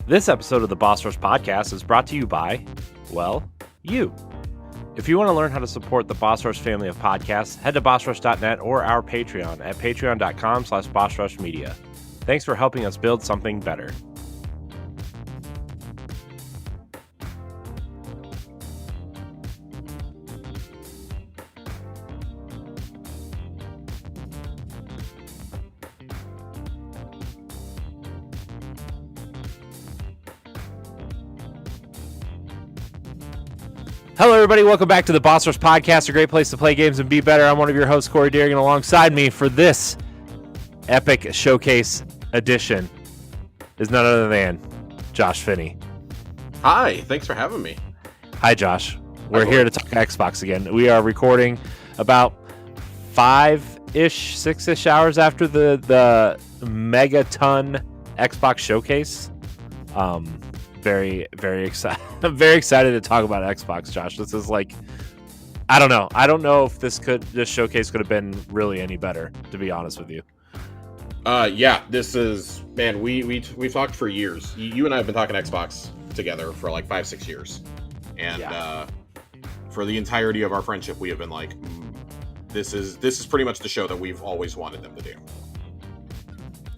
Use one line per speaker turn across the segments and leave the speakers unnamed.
This episode of the Boss Rush Podcast is brought to you by, well, you. If you want to learn how to support the Boss Rush family of podcasts, head to bossrush.net or our Patreon at patreon.com/bossrushmedia. Thanks for helping us build something better. Hello, everybody. Welcome back to the Boss Rush Podcast, a great place to play games and be better. I'm one of your hosts, Corey Deering, and alongside me for this epic showcase edition is none other than Josh Finney.
Hi, thanks for having me.
Hi, Josh. We're here to talk Xbox again. We are recording about 5-ish, 6-ish hours after the megaton Xbox showcase. Very excited. I'm very excited to talk about Xbox, Josh. This is like, I don't know if this showcase could have been really any better, to be honest with you.
Yeah, this is, man, we've talked for years. You and I have been talking Xbox together for like 5-6 years. And for the entirety of our friendship, we have been like, this is pretty much the show that we've always wanted them to do.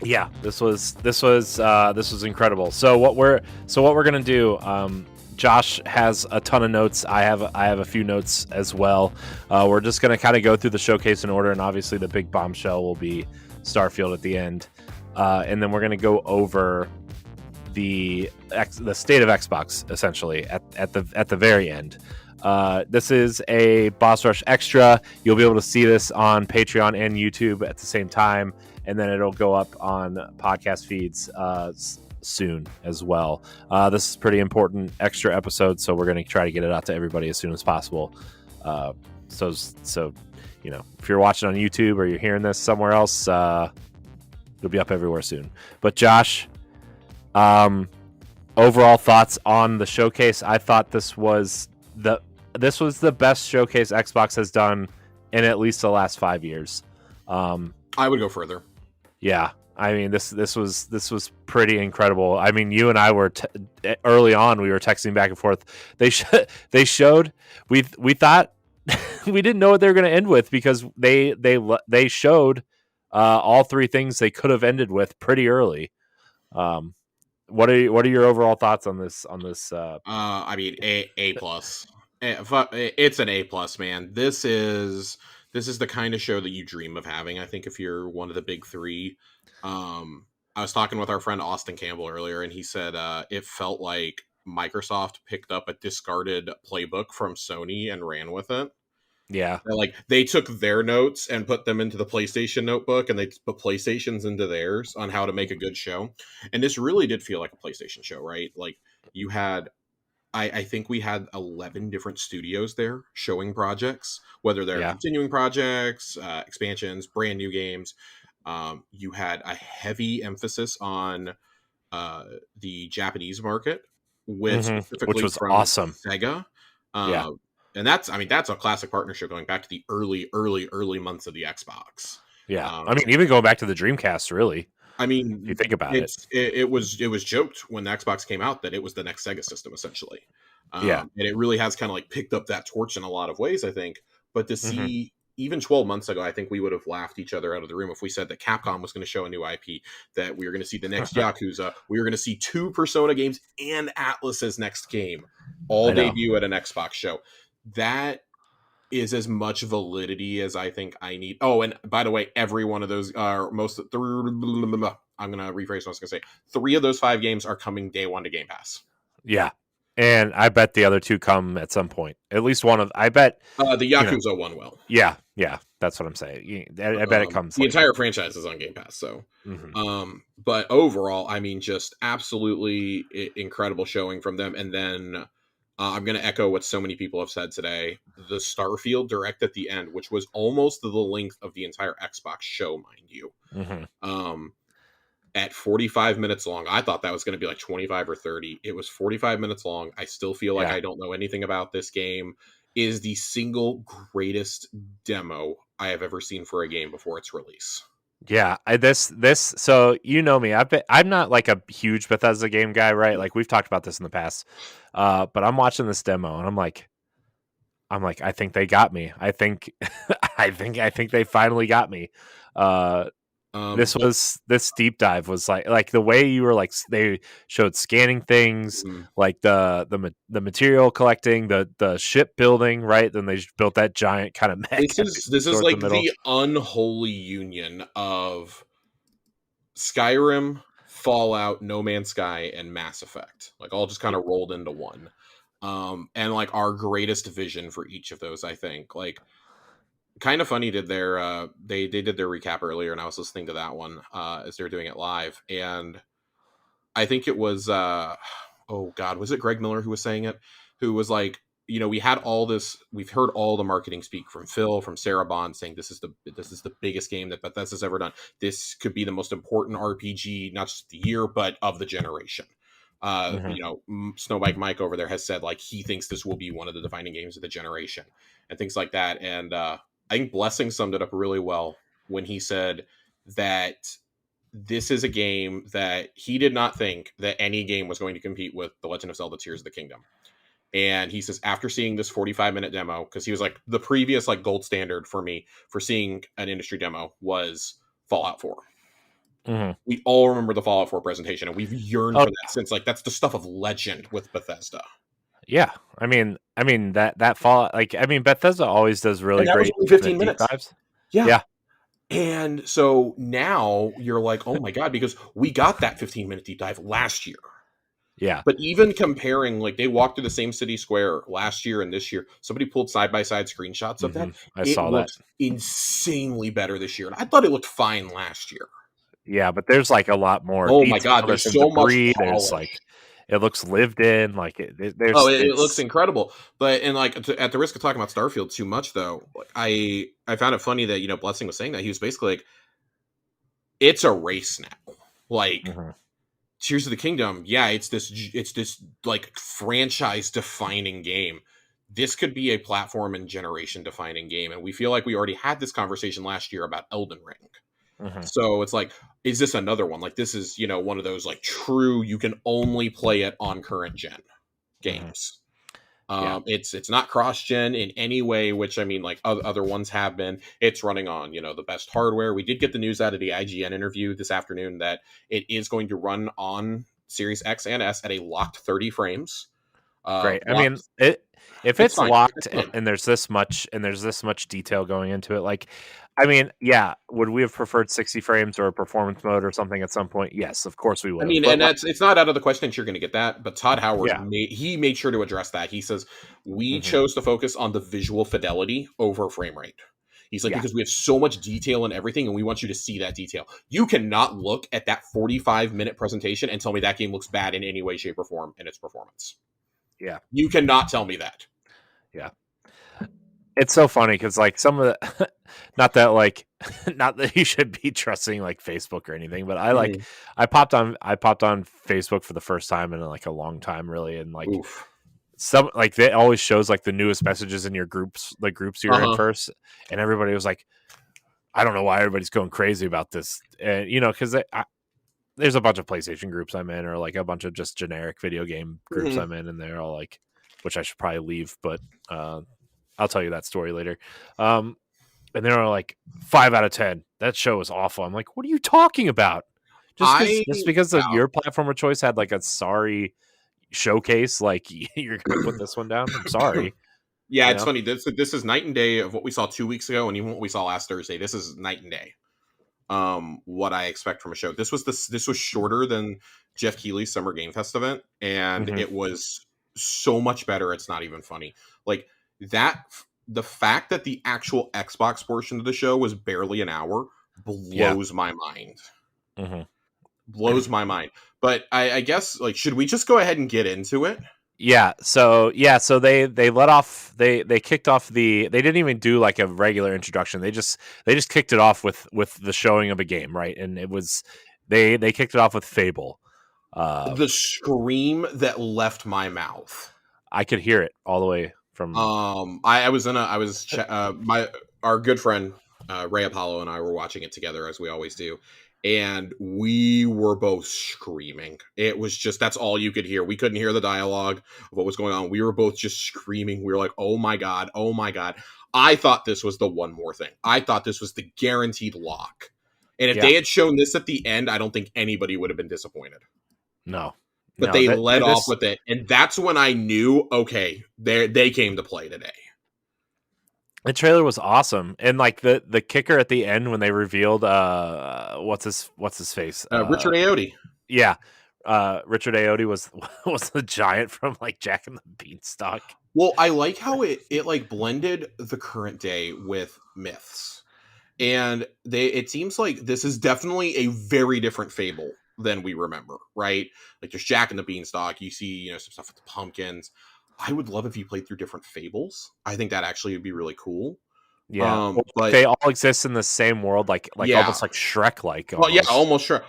Yeah, this was incredible. So what we're gonna do, Josh has a ton of notes. I have a few notes as well. We're just gonna kind of go through the showcase in order, and obviously the big bombshell will be Starfield at the end, and then we're gonna go over the state of Xbox essentially at the very end. This is a Boss Rush Extra. You'll be able to see this on Patreon and YouTube at the same time, and then it'll go up on podcast feeds soon as well. This is a pretty important extra episode, so we're going to try to get it out to everybody as soon as possible. So you know, if you're watching on YouTube or you're hearing this somewhere else, it'll be up everywhere soon. But Josh, overall thoughts on the showcase? I thought this was the best showcase Xbox has done in at least the last 5 years.
I would go further.
Yeah, I mean this was pretty incredible. I mean, you and I were early on. We were texting back and forth. They showed. We thought we didn't know what they were going to end with because they showed all three things they could have ended with pretty early. What are your overall thoughts on this?
I mean, A plus. It's an A plus, man. This is the kind of show that you dream of having. I think if you're one of the big three. I was talking with our friend Austin Campbell earlier, and he said it felt like Microsoft picked up a discarded playbook from Sony and ran with it.
Yeah,
they took their notes and put them into the PlayStation notebook, and they put PlayStation's into theirs on how to make a good show. And this really did feel like a PlayStation show, right? Like you had. I think we had 11 different studios there showing projects, whether they're continuing projects, expansions, brand new games. You had a heavy emphasis on the Japanese market, which was from
awesome.
Sega. And that's a classic partnership going back to the early months of the Xbox.
Yeah, I mean, even going back to the Dreamcast, really.
I mean,
if you think about
it was joked when the Xbox came out that it was the next Sega system, essentially. And it really has kind of like picked up that torch in a lot of ways, I think. But to see, even 12 months ago, I think we would have laughed each other out of the room if we said that Capcom was going to show a new IP, that we were going to see the next Yakuza, we were going to see 2 Persona games and Atlas's next game all debut at an Xbox show. That is as much validity as I think I need. Oh, and by the way, every one of those are I'm going to rephrase what I was going to say. 3 of those 5 games are coming day one to Game Pass.
Yeah. And I bet the other 2 come at some point. At least one of, I bet
the Yakuza one will.
Yeah. That's what I'm saying. I bet it comes.
The entire franchise is on Game Pass. So, but overall, I mean, just absolutely incredible showing from them. And then I'm going to echo what so many people have said today. The Starfield Direct at the end, which was almost the length of the entire Xbox show, mind you. At 45 minutes long. I thought that was going to be like 25 or 30. It was 45 minutes long. I still feel like I don't know anything about this game. Is the single greatest demo I have ever seen for a game before its release.
Yeah, this so you know me. I'm not like a huge Bethesda game guy, right? Like we've talked about this in the past. But I'm watching this demo and I'm like I think they got me. I think I think they finally got me. Uh
But
this deep dive was like the way you were like they showed scanning things,
mm,
like the material collecting, the ship building, right? Then they just built that giant kind of mech
this is
towards the
like
middle.
the unholy union of Skyrim, Fallout, No Man's Sky, and Mass Effect, like all just kind
Yeah.
of rolled into one. And like our greatest vision for each of those, I think. Like kind of funny did their they did their recap earlier, and I was listening to that one as they were doing it live, and I think it was oh god, was it Greg Miller who was saying it? Who was like, we had all this, we've heard all the marketing speak from Phil, from Sarah Bond, saying this is the biggest game that Bethesda's ever done. This could be the most important RPG, not just the year, but of the generation.
Hmm.
Snowbike Mike over there has said like he thinks this will be one of the defining games of the generation and things like that. And I think Blessing summed it up really well when he said that this is a game that he did not think that any game was going to compete with The Legend of Zelda Tears of the Kingdom. And he says, after seeing this 45-minute demo, because he was like, the previous like gold standard for me for seeing an industry demo was Fallout 4.
Hmm.
We all remember the Fallout 4 presentation, and we've yearned
Oh
for that since. Like, that's the stuff of legend with Bethesda.
yeah, I mean that fall like I mean Bethesda always does
And
really
that was
great
only
kind of
15
deep
minutes.
dives.
Yeah.
Yeah,
And so now you're like, oh my God, because we got that 15-minute deep dive last year.
yeah.
But even comparing, like they walked through the same city square last year and this year, somebody pulled side by side screenshots of that.
I
It
saw that.
looks insanely better this year. And I thought it looked fine last year.
Yeah, but there's like a lot more
Oh my
detail.
God,
There's
there's
some
so much
debris. There's
polish.
like it looks lived in. Like
Oh,
there's
it looks
it's
incredible. But and like at the risk of talking about Starfield too much though, like, I found it funny that Blessing was saying that he was basically like, it's a race now. Like
mhm,
Tears of the Kingdom, yeah, it's this like franchise defining game. This could be a platform and generation defining game, and we feel like we already had this conversation last year about Elden Ring.
mhm,
So it's like, is this another one? Like this is one of those like true you can only play it on current gen
mhm.
games.
Yeah,
It's not cross gen in any way, which I mean, like other ones have been. It's running on the best hardware. We did get the news out of the IGN interview this afternoon that it is going to run on Series X and S at a locked 30 frames.
great. I mean,
Locked.
it if
It's
it's
fine.
locked
It's fine.
and there's this much detail going into it, like, I mean, yeah, would we have preferred 60 frames or a performance mode or something at some point? Yes, of course we
I
would have.
mean,
But
and
like,
it's not out of the question that you're going to get that. But Todd Howard
yeah,
made sure to address that. He says we
mhm,
chose to focus on the visual fidelity over frame rate. He's like,
yeah,
because we have so much detail and everything, and we want you to see that detail. You cannot look at that 45-minute presentation and tell me that game looks bad in any way, shape, or form in its performance.
yeah,
You cannot tell me that.
yeah. It's so funny because like some of the not that like not that you should be trusting like Facebook or anything, but
Mhm.
I popped on Facebook for the first time in like a long time, really, and like
Oof.
some like it always shows like the newest messages in your groups, like groups you're in
Uh-huh.
first, and everybody was like, I don't know why everybody's going crazy about this, and because there's a bunch of PlayStation groups I'm in, or like a bunch of just generic video game groups
Mhm.
I'm in, and they're all like, which I should probably leave, but I'll tell you that story later. Um, and they're like 5 out of 10. That show is awful. I'm like, what are you talking about?
I
Just because of
yeah.
your platform of choice had like a sorry showcase, like you're gonna put this one down. I'm sorry,
Yeah,
you
it's
know.
funny. This is night and day of what we saw 2 weeks ago, and even what we saw last Thursday. This is night and day. What I expect from a show. This was shorter than Jeff Keighley's Summer Game Fest event, and
Hmm.
it was so much better. It's not even funny. Like that, the fact that the actual Xbox portion of the show was barely an hour
Yeah.
blows my mind.
Hmm.
Blows my mind. But I guess like, should we just go ahead and get into it?
So they let off they kicked off they didn't even do like a regular introduction. They just kicked it off with the showing of a game, right? And it was they kicked it off with Fable. Uh,
The scream that left my mouth.
I could hear it all the way from.
I was in a I was my our good friend. Ray Apollo and I were watching it together as we always do, and we were both screaming. It was just that's all you could hear. We couldn't hear the dialogue of what was going on. We were both just screaming. We were like, "Oh my god! Oh my god!" I thought this was the one more thing. I thought this was the guaranteed lock. And if they had shown this at the end, I don't think anybody would have been disappointed.
No.
But they led off with it, and that's when I knew, okay, they came to play today.
The trailer was awesome, and like the kicker at the end when they revealed what's his face,
Richard Ayoade.
Yeah, Richard Ayoade was the giant from like Jack and the Beanstalk.
Well, I like how it like blended the current day with myths, and it seems like this is definitely a very different Fable than we remember, right? Like there's Jack and the Beanstalk. You see, some stuff with the pumpkins. I would love if you played through different Fables. I think that actually would be really cool.
Yeah, but they all exist in the same world, like almost like Shrek, like.
Well, yeah, almost Shrek.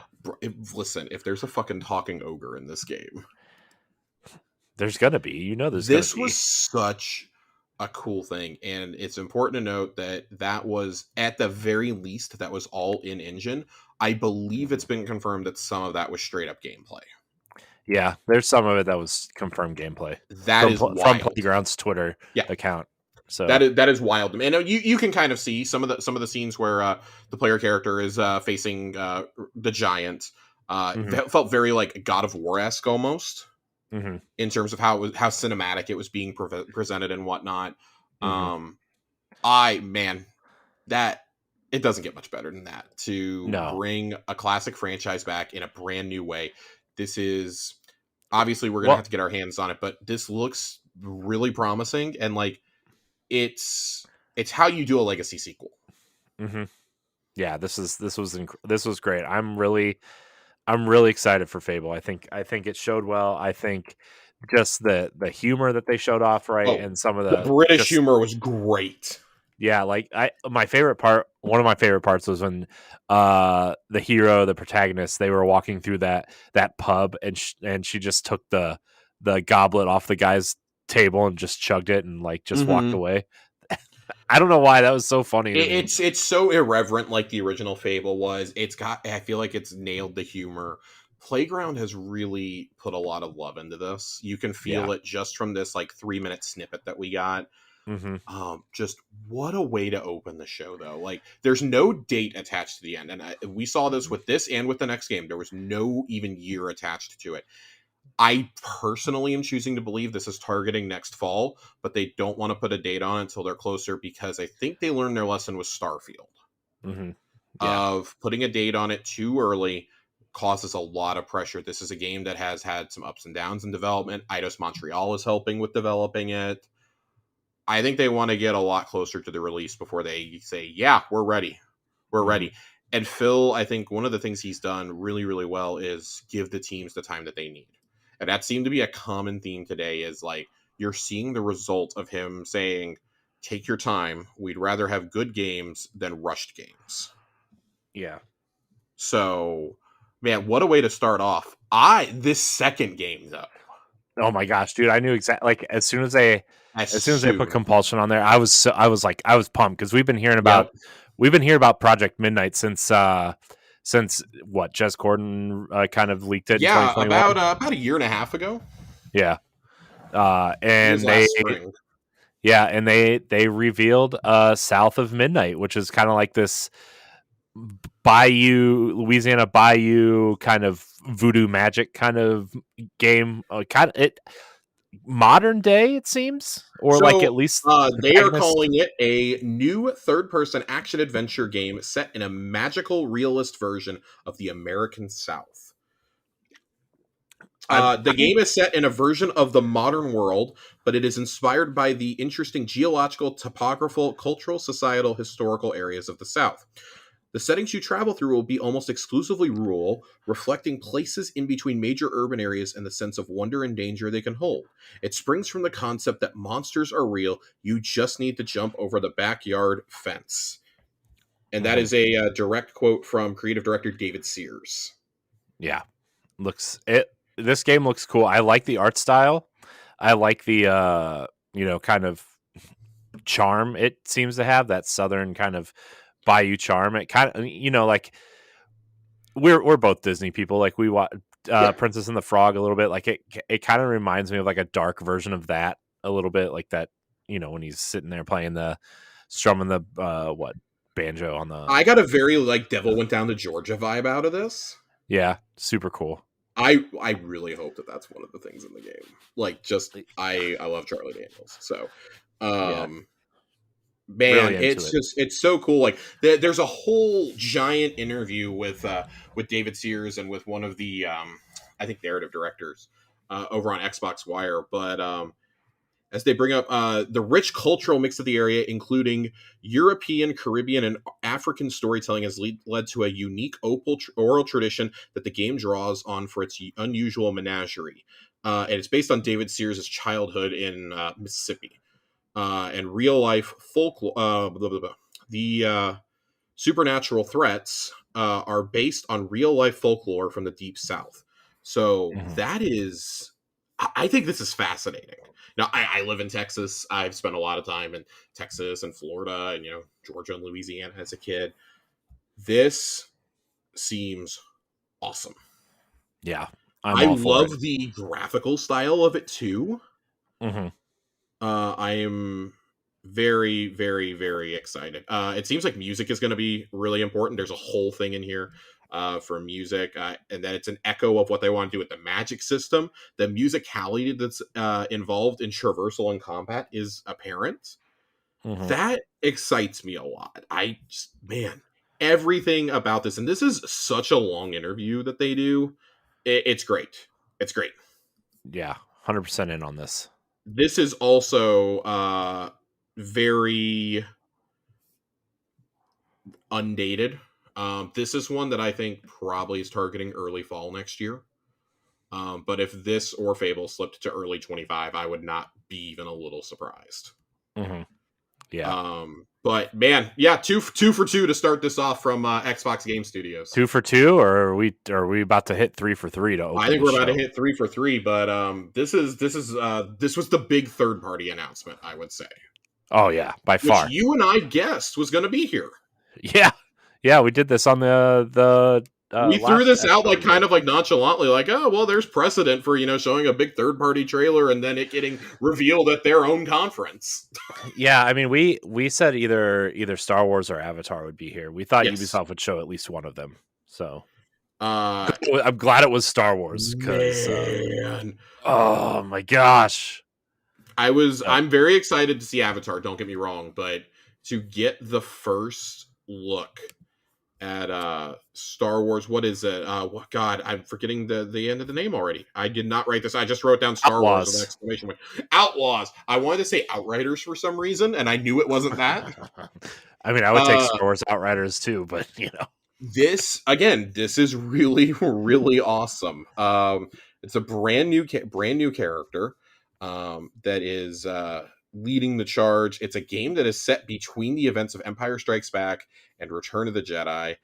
Listen, if there's a fucking talking ogre in this game,
there's gonna be.
This was such a cool thing, and it's important to note that was at the very least that was all in engine. I believe it's been confirmed that some of that was straight up gameplay.
Yeah, there's some of it that was confirmed gameplay.
That is wild.
From Playground's Twitter account. So
that is wild. And you can kind of see some of the scenes where the player character is facing the giant. That felt very like God of War-esque almost in terms of how cinematic it was being presented and whatnot. That it doesn't get much better than that to bring a classic franchise back in a brand new way. This is obviously we're gonna have to get our hands on it, but this looks really promising, and like it's how you do a legacy sequel.
Yeah, this was great. I'm really excited for Fable. I think it showed well. I think just the humor that they showed off, right, and some of the
British humor was great.
Yeah, like one of my favorite parts was when the protagonist, they were walking through that pub, and she just took the goblet off the guy's table and just chugged it and like just walked away. I don't know why that was so funny.
It's so irreverent, like the original Fable was. I feel like it's nailed the humor. Playground has really put a lot of love into this. You can feel it just from this like 3-minute snippet that we got. Just what a way to open the show, though. Like there's no date attached to the end, and we saw this with this and with the next game. There was no even year attached to it. I personally am choosing to believe this is targeting next fall, but they don't want to put a date on it until they're closer, because I think they learned their lesson with Starfield. Of putting a date on it too early causes a lot of pressure. This is a game that has had some ups and downs in development. Eidos Montreal is helping with developing it. I think they want to get a lot closer to the release before they say, yeah, we're ready. We're ready. And Phil, I think one of the things he's done really, really well is give the teams the time that they need. And that seemed to be a common theme today, is like, you're seeing the result of him saying, take your time. We'd rather have good games than rushed games.
Yeah.
So, man, what a way to start off. This second game, though.
Oh my gosh, dude! I knew exactly. Like as soon as they put compulsion on there, I was pumped, because we've been hearing about Project Midnight since what, Jez Corden kind of leaked it.
Yeah, about a year and a half ago.
Yeah, and they revealed South of Midnight, which is kind of like this Louisiana Bayou kind of voodoo magic kind of game, modern day, it seems, or so, like at least
they are calling it a new third-person action adventure game set in a magical realist version of the American South. The game is set in a version of the modern world, but it is inspired by the interesting geological, topographical, cultural, societal, historical areas of the South. The settings you travel through will be almost exclusively rural, reflecting places in between major urban areas and the sense of wonder and danger they can hold. It springs from the concept that monsters are real, you just need to jump over the backyard fence. And that is a direct quote from creative director David Sears.
Yeah. This game looks cool. I like the art style. I like the kind of charm it seems to have, that southern kind of Bayou Charm. It kind of, like we're both Disney people. Like we watch
Yeah.
Princess and the Frog a little bit. Like it kind of reminds me of like a dark version of that a little bit, like that. When he's sitting there playing strumming the banjo on the.
I got a very like Devil Went Down to Georgia vibe out of this.
Yeah, super cool.
I really hope that that's one of the things in the game. Like, just I love Charlie Daniels. So,
Yeah,
man,
really into
it's
it.
just it's so cool. Like, there's a whole giant interview with David Sears and with one of the I think narrative directors over on Xbox Wire. But as they bring up the rich cultural mix of the area, including European, Caribbean, and African storytelling, has led to a unique oral tradition that the game draws on for its unusual menagerie. And it's based on David Sears' childhood in Mississippi. And real life folklore. The supernatural threats are based on real life folklore from the Deep South. So
Mm-hmm.
that is, I think this is fascinating. Now, I live in Texas. I've spent a lot of time in Texas and Florida and, Georgia and Louisiana as a kid. This seems awesome.
Yeah, I'm
I
all for it.
love the graphical style of it too.
Mm-hmm.
I am very, very, very excited. It seems like music is going to be really important. There's a whole thing in here for music, and that it's an echo of what they want to do with the magic system. The musicality that's involved in traversal and combat is apparent.
Mm-hmm.
That excites me a lot. Man, everything about this, and this is such a long interview that they do. It's great. It's great.
Yeah, 100% in on this.
This is also very undated. This is one that I think probably is targeting early fall next year. But if this or Fable slipped to early 25, I would not be even a little surprised.
Mm-hmm. Yeah.
But man, yeah, two for two to start this off from Xbox Game Studios.
2 for 2, or are we about to hit 3 for 3 to open?
I think we're about to hit 3 for 3, but this was the big third party announcement, I would say.
Oh yeah, by far.
Which you and I guessed was going to be here.
Yeah, we did this on the.
We threw this out like kind of like nonchalantly, like, oh well, there's precedent for showing a big third party trailer and then it getting revealed at their own conference.
Yeah, I mean we said either Star Wars or Avatar would be here. We thought Ubisoft would show at least one of them. So I'm glad it was Star Wars because oh my gosh,
I'm very excited to see Avatar. Don't get me wrong, but to get the first look at Star Wars, what is it? God, I'm forgetting the end of the name already. I did not write this. I just wrote down Star Wars with an exclamation point. Outlaws. I wanted to say Outriders for some reason, and I knew it wasn't that.
I mean, I would take Star Wars Outriders too, but
this is really, really awesome. It's a brand new character that is leading the charge. It's a game that is set between the events of Empire Strikes Back and Return of the Jedi.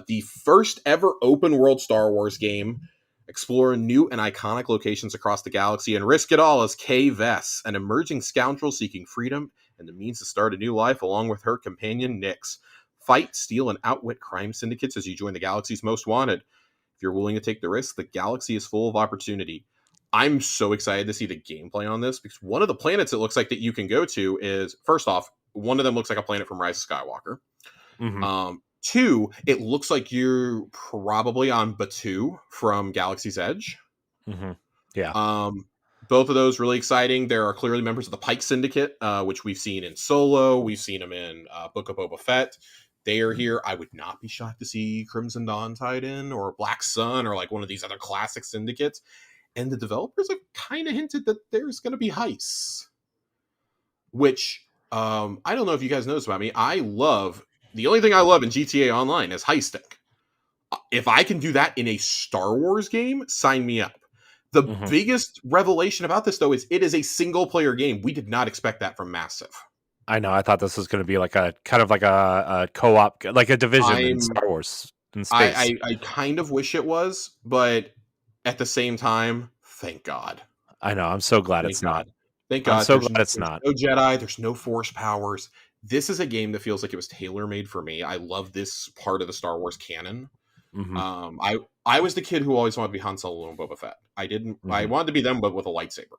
The first ever open world Star Wars game. Explore new and iconic locations across the galaxy and risk it all as Kay Vess, an emerging scoundrel seeking freedom and the means to start a new life along with her companion Nyx. Fight, steal, and outwit crime syndicates as you join the galaxy's most wanted. If you're willing to take the risk, the galaxy is full of opportunity. I'm so excited to see the gameplay on this because one of the planets it looks like that you can go to is, first off, one of them looks like a planet from Rise of Skywalker.
Mm-hmm.
Two, it looks like you're probably on Batuu from Galaxy's Edge.
Mm-hmm. Yeah.
Both of those really exciting. There are clearly members of the Pike Syndicate, which we've seen in Solo. We've seen them in Book of Boba Fett. They are here. I would not be shocked to see Crimson Dawn tied in or Black Sun or like one of these other classic syndicates. And the developers have kind of hinted that there's going to be heists, which I don't know if you guys know this about me. The only thing I love in GTA Online is heisting. If I can do that in a Star Wars game, sign me up. The biggest revelation about this, though, is it is a single-player game. We did not expect that from Massive.
I know. I thought this was going to be like a kind of like a co-op, like a division in Star Wars in space.
I kind of wish it was, but at the same time, thank God.
I know. I'm so glad it's not.
Thank God.
I'm so glad it's not.
No Jedi. There's no Force powers. this is a game that feels like it was tailor made for me. I love this part of the Star Wars canon.
Mm-hmm.
I was the kid who always wanted to be Han Solo and Boba Fett. I
Mm-hmm.
wanted to be them, but with a lightsaber.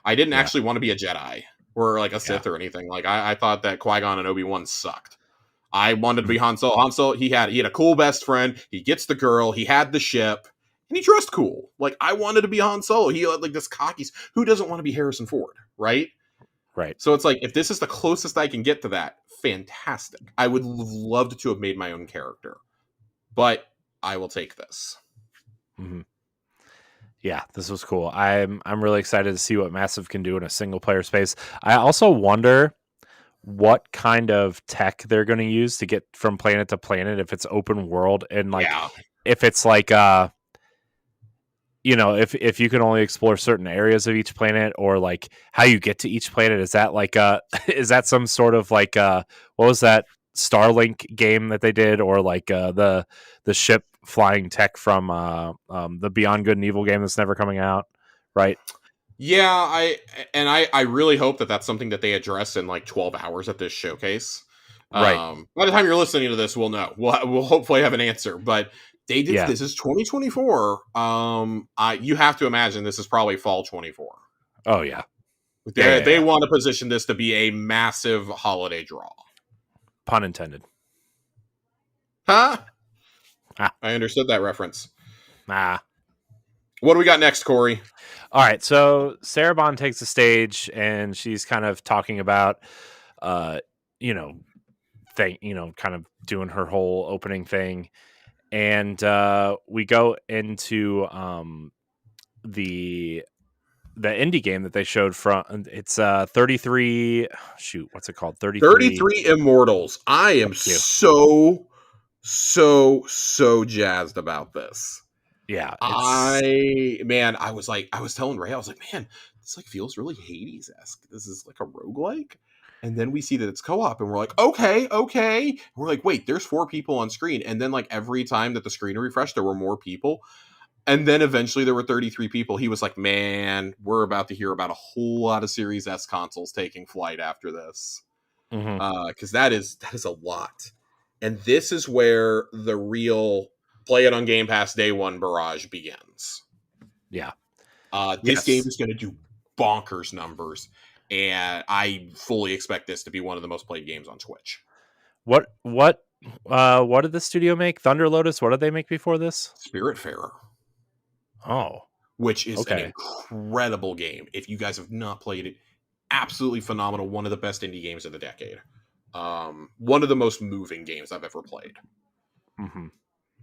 I didn't
Yeah.
actually want to be a Jedi or like a Sith or anything. Like I thought that Qui-Gon and Obi-Wan sucked. I wanted to be Han Solo. Han Solo, he had a cool best friend. He gets the girl. He had the ship, and he dressed cool. Like I wanted to be Han Solo. He had like this cocky. Who doesn't want to be Harrison Ford, right?
Right.
So it's like if this is the closest I can get to that, fantastic. I would love to have made my own character, but I will take this.
Mm-hmm. Yeah, this was cool. I'm really excited to see what Massive can do in a single player space. I also wonder what kind of tech they're going to use to get from planet to planet if it's open world, and like if it's like if you can only explore certain areas of each planet, or like how you get to each planet. Is that like is that some sort of like what was that Starlink game that they did, or like the ship flying tech from the Beyond Good and Evil game that's never coming out, right?
Yeah, I really hope that that's something that they address in like 12 hours at this showcase.
Right.
By the time you're listening to this, we'll know. We'll hopefully have an answer. But they did.
Yeah.
This is 2024. You have to imagine this is probably fall 24.
Oh yeah.
They want to position this to be a massive holiday draw.
Pun intended.
Huh? I understood that reference.
What
do we got next, Corey?
All right, so Sarah Bond takes the stage and she's kind of talking about, kind of doing her whole opening thing, and we go into the indie game that they showed from. It's 33. Shoot, what's it called?
33 Immortals. I am so jazzed about this.
Yeah,
I was telling Ray, I was like, man, this like feels really Hades-esque. This is like a roguelike. And then we see that it's co-op, and we're like, okay. And we're like, wait, there's 4 people on screen. And then like every time that the screen refreshed, there were more people. And then eventually there were 33 people. He was like, man, we're about to hear about a whole lot of Series S consoles taking flight after this. Because that is a lot. And this is where the real play it on Game Pass day one barrage begins.
Yeah.
This game is going to do bonkers numbers, and I fully expect this to be one of the most played games on Twitch.
What did the studio make? Thunder Lotus? What did they make before this?
Spiritfarer.
Oh.
Which is an incredible game. If you guys have not played it, absolutely phenomenal. One of the best indie games of the decade. One of the most moving games I've ever played.
Mm-hmm.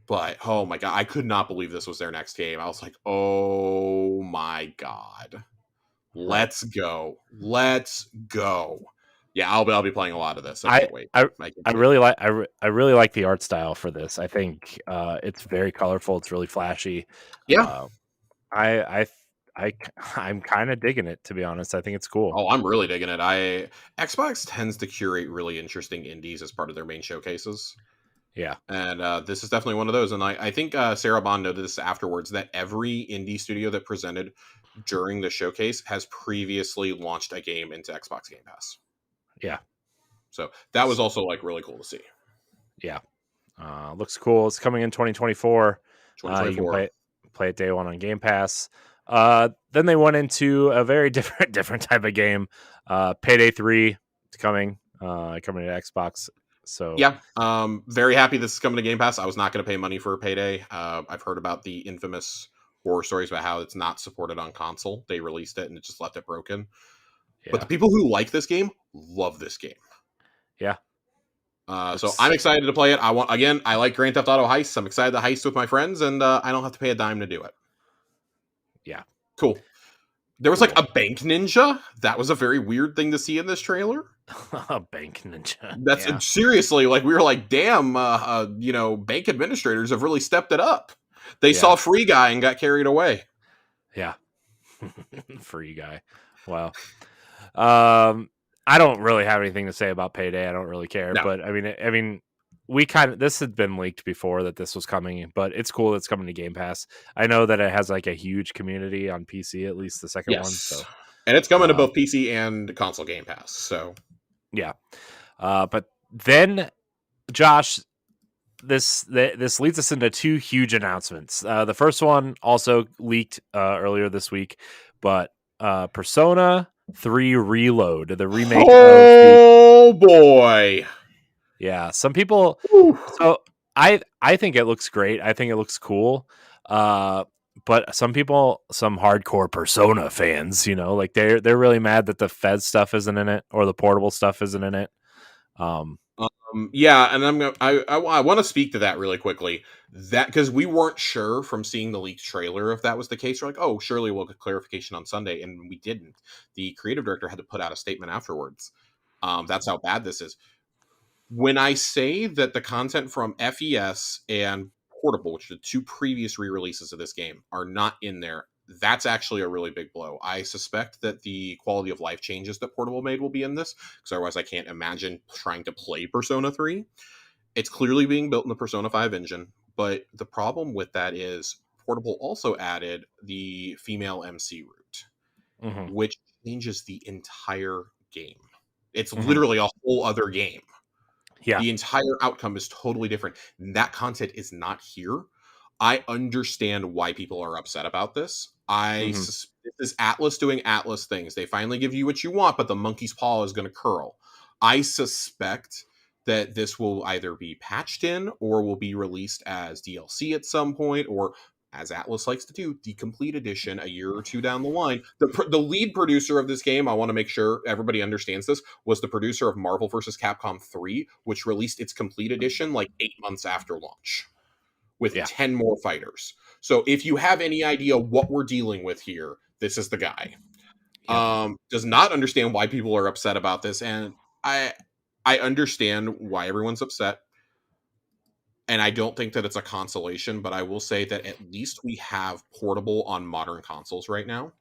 But, oh my god, I could not believe this was their next game. I was like, oh my god. Let's go. Yeah, I'll be playing a lot of this. I can't wait.
I really like the art style for this. I think it's very colorful. It's really flashy.
Yeah.
I'm kind of digging it, to be honest. I think it's cool.
Oh, I'm really digging it. Xbox tends to curate really interesting indies as part of their main showcases.
Yeah.
And this is definitely one of those. And I think Sarah Bond noted this afterwards, that every indie studio that presented during the showcase has previously launched a game into Xbox Game Pass.
Yeah.
So that was also like really cool to see.
Yeah. Looks cool. It's coming in 2024.
2024.
You can play it day one on Game Pass. Then they went into a very different type of game. Payday 3 is coming to Xbox. So
yeah, very happy this is coming to Game Pass. I was not going to pay money for a Payday. I've heard about the infamous horror stories about how it's not supported on console. They released it and it just left it broken. Yeah. But the people who like this game love this game.
Yeah.
So I'm excited to play it. I like Grand Theft Auto heists. I'm excited to heist with my friends, and I don't have to pay a dime to do it.
Yeah.
Cool. There was like a bank ninja. That was a very weird thing to see in this trailer.
A bank ninja.
That's seriously, like, we were like, damn, bank administrators have really stepped it up. They saw Free Guy and got carried away.
Yeah. Free Guy. Wow. I don't really have anything to say about Payday. I don't really care. No. But I mean, this had been leaked before that this was coming, but it's cool that it's coming to Game Pass. I know that it has like a huge community on PC, at least the second one. So,
and it's coming to both PC and console Game Pass. So,
yeah. But then, Josh, this leads us into two huge announcements. The first one also leaked earlier this week, but Persona 3 Reload, the remake of the
Oh boy.
some people.
Whew.
So I think it looks great. I think it looks cool. But some people, some hardcore Persona fans, like they're really mad that the Fez stuff isn't in it or the portable stuff isn't in it.
Yeah, and I want to speak to that really quickly. That because we weren't sure from seeing the leaked trailer if that was the case. We're like, oh, surely we'll get clarification on Sunday, and we didn't. The creative director had to put out a statement afterwards. That's how bad this is. When I say that the content from FES and Portable, which are the two previous re-releases of this game, are not in there, that's actually a really big blow. I suspect that the quality of life changes that Portable made will be in this, because otherwise I can't imagine trying to play Persona 3. It's clearly being built in the Persona 5 engine, but the problem with that is Portable also added the female MC route,
Mhm,
which changes the entire game. It's
mhm.
literally a whole other game.
Yeah,
The entire outcome is totally different. That content is not here. I understand why people are upset about this.
mhm,
This is Atlas doing Atlas things. They finally give you what you want, but the monkey's paw is going to curl. I suspect that this will either be patched in or will be released as DLC at some point, or as Atlas likes to do, the complete edition a year or two down the line. The lead producer of this game, I want to make sure everybody understands this, was the producer of Marvel vs. Capcom 3, which released its complete edition like 8 months after launch with
yeah,
10 more fighters. So if you have any idea what we're dealing with here, this is the guy.
yep,
Does not understand why people are upset about this, and I understand why everyone's upset. And I don't think that it's a consolation, but I will say that at least we have Portable on modern consoles right now.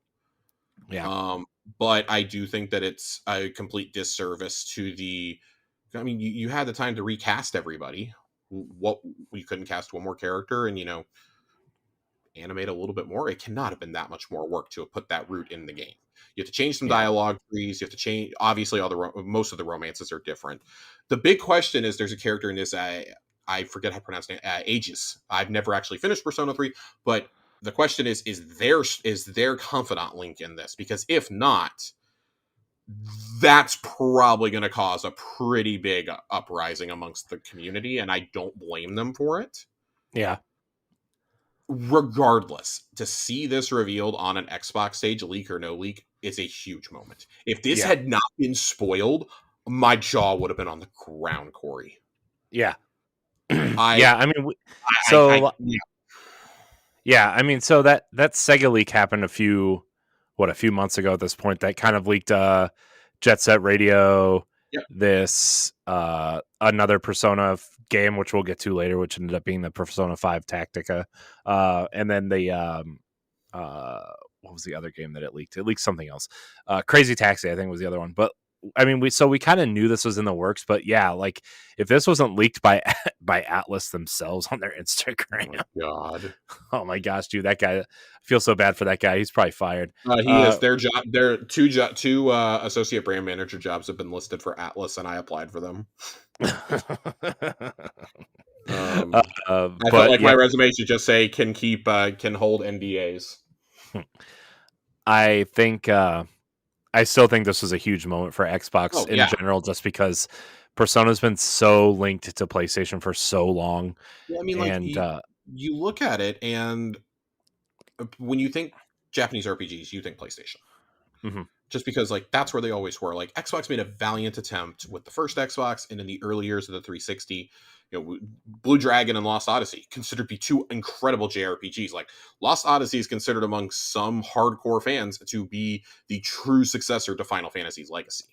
yeah,
Um, but I do think that it's a complete disservice to the. I mean, you had the time to recast everybody. What we couldn't cast one more character and animate a little bit more. It cannot have been that much more work to have put that route in the game. You have to change some
yeah.
dialogue trees. You have to change. Obviously, most of the romances are different. The big question is, there's a character in this. I forget how to pronounce it. Aegis. I've never actually finished Persona 3, but the question is their confidant link in this? Because if not, that's probably going to cause a pretty big uprising amongst the community, and I don't blame them for it.
Yeah.
Regardless, to see this revealed on an Xbox stage, leak or no leak, is a huge moment. If this
Yeah.
had not been spoiled, my jaw would have been on the ground, Corey.
Yeah.
I,
Yeah, I mean,
I
so
yeah,
yeah, I mean, so that Sega leak happened a few months ago at this point that kind of leaked Jet Set Radio,
yep.
this another Persona game which we'll get to later, which ended up being the Persona 5 Tactica. And then the uh what was the other game that it leaked? It leaked something else. Crazy Taxi, I think, was the other one. But I mean, we kind of knew this was in the works, but yeah, like if this wasn't leaked by by Atlas themselves on their
Oh
Instagram,
my god.
oh my gosh, dude, that guy, I feel so bad for that guy. He's probably fired.
He is their job. Their two associate brand manager jobs have been listed for Atlas, and I applied for them. Um, I felt
But
like my
yeah,
resume should just say can hold NDAs.
I think I still think this was a huge moment for Xbox
Oh
in
yeah,
general, just because Persona's been so linked to PlayStation for so long,
yeah. I mean, like
and
you look at it, and when you think Japanese RPGs, you think PlayStation.
mhm,
Just because like that's where they always were. Like Xbox made a valiant attempt with the first Xbox and in the early years of the 360. Blue Dragon and Lost Odyssey considered to be two incredible JRPGs. Like Lost Odyssey is considered among some hardcore fans to be the true successor to Final Fantasy's Legacy.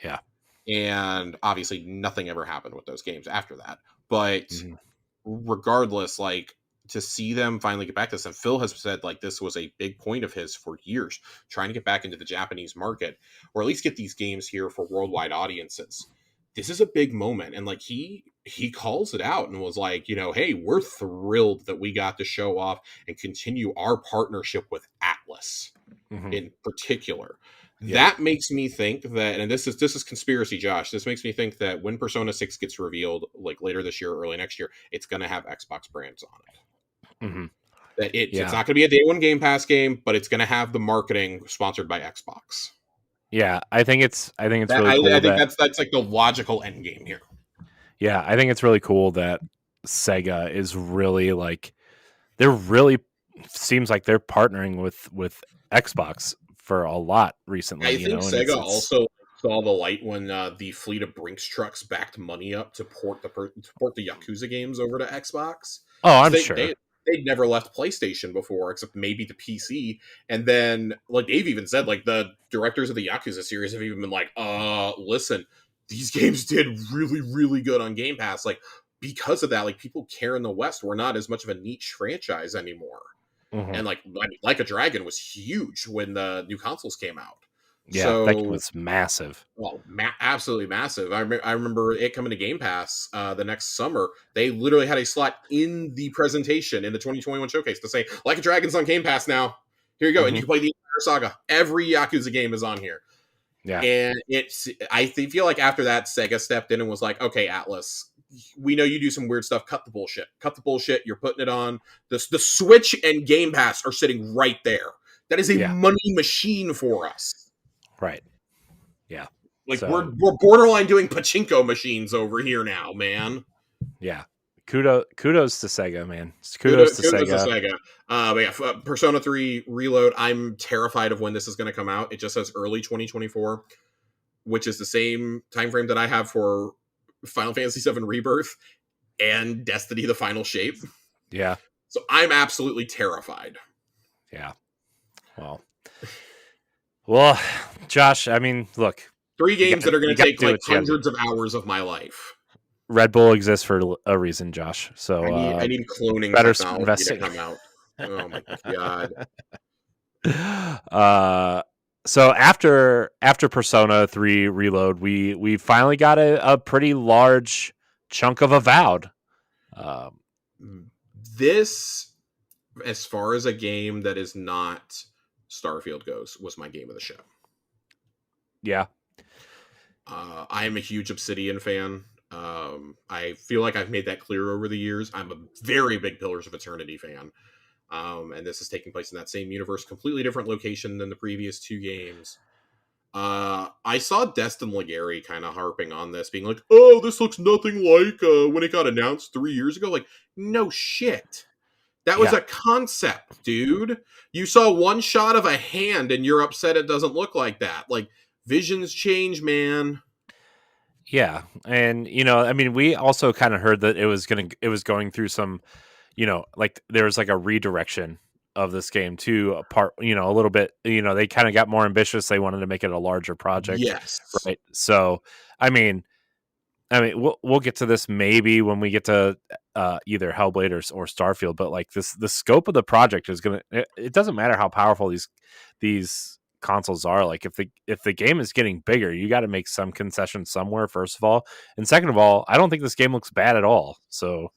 yeah,
And obviously nothing ever happened with those games after that. But
mhm,
regardless, like to see them finally get back to this, and Phil has said like this was a big point of his for years, trying to get back into the Japanese market, or at least get these games here for worldwide audiences. This is a big moment, and like he calls it out and was like, hey, we're thrilled that we got to show off and continue our partnership with Atlas. in particular.
Yeah.
That makes me think that, and this is conspiracy, Josh. This makes me think that when Persona 6 gets revealed, like later this year, or early next year, it's going to have Xbox brands on it.
Hmm.
That it's
Yeah.
not going to be a day one Game Pass game, but it's going to have the marketing sponsored by Xbox.
Yeah. I think it's
That
really
I
cool
think
that.
that's like the logical end game here.
Yeah, I think it's really cool that Sega is really like they're really seems like they're partnering with Xbox for a lot recently,
I think
and it's
Sega also saw the light when the fleet of Brinks trucks backed money up to port the Yakuza games over to Xbox.
oh,
So
I'm sure.
they'd never left PlayStation before, except maybe the PC. And then, like they've even said, like the directors of the Yakuza series have even been like, listen, these games did really, really good on Game Pass. Like because of that, like people care in the West. We're not as much of a niche franchise anymore.
Hmm.
And like a Dragon was huge when the new consoles came out.
Yeah, that game
So,
was massive.
well, absolutely massive. I remember it coming to Game Pass the next summer. They literally had a slot in the presentation in the 2021 showcase to say, "Like a Dragon's on Game Pass now. Here you go, and you
Hmm.
can play the entire saga. Every Yakuza game is on here."
Yeah,
And feel like after that, Sega stepped in and was like, "Okay, Atlas, we know you do some weird stuff. Cut the bullshit. Cut the bullshit. You're putting it on the Switch and Game Pass are sitting right there. That is a
yeah,
money machine for us.
right. Yeah,
Like
so
we're borderline doing pachinko machines over here now, man."
yeah, kudos to Sega, man. Kudos to
Kudos to
Sega.
Sega. But yeah, Persona 3 Reload. I'm terrified of when this is going to come out. It just says early 2024, which is the same time frame that I have for Final Fantasy 7 Rebirth and Destiny: The Final Shape.
Yeah,
So I'm absolutely terrified.
yeah. Well, Josh. I mean, look,
Three
you
games
got
that are
you
going to
got to
take
do
like
what you got to do.
hundreds of hours of my life.
Red Bull exists for a reason, Josh.
I
So
need I need cloning
better start
technology to
investing.
come out. Oh my god.
uh, so after Persona 3 Reload, we finally got a pretty large chunk of Avowed. Um,
This, as far as a game that is not Starfield goes, was my game of the show.
yeah,
I am a huge Obsidian fan. I feel like I've made that clear over the years. I'm a very big Pillars of Eternity fan. And this is taking place in that same universe, completely different location than the previous two games. I saw Destin Legary kind of harping on this, being like, "Oh, this looks nothing like when it got announced 3 years ago." Like, no shit. That was
yeah,
a concept, dude. You saw one shot of a hand and you're upset it doesn't look like that. Like, visions change, man.
yeah. And I mean, we also kind of heard that it was going through some, like there was like a redirection of this game to a part, a little bit. They kind of got more ambitious. They wanted to make it a larger project,
Yes.
right? So, I mean, we'll get to this maybe when we get to either Hellblade or Starfield, but like the scope of the project is gonna. It doesn't matter how powerful these consoles are. Like if the game is getting bigger, you got to make some concessions somewhere. First of all, and second of all, I don't think this game looks bad at all. So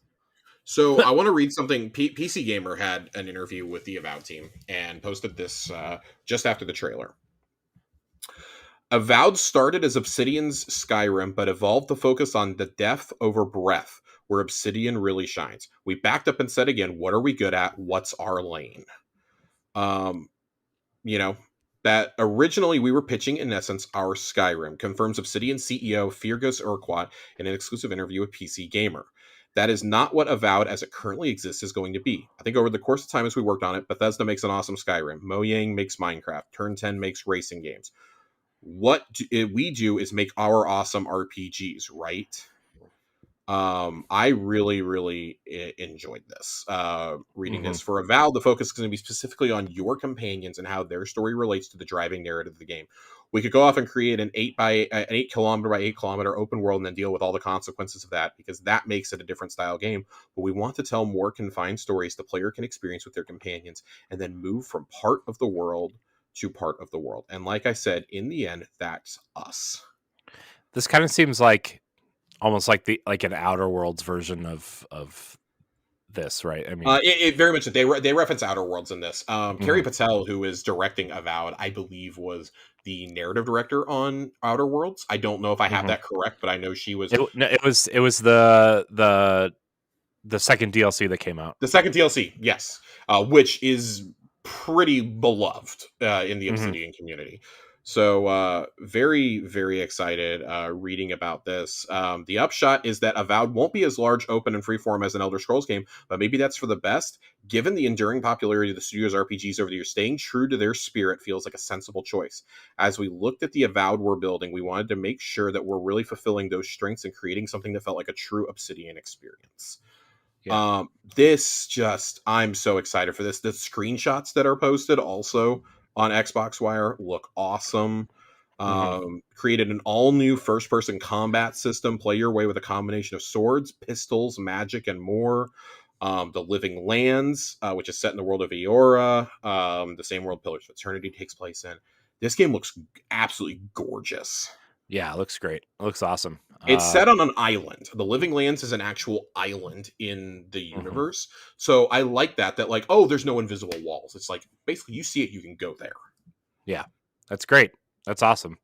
So I want to read something. PC Gamer had an interview with the Avowed team and posted this just after the trailer. Avowed started as Obsidian's Skyrim, but evolved to focus on the depth over breadth, where Obsidian really shines. We backed up and said again, what are we good at? What's our lane? Um, you know, that originally we were pitching, in essence, our Skyrim, confirms Obsidian CEO Fergus Urquhart in an exclusive interview with PC Gamer. That is not what Avowed as it currently exists is going to be. I think over the course of time as we worked on it, Bethesda makes an awesome Skyrim. Mojang makes Minecraft. Turn 10 makes racing games. We do is make our awesome RPGs, right? I really, really enjoyed this. Reading
mhm.
this for Avowed, the focus is going to be specifically on your companions and how their story relates to the driving narrative of the game. We could go off and create an 8 kilometer by 8 kilometer open world and then deal with all the consequences of that because that makes it a different style game. But we want to tell more confined stories the player can experience with their companions and then move from part of the world to part of the world. And like I said, in the end, that's us.
This kind of seems like almost like an Outer Worlds version of this, right? I mean,
it very much they reference Outer Worlds in this. Carrie
mhm,
Patel, who is directing Avowed, I believe was the narrative director on Outer Worlds. I don't know if I have
mhm.
that correct, but I know she was
No, it was the second DLC that came out.
the second DLC. Yes, which is pretty beloved in the
Hmm.
Obsidian community. So very very excited reading about this. The upshot is that Avowed won't be as large, open, and freeform as an Elder Scrolls game, but maybe that's for the best. Given the enduring popularity of the studio's RPGs over the years, staying true to their spirit feels like a sensible choice. As we looked at the Avowed we're building, we wanted to make sure that we're really fulfilling those strengths and creating something that felt like a true Obsidian experience.
Yeah.
This just I'm so excited for this. The screenshots that are posted also on Xbox Wire look awesome.
Hmm.
Created an all new first person combat system. Play your way with a combination of swords, pistols, magic, and more. The Living Lands, which is set in the world of Eora, the same world Pillars of Eternity takes place in. This game looks absolutely gorgeous.
Yeah, it looks great. It looks awesome.
It's set on an island. The Living Lands is an actual island in the
Mhm.
universe. So I like that like, oh, there's no invisible walls. It's like basically you see it, you can go there.
Yeah, that's great. That's awesome.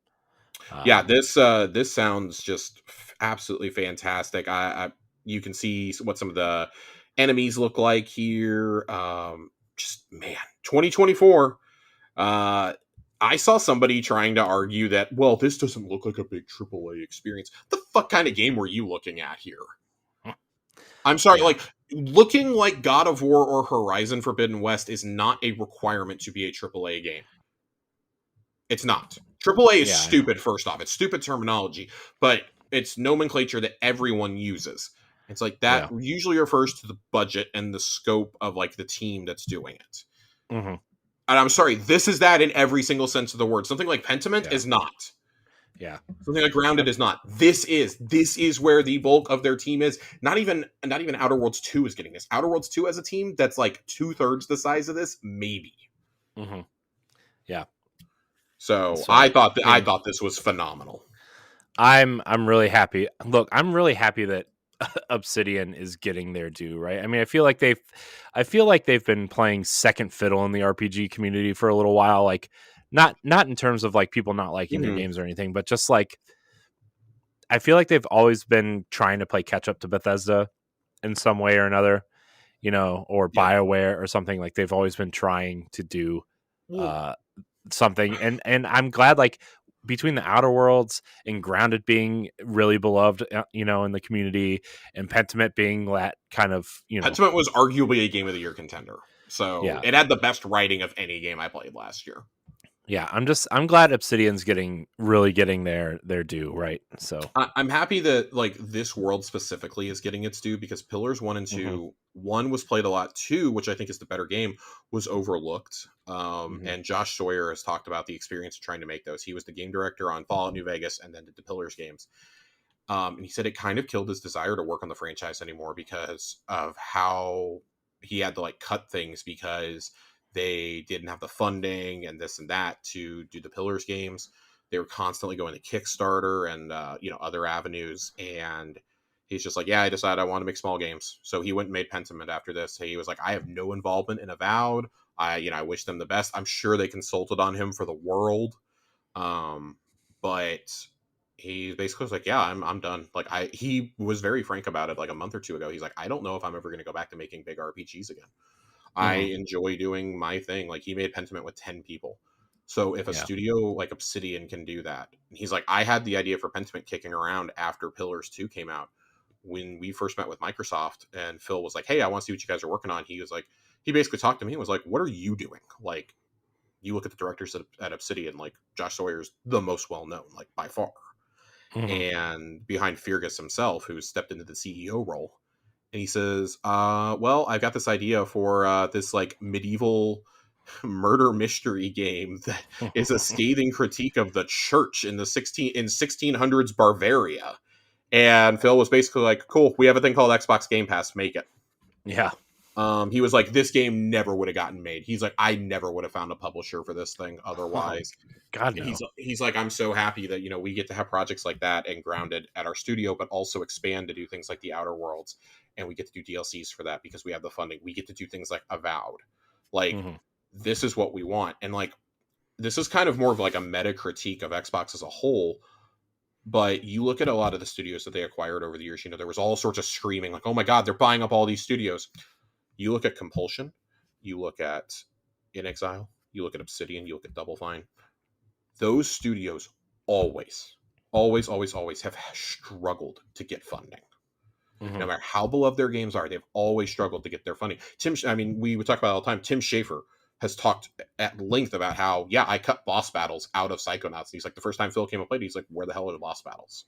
Yeah,
Um,
this sounds just absolutely fantastic. I you can see what some of the enemies look like here. Just man, 2024. Uh I saw somebody trying to argue that, well, this doesn't look like a big AAA experience. The fuck kind of game were you looking at here? I'm sorry,
yeah,
like looking like God of War or Horizon Forbidden West is not a requirement to be a AAA game. It's not. AAA is
yeah, I know.
stupid, first off. It's stupid terminology, but it's nomenclature that everyone uses. It's like that
Yeah.
usually refers to the budget and the scope of like the team that's doing it.
Hmm.
And I'm sorry, this is that in every single sense of the word. Something like Pentiment
Yeah.
is not.
Yeah.
Something like Grounded
Yep.
is not. This is where the bulk of their team is. Not even Outer Worlds 2 is getting this. Outer Worlds 2 as a team that's like 2/3 the size of this, maybe.
Hmm. Yeah.
So
So I
I
mean,
thought this was phenomenal.
I'm really happy. Look, I'm really happy that Obsidian is getting their due, right? I mean, I feel like they've been playing second fiddle in the RPG community for a little while, like not in terms of like people not liking their
Mhm.
games or anything, but just like I feel like they've always been trying to play catch up to Bethesda in some way or another, or
Yeah.
BioWare or something. Like they've always been trying to do
Well,
uh something, and I'm glad, like, between the Outer Worlds and Grounded being really beloved, in the community, and Pentiment being that kind of,
Pentiment was arguably a Game of the Year contender. So
yeah,
it had the best writing of any game I played last year.
yeah. I'm glad Obsidian's really getting their due, right? So,
I'm happy that like this world specifically is getting its due because Pillars 1 and 2,
hmm,
one was played a lot, two, which I think is the better game, was overlooked.
hmm,
And Josh Sawyer has talked about the experience of trying to make those. He was the game director on Fallout New Vegas and then did the Pillars games. And he said it kind of killed his desire to work on the franchise anymore because of how he had to like cut things because they didn't have the funding and this and that to do the Pillars games. They were constantly going to Kickstarter and other avenues, and he's just like, yeah, I decided I want to make small games. So he went and made Pentiment after this. He was like, I have no involvement in Avowed. I wish them the best. I'm sure they consulted on him for the world, um, but he basically was like, yeah, I'm done. Like he was very frank about it like a month or two ago. He's like, I don't know if I'm ever going to go back to making big RPGs again. I
hmm,
enjoy doing my thing. Like he made Pentiment with 10 people. So if a
yeah,
studio like Obsidian can do that, he's like, I had the idea for Pentiment kicking around after Pillars 2 came out. When we first met with Microsoft and Phil was like, hey, I want to see what you guys are working on. He was like, he basically talked to me and was like, what are you doing? Like, you look at the directors at Obsidian, like Josh Sawyer's the most well known, like by far.
hmm,
And behind Fergus himself, who stepped into the CEO role. And he says, well, I've got this idea for this like medieval murder mystery game that is a scathing critique of the church in the 1600s Bavaria. And Phil was basically like, cool, we have a thing called Xbox Game Pass, make it.
yeah.
He was like, this game never would have gotten made. He's like, I never would have found a publisher for this thing
Oh,
otherwise.
God,
And
no.
he's like, I'm so happy that we get to have projects like that and Grounded at our studio, but also expand to do things like the Outer Worlds. and we get to do DLCs for that because we have the funding. We get to do things like Avowed. Like,
Mm-hmm.
this is what we want. And like, this is kind of more of like a meta critique of Xbox as a whole. But you look at a lot of the studios that they acquired over the years, you know, there was all sorts of screaming like, oh my God, they're buying up all these studios. You look at Compulsion, you look at In Exile, you look at Obsidian, you look at Double Fine. Those studios always, always, always, always have struggled to get funding.
Mm-hmm.
No matter how beloved their games are, they've always struggled to get their funding. We would talk about it all the time. Tim Schafer has talked at length about how, yeah, I cut boss battles out of Psychonauts. And he's like, the first time Phil came and played, he's like, where the hell are the boss battles?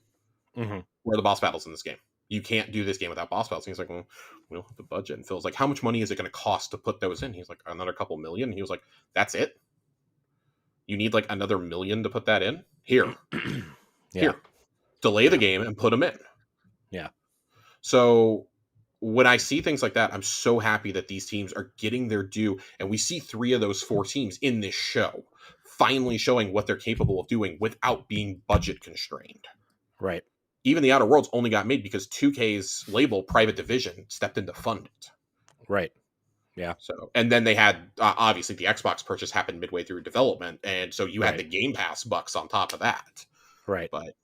Mm-hmm.
Where are the boss battles in this game? You can't do this game without boss battles. And he's like, well, we don't have the budget. And Phil's like, how much money is it going to cost to put those in? He's like, another couple million. And he was like, that's it? You need like another million to put that in? Here. Here. Delay the game and put them in.
Yeah.
So when I see things like that, I'm so happy that these teams are getting their due. And we see 3 of those 4 teams in this show finally showing what they're capable of doing without being budget constrained.
Right.
Even the Outer Worlds only got made because 2K's label, Private Division, stepped in to fund it.
Right. Yeah.
So, and then they had, obviously, the Xbox purchase happened midway through development. And so you had the Game Pass bucks on top of that.
Right.
But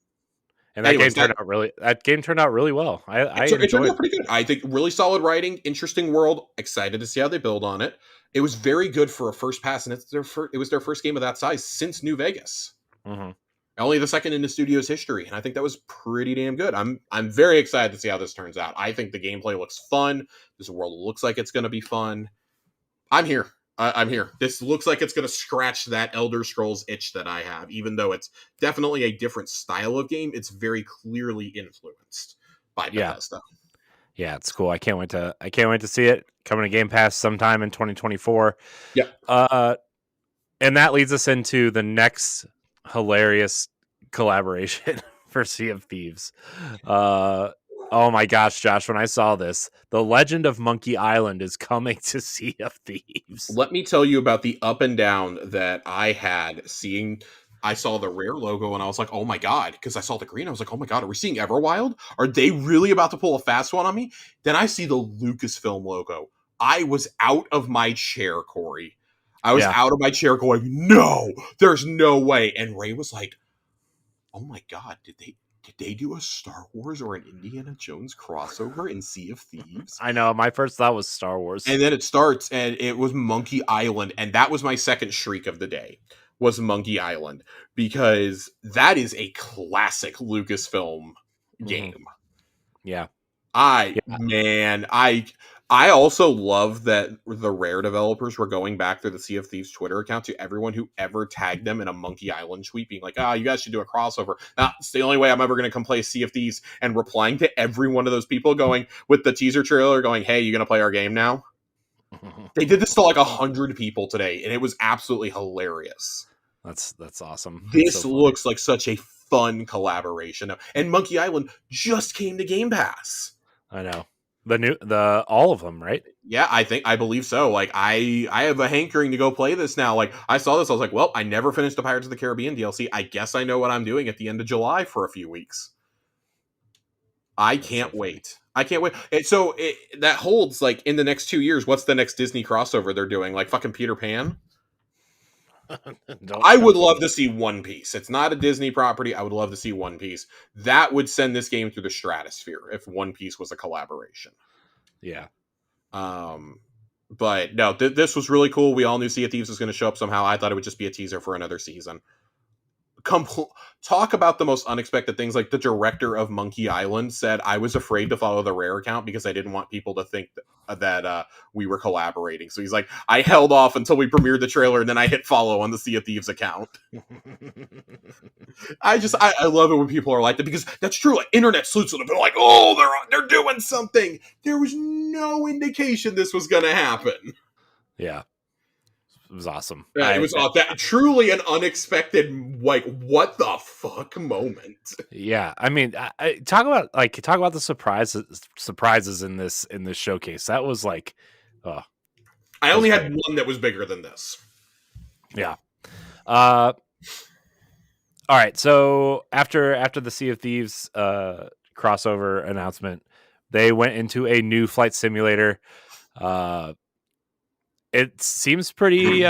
and that game turned out really well.
It turned out pretty good. I think really solid writing, interesting world. Excited to see how they build on it. It was very good for a first pass, and it was their first game of that size since New Vegas.
Mm-hmm.
Only the second in the studio's history, and I think that was pretty damn good. I'm very excited to see how this turns out. I think the gameplay looks fun. This world looks like it's going to be fun. I'm here. I'm here. This looks like it's going to scratch that Elder Scrolls itch that I have, even though it's definitely a different style of game. It's very clearly influenced by Bethesda.
Yeah, it's cool. I can't wait to see it coming to Game Pass sometime in 2024.
Yeah.
And that leads us into the next hilarious collaboration for Sea of Thieves. Oh my gosh, Josh, when I saw this, The Legend of Monkey Island is coming to Sea of Thieves.
Let me tell you about the up and down that I had seeing. I saw the Rare logo and I was like, oh my God, because I saw the green. I was like, oh my God, are we seeing Everwild? Are they really about to pull a fast one on me? Then I see the Lucasfilm logo. I was out of my chair, Corey. I was out of my chair going, no, there's no way. And Ray was like, oh my God, did they do a Star Wars or an Indiana Jones crossover in Sea of Thieves?
I know. My first thought was Star Wars.
And then it starts, and it was Monkey Island. And that was my second shriek of the day, was Monkey Island. Because that is a classic Lucasfilm game.
Yeah.
I also love that the Rare developers were going back through the Sea of Thieves Twitter account to everyone who ever tagged them in a Monkey Island tweet, being like, you guys should do a crossover. It's the only way I'm ever going to come play Sea of Thieves, and replying to every one of those people going with the teaser trailer going, hey, you going to play our game now? They did this to like 100 people today, and it was absolutely hilarious.
That's awesome.
This so looks like such a fun collaboration. And Monkey Island just came to Game Pass.
I know. All of them, right?
Yeah, I believe so. Like, I have a hankering to go play this now. Like, I saw this, I was like, well, I never finished the Pirates of the Caribbean DLC. I guess I know what I'm doing at the end of July for a few weeks. I can't wait. So that holds, like, in the next 2 years, what's the next Disney crossover they're doing? Like, fucking Peter Pan? I would love to see One Piece. It's not a Disney property. I would love to see One Piece. That would send this game through the stratosphere if One Piece was a collaboration.
Yeah.
But no, this was really cool. We all knew Sea of Thieves was going to show up somehow. I thought it would just be a teaser for another season. Talk about the most unexpected things. Like, the director of Monkey Island said, I was afraid to follow the Rare account because I didn't want people to think that we were collaborating. So he's like, I held off until we premiered the trailer, and then I hit follow on the Sea of Thieves account. I love it when people are like that, because that's true. Like, internet sleuths would have been like, oh, they're doing something. There was no indication this was going to happen.
Yeah. It was awesome.
It was that truly an unexpected, like, what the fuck moment.
Yeah, I mean, talk about the surprises in this showcase. That was like,
I only had one that was bigger than this.
Yeah. All right. So after the Sea of Thieves crossover announcement, They went into a new flight simulator. It seems pretty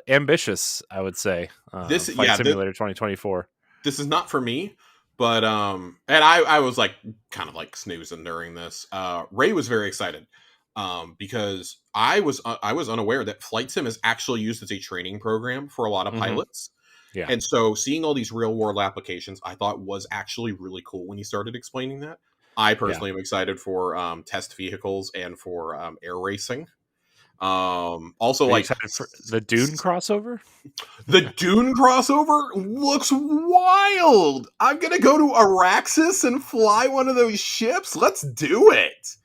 ambitious, I would say.
This,
Flight
yeah,
Simulator 2024.
this is not for me, but and I was like kind of like snoozing during this. Ray was very excited because I was unaware that flight sim is actually used as a training program for a lot of
Mm-hmm.
pilots.
Yeah.
And so seeing all these real world applications, I thought was actually really cool when he started explaining that. I
Yeah.
personally am excited for test vehicles and for air racing. Also,
Are you
like
excited for the Dune crossover?
the Dune crossover looks wild. I'm gonna go to Araxis and fly one of those ships. Let's do it.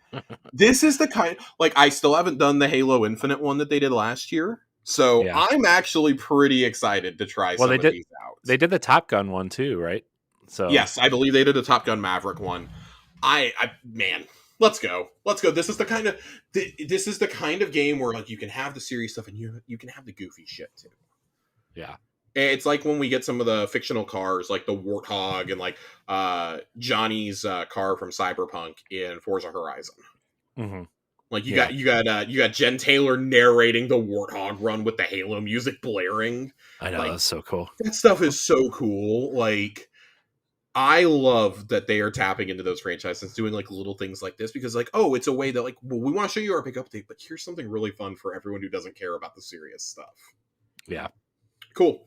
This is the kind, like, I still haven't done the Halo Infinite one that they did last year, so
Yeah.
I'm actually pretty excited to try
Well,
some of these out.
they did the Top Gun one too, right? So
Yes, I believe they did a Top Gun Maverick one. I man, let's go. Let's go. This is the kind of game where like you can have the serious stuff and you can have the goofy shit too.
yeah.
It's like when we get some of the fictional cars, like the Warthog and like Johnny's car from Cyberpunk in Forza Horizon.
Mm-hmm.
Like you got Jen Taylor narrating the Warthog run with the Halo music blaring.
I know,
Like,
that's so cool.
that stuff is so cool. Like, I love that they are tapping into those franchises, doing like little things like this because, like, oh, it's a way that, like, well, we want to show you our big update, but here's something really fun for everyone who doesn't care about the serious stuff.
Yeah.
Cool.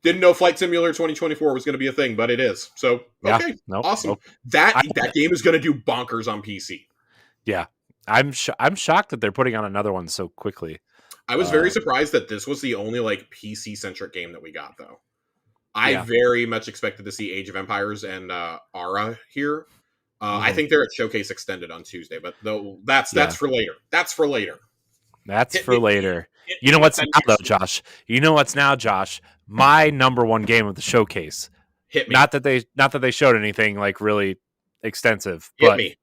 Didn't know Flight Simulator 2024 was going to be a thing, but it is. So, okay,
Yeah. Nope.
awesome.
Nope.
That game is going to do bonkers on PC.
Yeah. I'm shocked that they're putting on another one so quickly.
I was very surprised that this was the only like PC centric game that we got, though. I
Yeah.
very much expected to see Age of Empires and Ara here. I think they're at Showcase Extended on Tuesday, but though that's for later. That's for later.
That's for later. You know what's now, though, Josh? You know what's now, Josh? My number one game of the showcase.
Hit me.
Not that they showed anything like really extensive,
Hit
but
me.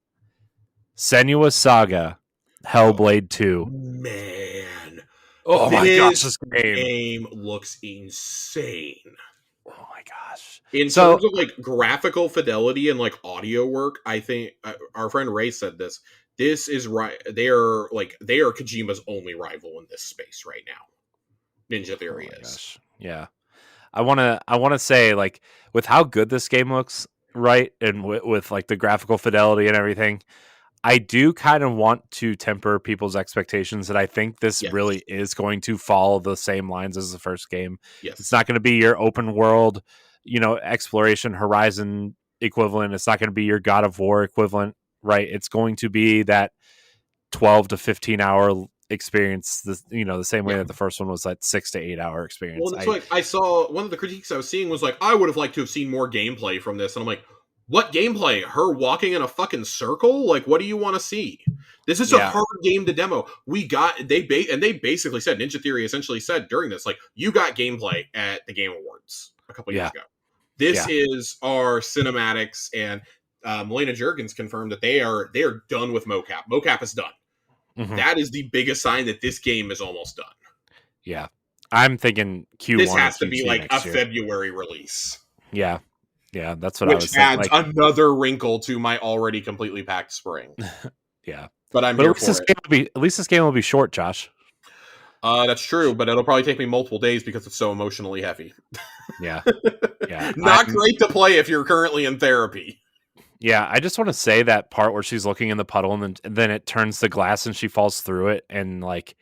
Senua's Saga, Hellblade 2.
Man.
Oh my gosh, this
game looks insane.
Oh my gosh.
In terms of like graphical fidelity and like audio work, I think our friend Ray said this. This is right. They are Kojima's only rival in this space right now. Ninja Theory is.
Gosh. Yeah. I want to say, like, with how good this game looks, right? And with like the graphical fidelity and everything, I do kind of want to temper people's expectations that I think this really is going to follow the same lines as the first game.
Yes.
It's not going to be your open world, exploration Horizon equivalent. It's not going to be your God of War equivalent, right? It's going to be that 12 to 15 hour experience, the same way that the first one was that 6 to 8 hour experience.
Well, that's I saw one of the critiques I was seeing was like, I would have liked to have seen more gameplay from this. And I'm like, what gameplay? Her walking in a fucking circle? Like, what do you want to see? This is a hard game to demo. They basically said, Ninja Theory essentially said during this, like, you got gameplay at the Game Awards a couple years ago. This is our cinematics, and Melina Juergens confirmed that they are done with mocap. Mocap is done. Mm-hmm. That is the biggest sign that this game is almost done.
Yeah. I'm thinking Q1.
This has to be like a February release.
Yeah. Yeah, that's what I was
saying. Which adds another wrinkle to my already completely packed spring.
Yeah.
But I'm here for
it. At least this game will be short, Josh.
That's true, but it'll probably take me multiple days because it's so emotionally heavy.
Yeah. Yeah.
Not great to play if you're currently in therapy.
Yeah, I just want to say that part where she's looking in the puddle and then it turns to glass and she falls through it, and like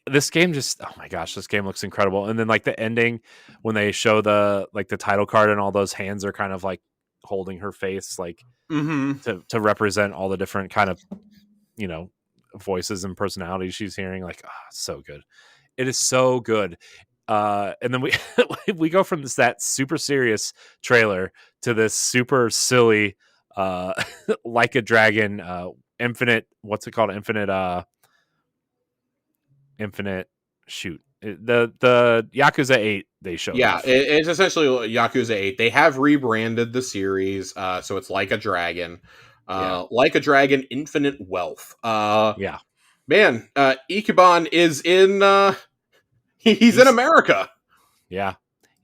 this game just, oh my gosh, this game looks incredible. And then like the ending when they show the title card and all those hands are kind of like holding her face, like to represent all the different kind of voices and personalities she's hearing. Like, so good. It is so good. And then we go from that super serious trailer to this super silly like a dragon infinite, what's it called, infinite shoot, the Yakuza 8 they showed.
It's essentially Yakuza 8. They have rebranded the series, so it's Like a Dragon. Like a Dragon Infinite Wealth. Man, Ichiban is in he's in America.
Yeah.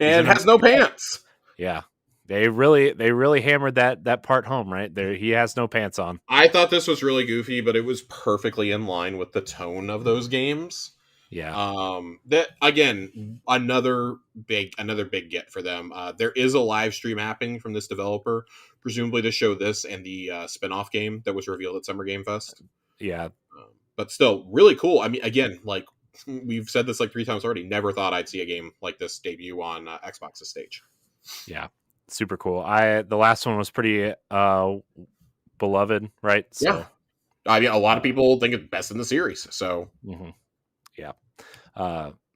And has no pants.
Yeah. They really hammered that part home, right? There, he has no pants on.
I thought this was really goofy, but it was perfectly in line with the tone of those games.
Yeah.
That again, another big get for them. There is a live stream happening from this developer, presumably to show this and the spin-off game that was revealed at Summer Game Fest.
Yeah.
But still, really cool. I mean, again, like we've said this like 3 times already. Never thought I'd see a game like this debut on Xbox's stage.
Yeah. Super cool. The last one was pretty beloved, right? So,
yeah. I mean, a lot of people think it's best in the series. So,
yeah.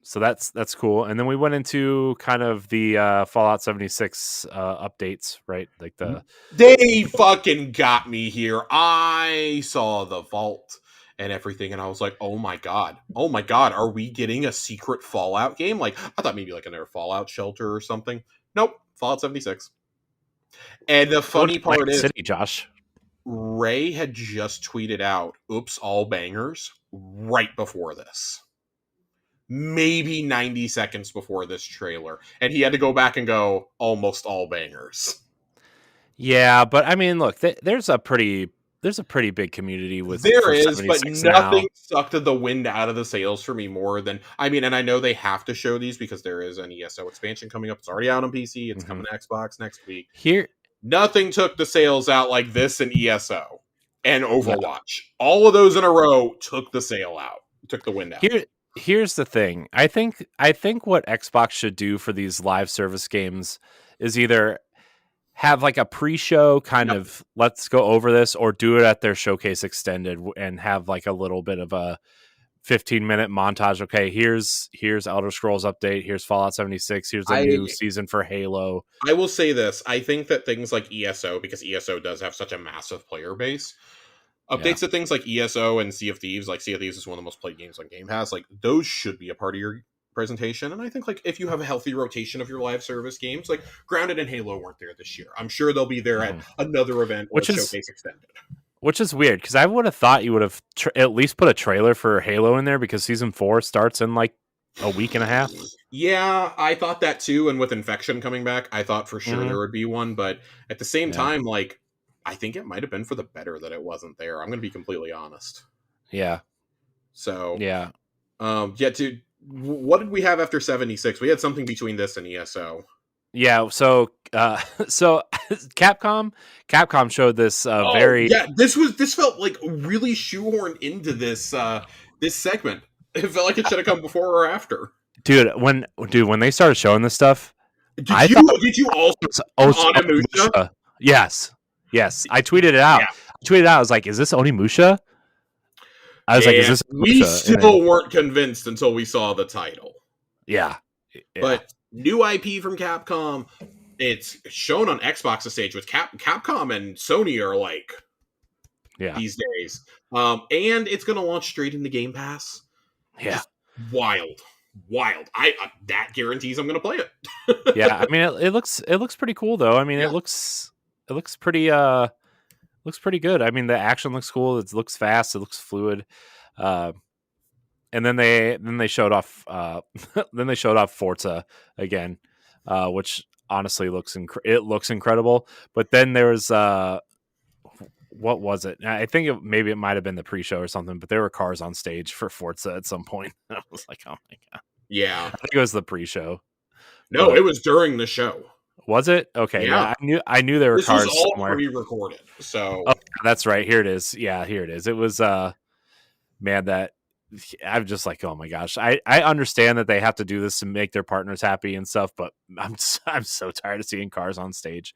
So that's cool. And then we went into kind of the Fallout 76 updates, right? Like
they fucking got me here. I saw the vault and everything, and I was like, oh my god, are we getting a secret Fallout game? Like, I thought maybe like another Fallout Shelter or something. Nope, Fallout 76. And the funny part is,
City, Josh.
Ray had just tweeted out, oops, all bangers, right before this. Maybe 90 seconds before this trailer. And he had to go back and go, almost all bangers.
Yeah, but I mean, look, there's a pretty big community with
there is, but nothing
now.
sucked the wind out of the sails for me more than and I know they have to show these because there is an ESO expansion coming up. It's already out on PC. It's coming to Xbox next week.
Here,
nothing took the sails out like this in ESO and Overwatch. All of those in a row took the sail out, took the wind out.
Here's the thing. I think what Xbox should do for these live service games is either have like a pre-show kind of let's go over this, or do it at their showcase extended and have like a little bit of a 15-minute montage. Okay, here's Elder Scrolls update, here's Fallout 76, here's a new season for Halo.
I will say this, I think that things like ESO, because ESO does have such a massive player base, updates to things like ESO and Sea of Thieves, like Sea of Thieves is one of the most played games on Game Pass, like those should be a part of your presentation. And I think like if you have a healthy rotation of your live service games, like Grounded and Halo weren't there this year, I'm sure they'll be there at another event or showcase extended,
which is weird because I would have thought you would have at least put a trailer for Halo in there because season 4 starts in like a week and a half.
Yeah, I thought that too, and with Infection coming back I thought for sure there would be one, but at the same time, like I think it might have been for the better that it wasn't there. I'm gonna be completely honest. So dude, what did we have after 76? We had something between this and ESO.
Yeah, so Capcom showed this
this felt like really shoehorned into this this segment. It felt like it should have come before or after.
Dude, when they started showing this stuff,
did you also
Onimusha? Yes. I tweeted it out. I was like, is this Onimusha? I was like, is this Onimusha?
We still weren't convinced until we saw the title.
Yeah.
But new IP from Capcom, it's shown on Xbox's stage with Capcom and Sony are like these days. And it's going to launch straight into Game Pass.
Yeah.
Just wild. That guarantees I'm going to play it.
Yeah, I mean it looks pretty cool though. I mean it looks pretty good. I mean the action looks cool. It looks fast. It looks fluid. And then they showed off Forza again, which honestly looks incredible. But then there was what was it? I think maybe it might have been the pre-show or something. But there were cars on stage for Forza at some point. I was like, oh my god.
Yeah,
I think it was the pre-show.
No, it was during the show.
Was it? Okay. Yeah. I knew there were cars
was all
somewhere.
pre-recorded. So
that's right. Here it is. Yeah, here it is. It was man, that I'm just like, oh my gosh. I understand that they have to do this to make their partners happy and stuff, but I'm so tired of seeing cars on stage.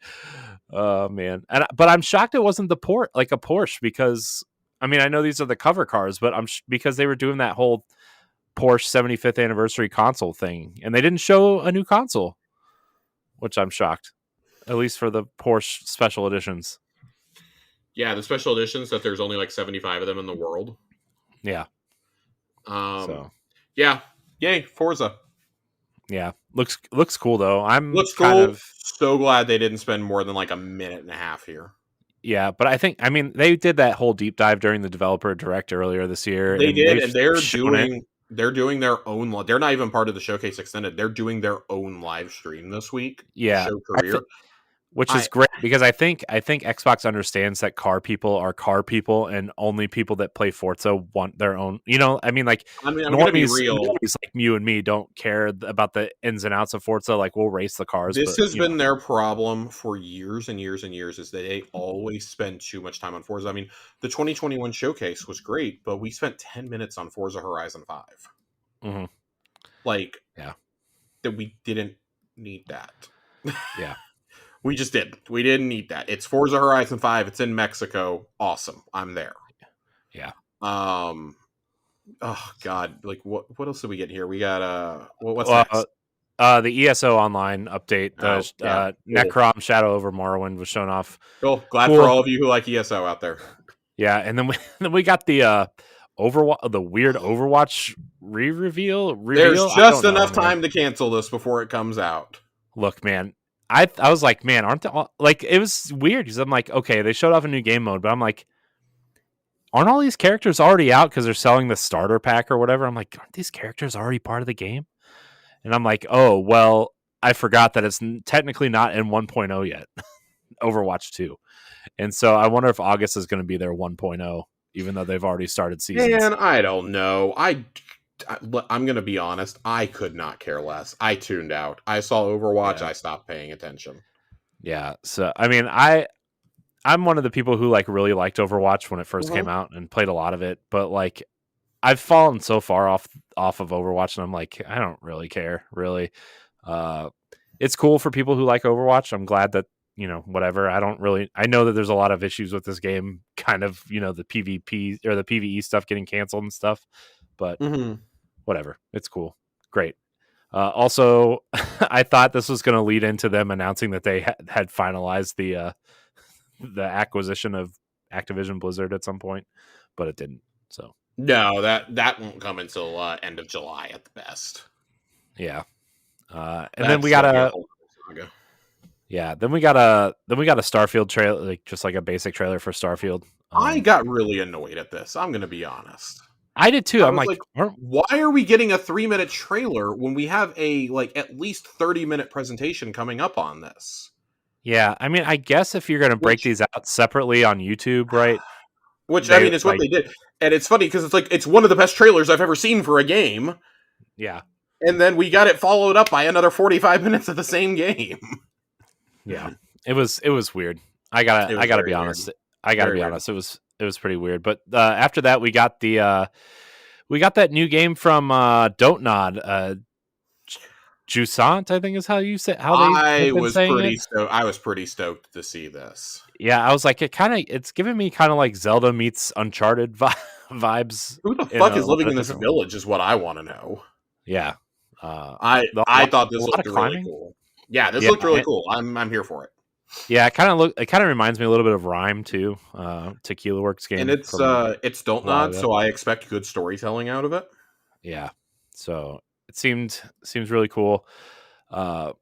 Oh man. But I'm shocked it wasn't a Porsche, because I mean, I know these are the cover cars, but because they were doing that whole Porsche 75th anniversary console thing, and they didn't show a new console, which I'm shocked, at least for the Porsche special editions.
Yeah, the special editions that there's only like 75 of them in the world.
Yeah.
Yeah. Yay, Forza.
Yeah. Looks cool though.
So glad they didn't spend more than like a minute and a half here.
Yeah, but I mean, they did that whole deep dive during the developer direct earlier this year.
They did, and they're doing their own. They're not even part of the showcase extended. They're doing their own live stream this week.
Yeah,
show career.
which is
I
great because I think Xbox understands that car people are car people, and only people that play Forza want their own. I mean, like
I mean, I'm gonna be
normies,
real.
normies like you and me don't care about the ins and outs of Forza. Like we'll race the cars,
This
but
has been their problem for years and years and years is that they always spend too much time on Forza. I mean, the 2021 showcase was great, but we spent 10 minutes on Forza Horizon 5.
mhm,
Like
yeah,
that we didn't need that.
yeah,
We just didn't. We didn't need that. It's Forza Horizon 5. It's in Mexico. Awesome. I'm there.
yeah.
Um oh god, like what else did we get here? We got what's
Well,
next?
the ESO online update,
Oh,
the
yeah. Cool.
Necrom Shadow over Morrowind was shown off.
Cool. Glad for
Cool.
all of you who like ESO out there.
Yeah, and then we then we got the Overwatch, the weird Overwatch
There's
reveal. I
just
don't know,
enough
man.
time to cancel this before it comes out.
Look, man, I was like, man, aren't they all, like it was weird because I'm like, okay, they showed off a new game mode, but I'm like, aren't all these characters already out because they're selling the starter pack or whatever? I'm like, aren't these characters already part of the game? And I'm like, oh well, I forgot that it's technically not in 1.0 yet, Overwatch 2. And so I wonder if August is going to be their 1.0, even though they've already started seasons.
Man, I don't know. I'm gonna be honest. I could not care less. I tuned out. I saw Overwatch.
Yeah.
I stopped paying attention.
Yeah. So I mean, I'm one of the people who like really liked Overwatch when it first came
Mhm.
out and played a lot of it, but like I've fallen so far off of Overwatch and I'm like, I don't really care, really. Uh it's cool for people who like Overwatch. I'm glad that, whatever. I know that there's a lot of issues with this game, kind of, the PvP or the PvE stuff getting canceled and stuff, but
Mhm.
whatever. It's cool. Great. Also, I thought this was going to lead into them announcing that they had finalized the acquisition of Activision Blizzard at some point, but it didn't. So
No, that won't come until end of July at the best.
yeah, and then we
That's
got
gonna be a
a
whole other saga.
then we got a Starfield trailer, like just like a basic trailer for Starfield.
I got really annoyed at this. I'm gonna be honest.
I did too.
I
I'm
was
like,
like, why are we getting a 3-minute trailer when we have a like at least 30-minute presentation coming up on this?
yeah. I mean, I guess if you're going to break
Which
these out separately on YouTube, right?
which I
They
mean is what
like,
they did. And it's funny because it's like it's one of the best trailers I've ever seen for a game.
yeah,
And then we got it followed up by another 45 minutes of the same game.
yeah. It was weird.
It
I
was
gotta
very
be
weird.
honest.
Very weird.
It was pretty weird. But after that, we got that new game from Don't Nod. Jusant, I think is how they have been saying it.
I was pretty stoked to see this.
Yeah, I was like, it's giving me kind of like Zelda meets Uncharted vibes
Who the
in
fuck
a
is
lot
living
of
in this
different ways.
village is what I want to know.
Yeah,
I thought
a
this
lot of
looked really
climbing.
cool. Yeah, this
Yeah,
looked really cool. I'm here for it.
yeah, it kind of reminds me a little bit of Rhyme too, Tequila Works
And
game from
it's Don't
a while
Nod,
ago.
so I expect good storytelling out of it.
Yeah, so it seems really cool. Uh,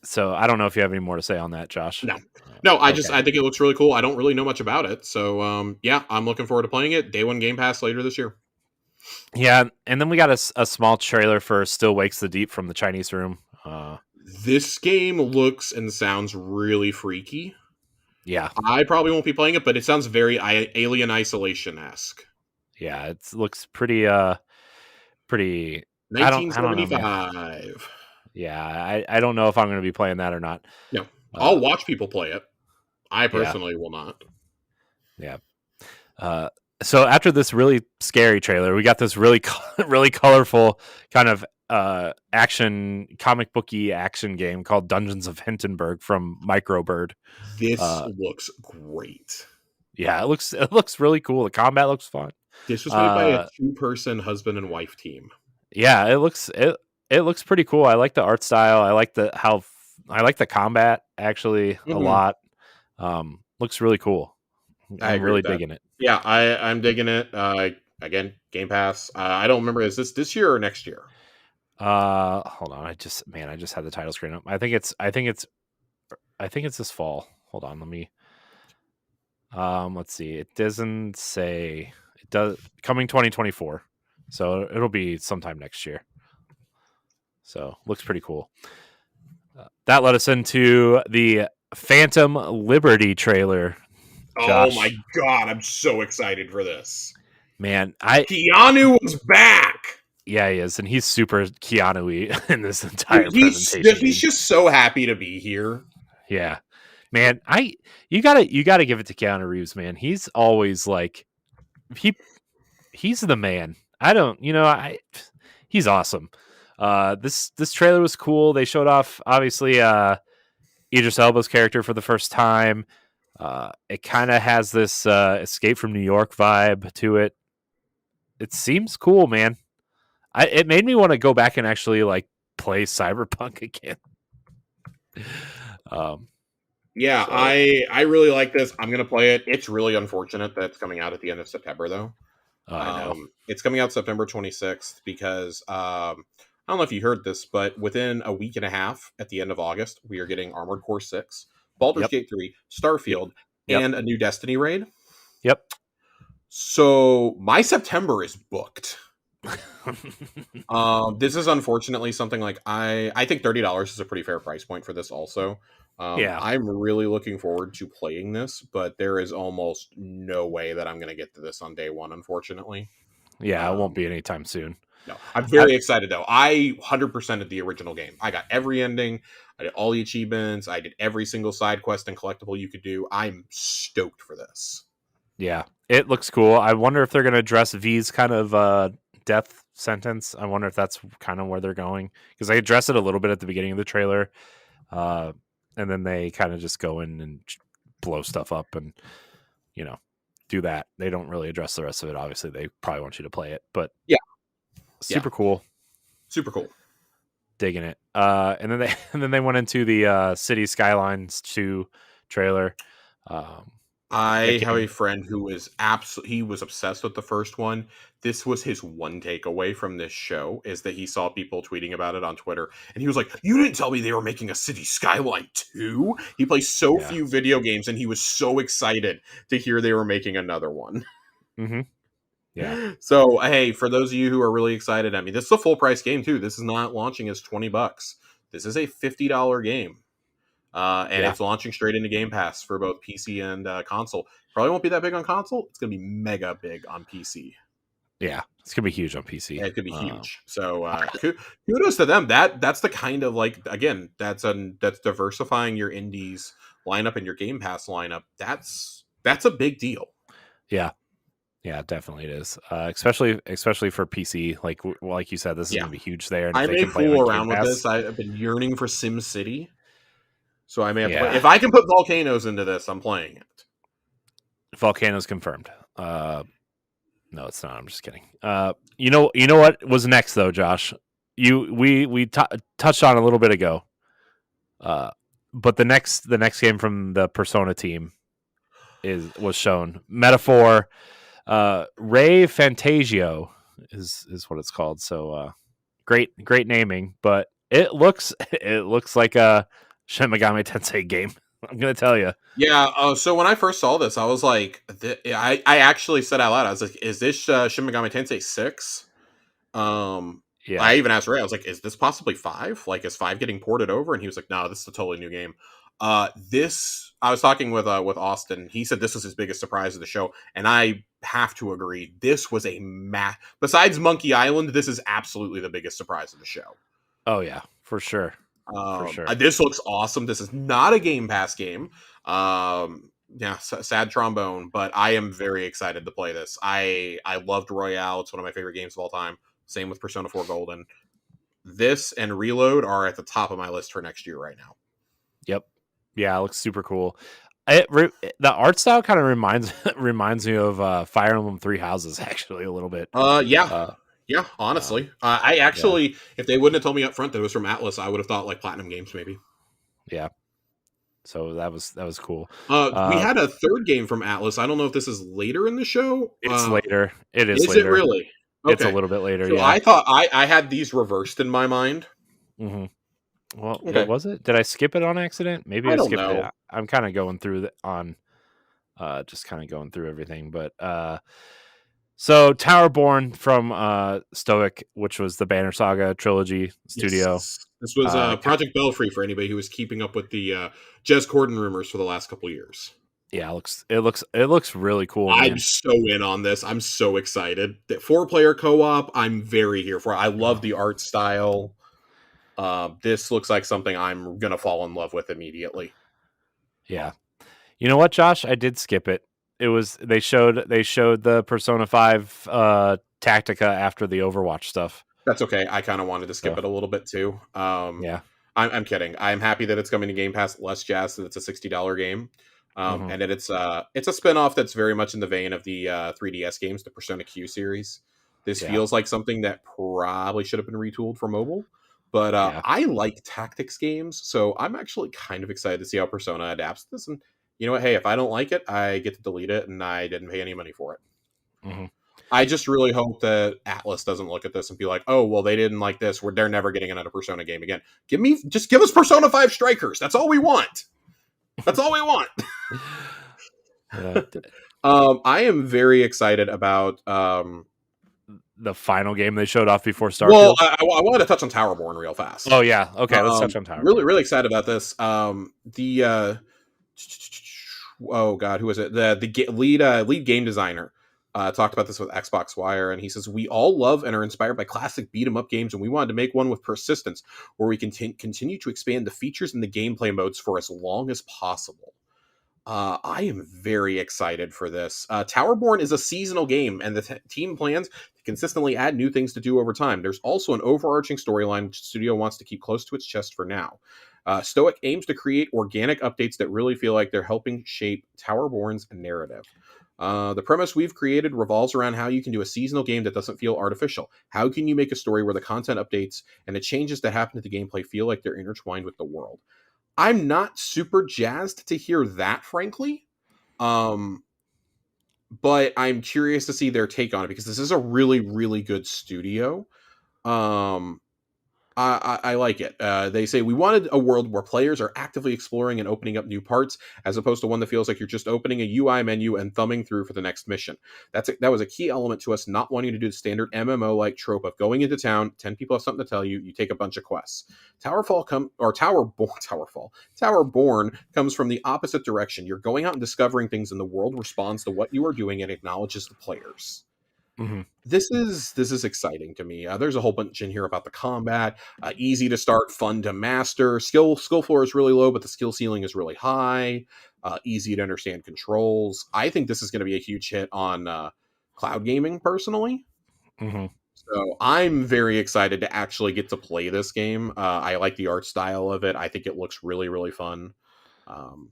so I don't know if you have any more to say on that, Josh.
No. No,
Okay.
I think it looks really cool. I don't really know much about it. So yeah, I'm looking forward to playing it. Day 1 Game Pass later this year.
Yeah, and then we got a small trailer for Still Wakes the Deep from the Chinese Room.
This game looks and sounds really freaky.
Yeah,
I probably won't be playing it, but it sounds very Alien Isolation-esque.
yeah, it looks pretty. I don't know, man.
1975.
Yeah, I don't know if I'm going to be playing that or not.
No,
Uh,
I'll watch people play it. I
yeah,
personally will not.
yeah. Uh, so after this really scary trailer, we got this really really colorful kind of action comic booky action game called Dungeons of Hindenburg from Microbird.
This
Uh,
looks great.
yeah, it looks really cool. The combat looks fun.
This was made by a
Uh,
2-person husband and wife team.
yeah, it looks pretty cool. I like the art style. I like the combat actually a
Mhm.
lot. Looks really cool.
I
I'm
agree
really
with that.
digging it.
Yeah, I'm digging it. Again, Game Pass. I don't remember. Is this year or next year?
Hold on. I just had the title screen up. I think it's this fall. Hold on, let me let's see. It doesn't say. It does coming 2024. So it'll be sometime next year. So looks pretty cool. That led us into the Phantom Liberty trailer.
Oh my
Josh,
god, I'm so excited for this.
man,
Keanu was back.
yeah, he is, and he's super Keanu-y in this
Dude,
entire presentation,
he's
dude.
just so happy to be here.
Yeah, man, you gotta give it to Keanu Reeves, man. He's always like he he's the man. I don't, he's awesome. This trailer was cool. They showed off obviously Idris Elba's character for the first time. It kind of has this Escape from New York vibe to it. It seems cool, man. It made me want to go back and actually like play Cyberpunk again. Um,
Yeah,
so
I really like this. I'm gonna play it. It's really unfortunate that it's coming out at the end of September, though.
I know.
It's coming out September 26th because I don't know if you heard this, but within a week and a half at the end of August, we are getting Armored Core 6, Baldur's
Yep.
Gate 3,
Yep.
Starfield,
Yep.
and a new Destiny raid.
Yep.
So my September is booked. This is unfortunately something like I think $30 is a pretty fair price point for this also.
Yeah.
I'm really looking forward to playing this, but there is almost no way that I'm going to get to this on day one, unfortunately.
Yeah, it won't be anytime soon.
No, I'm very excited though. I 100%ed the original game. I got every ending. I did all the achievements. I did every single side quest and collectible you could do. I'm stoked for this.
Yeah, it looks cool. I wonder if they're going to address V's kind of death sentence. I wonder if that's kind of where they're going, because they address it a little bit at the beginning of the trailer, and then they kind of just go in and blow stuff up and do that. They don't really address the rest of it. Obviously, they probably want you to play it, but
Yeah,
super cool.
Super cool.
Digging it. And then they went into the City Skylines 2 trailer.
I have a friend who was he was obsessed with the first one. This was his one takeaway from this show, is that he saw people tweeting about it on Twitter, and he was like, "You didn't tell me they were making a City Skyline 2?" He plays so few video games, and he was so excited to hear they were making another one.
Mm-hmm. Yeah.
So, hey, for those of you who are really excited, I mean, this is a full price game too. This is not launching as $20. This is a $50 game. And it's launching straight into Game Pass for both PC and console. Probably won't be that big on console. It's going to be mega big on PC.
Yeah, it's gonna be huge on PC.
Yeah, it could be huge. So kudos to them. That's the kind of, like, again, that's diversifying your indies lineup and your Game Pass lineup. That's a big deal.
Yeah. Yeah, definitely it is. Especially for PC. Like you said, this is gonna be huge there. And
I
if they
may
can play
fool
on
around
Game
with
Pass,
this. I've been yearning for Sim City. So I may have to play.
Yeah.
If I can put volcanoes into this, I'm playing it.
Volcano's confirmed. No, it's not. I'm just kidding. You know what was next though, Josh? We touched on a little bit ago. But the next game from the Persona team was shown. Metaphor, Ray Fantasio is what it's called. So great naming, but it looks like a Shin Megami Tensei game. I'm gonna tell you.
Yeah. So when I first saw this, I was like, I actually said out loud, I was like, "Is this Shin Megami Tensei 6?"
Yeah.
I even asked Ray, I was like, "Is this possibly 5? Like, is 5 getting ported over?" And he was like, "No, this is a totally new game." This I was talking with Austin. He said this was his biggest surprise of the show, and I have to agree. This was besides Monkey Island, this is absolutely the biggest surprise of the show.
Oh yeah, for sure. For sure.
This looks awesome. This is not a Game Pass game. Yeah, sad trombone, but I am very excited to play this. I loved Royale. It's one of my favorite games of all time. Same with Persona 4 Golden. This and Reload are at the top of my list for next year right now.
Yep. Yeah, it looks super cool. The art style kind of reminds me of Fire Emblem Three Houses, actually, a little bit.
Yeah, honestly. I actually, if they wouldn't have told me up front that it was from Atlas, I would have thought like Platinum Games, maybe.
Yeah. So that was cool.
We had a third game from Atlas. I don't know if this is later in the show.
It's later. It is
later. Is it really?
Okay. It's a little bit later,
so
yeah.
I thought I had these reversed in my mind.
Mm-hmm. Well, what was it? Did I skip it on accident? Maybe I skipped it. I'm kind of going through just kind of going through everything. But So Towerborn from Stoic, which was the Banner Saga trilogy studio.
Yes, this was
Uh,
Project Belfry for anybody who was keeping up with the Jez Corden rumors for the last couple years.
yeah, it looks really cool,
I'm
man.
so in on this. I'm so excited. The 4-player co-op, I'm very here for. I love
Oh,
the art style. This looks like something I'm gonna fall in love with immediately.
yeah. You know what, Josh? I did skip it. It was they showed the Persona 5 Tactica after the Overwatch stuff.
That's okay. I kind of wanted to skip
So
it a little bit too.
yeah.
I'm kidding. I'm happy that it's coming to Game Pass. Less jazz that it's a $60 game,
Hmm.
and that it's a spinoff that's very much in the vein of the 3DS games, the Persona Q series. This
Yeah.
feels like something that probably should have been retooled for mobile, but
Yeah.
I like tactics games, so I'm actually kind of excited to see how Persona adapts to this. And you know what? Hey, if I don't like it, I get to delete it, and I didn't pay any money for it.
Hmm.
I just really hope that Atlas doesn't look at this and be like, "Oh, well, they didn't like this. They're never getting another Persona game again." Give us Persona 5 Strikers. That's all we want. That's all we want.
Uh,
I am very excited about.
the final game they showed off before
Well,
Starfield.
I wanted to touch on Towerborn real fast.
Oh yeah. Okay, let's touch on
Really,
Towerborn.
really excited about this. The oh god, who is it? Lead game designer talked about this with Xbox Wire, and he says we all love and are inspired by classic beat 'em up games, and we wanted to make one with persistence, where we can continue to expand the features and the gameplay modes for as long as possible. I am very excited for this. Towerborn is a seasonal game, and the team plans to consistently add new things to do over time. There's also an overarching storyline which the studio wants to keep close to its chest for now. Stoic aims to create organic updates that really feel like they're helping shape Towerborn's narrative. The premise we've created revolves around how you can do a seasonal game that doesn't feel artificial. How can you make a story where the content updates and the changes that happen to the gameplay feel like they're intertwined with the world? I'm not super jazzed to hear that, frankly. Um, but I'm curious to see their take on it because this is a really, really good studio. Um, I like it. They say we wanted a world where players are actively exploring and opening up new parts, as opposed to one that feels like you're just opening a UI menu and thumbing through for the next mission. That was a key element to us not wanting to do the standard MMO like trope of going into town, 10 people have something to tell you, you take a bunch of quests. Towerborn comes from the opposite direction. You're going out and discovering things, and the world responds to what you are doing and acknowledges the players.
Hmm.
This is exciting to me. There's a whole bunch in here about the combat. Easy to start, fun to master. Skill floor is really low, but the skill ceiling is really high. Easy to understand controls. I think this is going to be a huge hit on cloud gaming, personally.
Hmm.
So I'm very excited to actually get to play this game. I like the art style of it. I think it looks really, really fun. Um,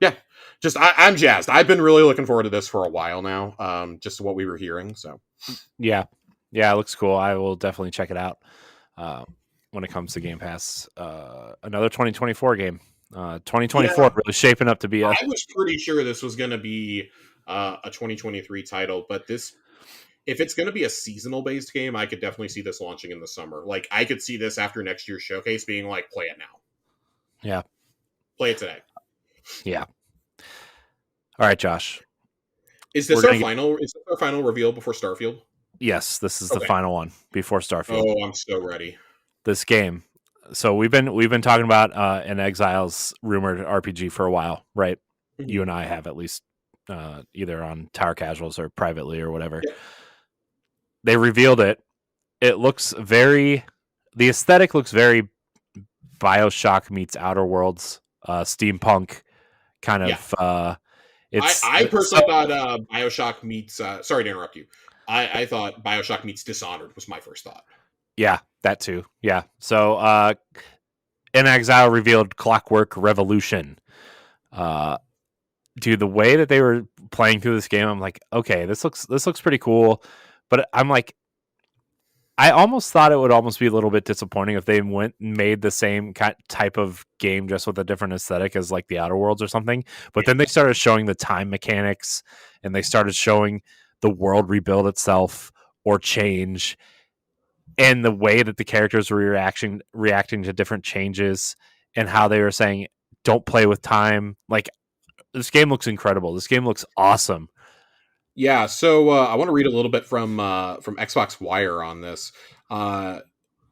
yeah, I'm jazzed. I've been really looking forward to this for a while now. Just what we were hearing. So.
Yeah. Yeah, it looks cool. I will definitely check it out uh, when it comes to Game Pass. Another 2024 game. 2024
Yeah,
really shaping up to be a
I was pretty sure this was going to be a 2023 title, but if it's going to be a seasonal based game, I could definitely see this launching in the summer. Like, I could see this after next year's showcase being like, play it now,
yeah.
play it today.
Yeah. All right, Josh.
Is
We're
this our
gonna get
final? Is this our final reveal before Starfield?
yes, this is the
Okay.
final one before Starfield.
Oh, I'm so ready.
This game. So we've been talking about an Exiles rumored RPG for a while, right? You
Mhm.
and I have at least either on Tower Casuals or privately or whatever.
Yep.
They revealed it. It looks very the aesthetic looks very BioShock meets Outer Worlds, steampunk kind
Yeah.
of
I,
it's
I
so
personally thought Bioshock meets. Sorry to interrupt you. I thought Bioshock meets Dishonored was my first thought.
yeah, that too. Yeah. So In Exile revealed Clockwork Revolution. Uh Dude, the way that they were playing through this game, I'm like, okay, this looks pretty cool. But I'm like, I almost thought it would almost be a little bit disappointing if they went and made the same type of game just with a different aesthetic as like the Outer Worlds or something. But
Yeah.
then they started showing the time mechanics and they started showing the world rebuild itself or change and the way that the characters were reacting to different changes and how they were saying don't play with time. Like this game looks incredible. This game looks awesome.
Yeah, so I want to read a little bit from Xbox Wire on this. Uh,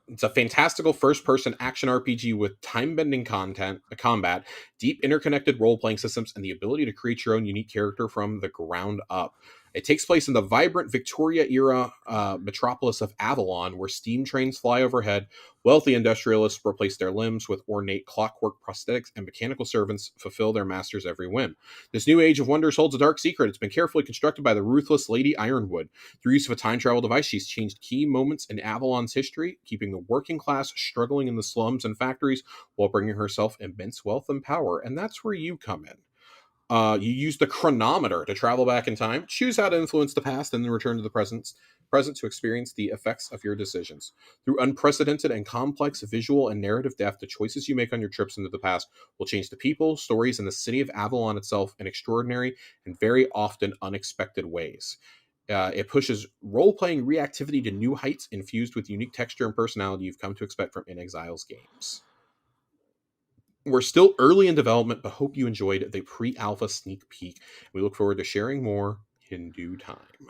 It's a fantastical first-person action RPG with time-bending combat, deep interconnected role-playing systems, and the ability to create your own unique character from the ground up. It takes place in the vibrant Victoria-era metropolis of Avalon, where steam trains fly overhead, wealthy industrialists replace their limbs with ornate clockwork prosthetics, and mechanical servants fulfill their master's every whim. This new age of wonders holds a dark secret. It's been carefully constructed by the ruthless Lady Ironwood. Through use of a time travel device, she's changed key moments in Avalon's history, keeping the working class struggling in the slums and factories while bringing herself immense wealth and power. And that's where you come in. You use the chronometer to travel back in time, choose how to influence the past, and then return to the present to experience the effects of your decisions. Through unprecedented and complex visual and narrative depth, the choices you make on your trips into the past will change the people, stories, and the city of Avalon itself in extraordinary and very often unexpected ways. It pushes role playing reactivity to new heights, infused with unique texture and personality you've come to expect from In Exile's games. We're still early in development, but hope you enjoyed the pre alpha sneak peek. We look forward to sharing more in due time.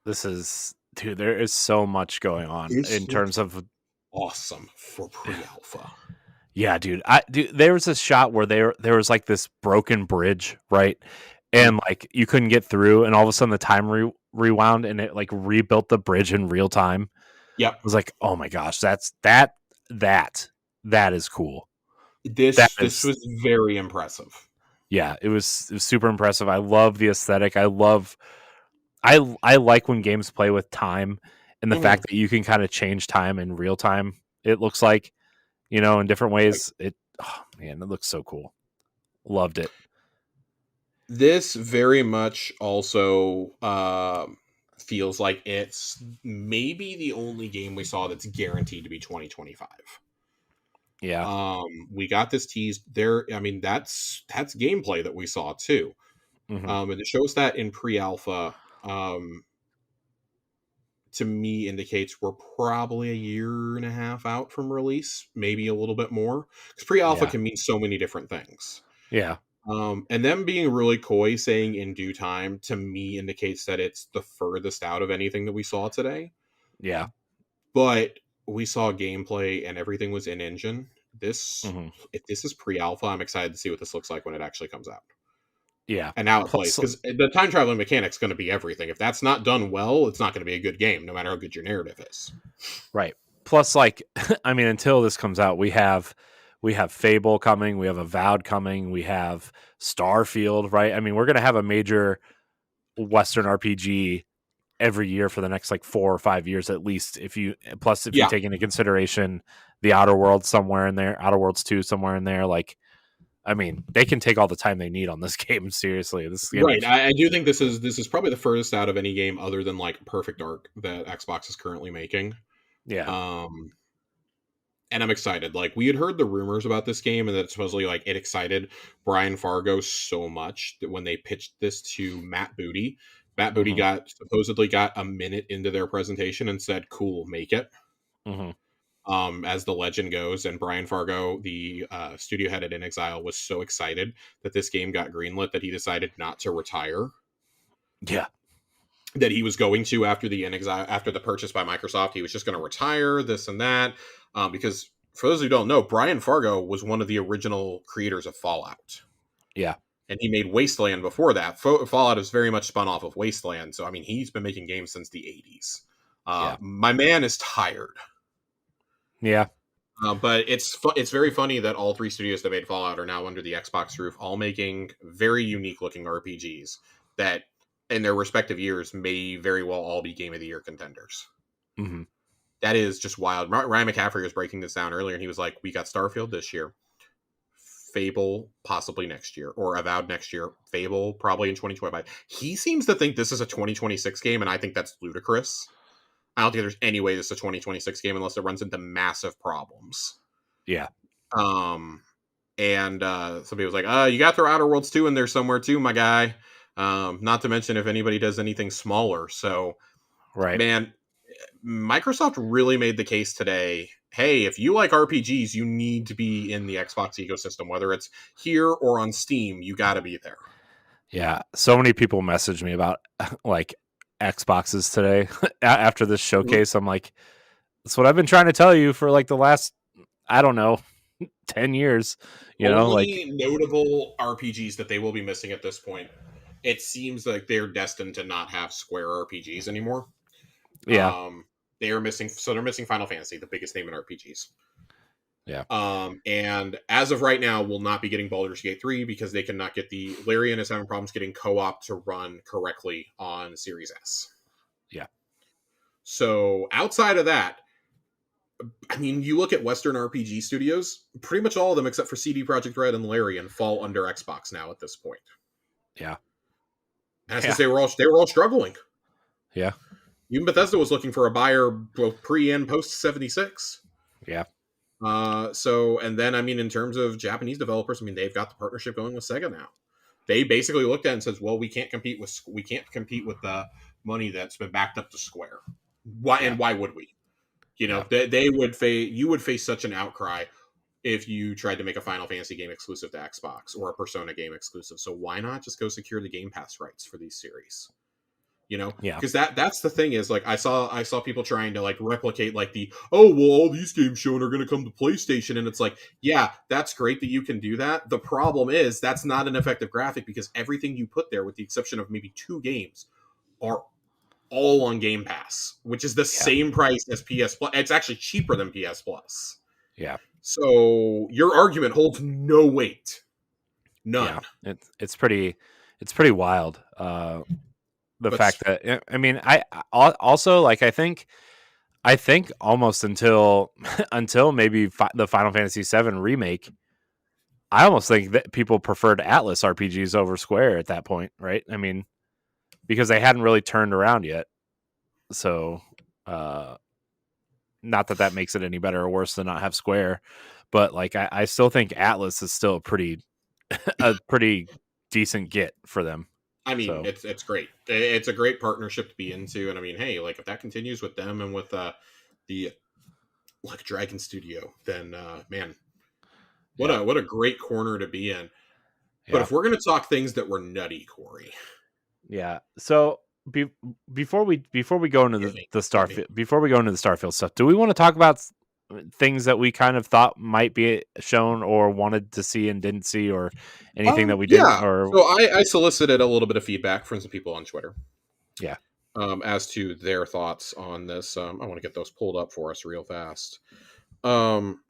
This is, dude, there is so much going on
This
in terms
looks
of,
awesome for pre alpha.
yeah, dude, there was a shot where there was like this broken bridge, right? And like you couldn't get through, and all of a sudden the time rewound and it like rebuilt the bridge in real time.
Yep.
I was like, oh my gosh, that is cool. That
This
is,
was very impressive.
yeah, it was super impressive. I love the aesthetic. I like when games play with time and the
Mhm.
fact that you can kind of change time in real time. It looks like, in different ways. Oh man, it looks so cool. Loved it.
This very much also feels like it's maybe the only game we saw that's guaranteed to be 2025.
Yeah.
We got this teased there. I mean, that's gameplay that we saw too.
Hmm.
And it shows that in pre-alpha. To me, indicates we're probably a year and a half out from release, maybe a little bit more, because pre-alpha
Yeah.
can mean so many different things.
Yeah.
And them being really coy, saying in due time, to me indicates that it's the furthest out of anything that we saw today.
Yeah.
But we saw gameplay and everything was in engine. This,
Hmm.
if this is pre-alpha, I'm excited to see what this looks like when it actually comes out
Yeah.
and how it plays.
Plus,
Because the time traveling mechanic's going to be everything. If that's not done well, it's not going to be a good game, no matter how good your narrative is.
right. Plus, like, I mean, until this comes out, we have Fable coming, we have Avowed coming, we have Starfield, right? I mean, we're gonna have a major Western RPG every year for the next like 4 or 5 years at least. If you
Yeah,
take into consideration the Outer Worlds somewhere in there, Outer Worlds 2 somewhere in there, like, I mean, they can take all the time they need on this game. Seriously, this is gonna be,
right. I do think this is probably the furthest out of any game other than like Perfect Dark that Xbox is currently making.
yeah,
Um, and I'm excited. Like we had heard the rumors about this game, and that supposedly like it excited Brian Fargo so much that when they pitched this to Matt Booty
hmm
supposedly got a minute into their presentation and said, "Cool, make it."
hmm
As the legend goes, and Brian Fargo, the studio head at In Exile, was so excited that this game got greenlit that he decided not to retire.
yeah,
That he was going to after the In Exile, after the purchase by Microsoft, he was just going to retire this and that. Because for those who don't know, Brian Fargo was one of the original creators of Fallout,
yeah,
and he made Wasteland before that. Fallout is very much spun off of Wasteland, so I mean he's been making games since the '80s.
yeah,
My man is tired.
yeah,
But it's very funny that all three studios that made Fallout are now under the Xbox roof, all making very unique looking RPGs that, in their respective years, may very well all be Game of the Year contenders.
hmm
That is just wild. Ryan McCaffrey was breaking this down earlier, and he was like, "We got Starfield this year, Fable possibly next year, or Avowed next year, Fable probably in 2025." He seems to think this is a 2026 game, and I think that's ludicrous. I don't think there's any way this is a 2026 game unless it runs into massive problems.
yeah,
Um, and somebody was like, you got to throw Outer Worlds 2 in there somewhere too, my guy. Not to mention if anybody does anything smaller. So,
right,
man, Microsoft really made the case today. Hey, if you like RPGs, you need to be in the Xbox ecosystem, whether it's here or on Steam. You got to be there.
Yeah, so many people message me about like Xboxes today after this
Mhm.
showcase. I'm like, that's what I've been trying to tell you for like the last, I don't know, 10 years, like,
Only notable RPGs that they will be missing at this point. It seems like they're destined to not have Square RPGs anymore.
yeah,
They're missing Final Fantasy, the biggest name in RPGs.
yeah,
And as of right now, we'll not be getting Baldur's Gate 3 because they cannot get Larian is having problems getting co-op to run correctly on Series S.
yeah,
So outside of that, I mean, you look at Western RPG studios, pretty much all of them except for CD Projekt Red and Larian fall under Xbox now at this point.
yeah,
And that's because
yeah,
they were all struggling.
yeah,
Even Bethesda was looking for a buyer both pre and post 76.
yeah,
So, and then, I mean, in terms of Japanese developers, I mean, they've got the partnership going with Sega now. They basically looked at it and says, well, we can't compete with the money that's been backed up to Square. Why,
yeah,
and why would we?
yeah,
You would face such an outcry if you tried to make a Final Fantasy game exclusive to Xbox or a Persona game exclusive. So why not just go secure the Game Pass rights for these series?
yeah,
Because that's the thing is, like, I saw people trying to like replicate like the, oh well, all these games shown are going to come to PlayStation, and it's like, yeah, that's great that you can do that. The problem is that's not an effective graphic because everything you put there, with the exception of maybe 2 games, are all on Game Pass, which is the
yeah,
same price as PS Plus. It's actually cheaper than PS Plus.
yeah,
So your argument holds no weight,
yeah.
none.
It's pretty wild. The
But
fact that I mean, also like I think almost until until maybe the Final Fantasy VII remake, I almost think that people preferred Atlas RPGs over Square at that point, right? I mean, because they hadn't really turned around yet. So, uh, not that that makes it any better or worse than not have Square, but like I still think Atlas is still a pretty decent get for them.
I mean,
So
it's great. It's a great partnership to be into, and I mean, hey, like if that continues with them and with the like Dragon Studio, then man,
yeah,
what a great corner to be in. But
yeah,
if we're gonna talk things that were nutty, Corey,
yeah. So be, before we go into
hit me,
the
hit me.
Starfield before we go into the Starfield stuff, do we want to talk about things that we kind of thought might be shown or wanted to see and didn't see, or anything that we didn't,
Yeah.
or
So I solicited a little bit of feedback from some people on Twitter
yeah,
as to their thoughts on this. I want to get those pulled up for us real fast. Um,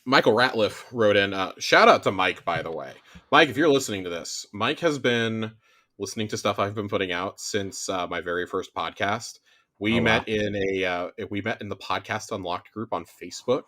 Michael Ratliff wrote in, shout out to Mike, by the way. Mike, if you're listening to this, Mike has been listening to stuff I've been putting out since my very first podcast. We
oh wow,
met in the Podcast Unlocked group on Facebook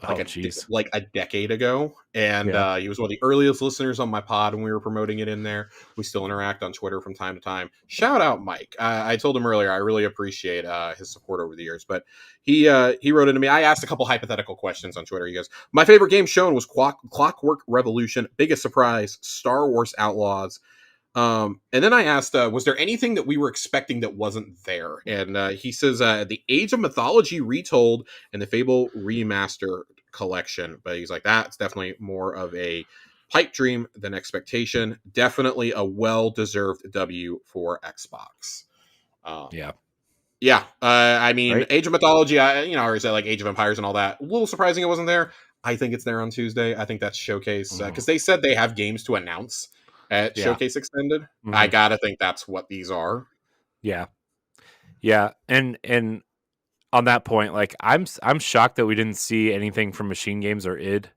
oh jeez,
like a decade ago, and
yeah,
he was one of the earliest listeners on my pod when we were promoting it in there. We still interact on Twitter from time to time. Shout out Mike. I told him earlier I really appreciate his support over the years, but he wrote into me. I asked a couple hypothetical questions on Twitter. He goes, my favorite game shown was Clockwork Revolution. Biggest surprise, Star Wars Outlaws. And then I asked, was there anything that we were expecting that wasn't there? And he says, the Age of Mythology Retold and the Fable Remaster collection. But he's like, that's definitely more of a pipe dream than expectation. Definitely a well-deserved W for Xbox. Um,
yeah,
yeah, I mean,
right,
Age of Mythology, or is that like Age of Empires and all that? A little surprising it wasn't there. I think it's there on Tuesday. I think that's Showcase
hmm
because they said they have games to announce at
yeah,
Showcase Extended. I
hmm
gotta think that's what these are.
yeah, yeah, and on that point, like I'm shocked that we didn't see anything from Machine Games or id,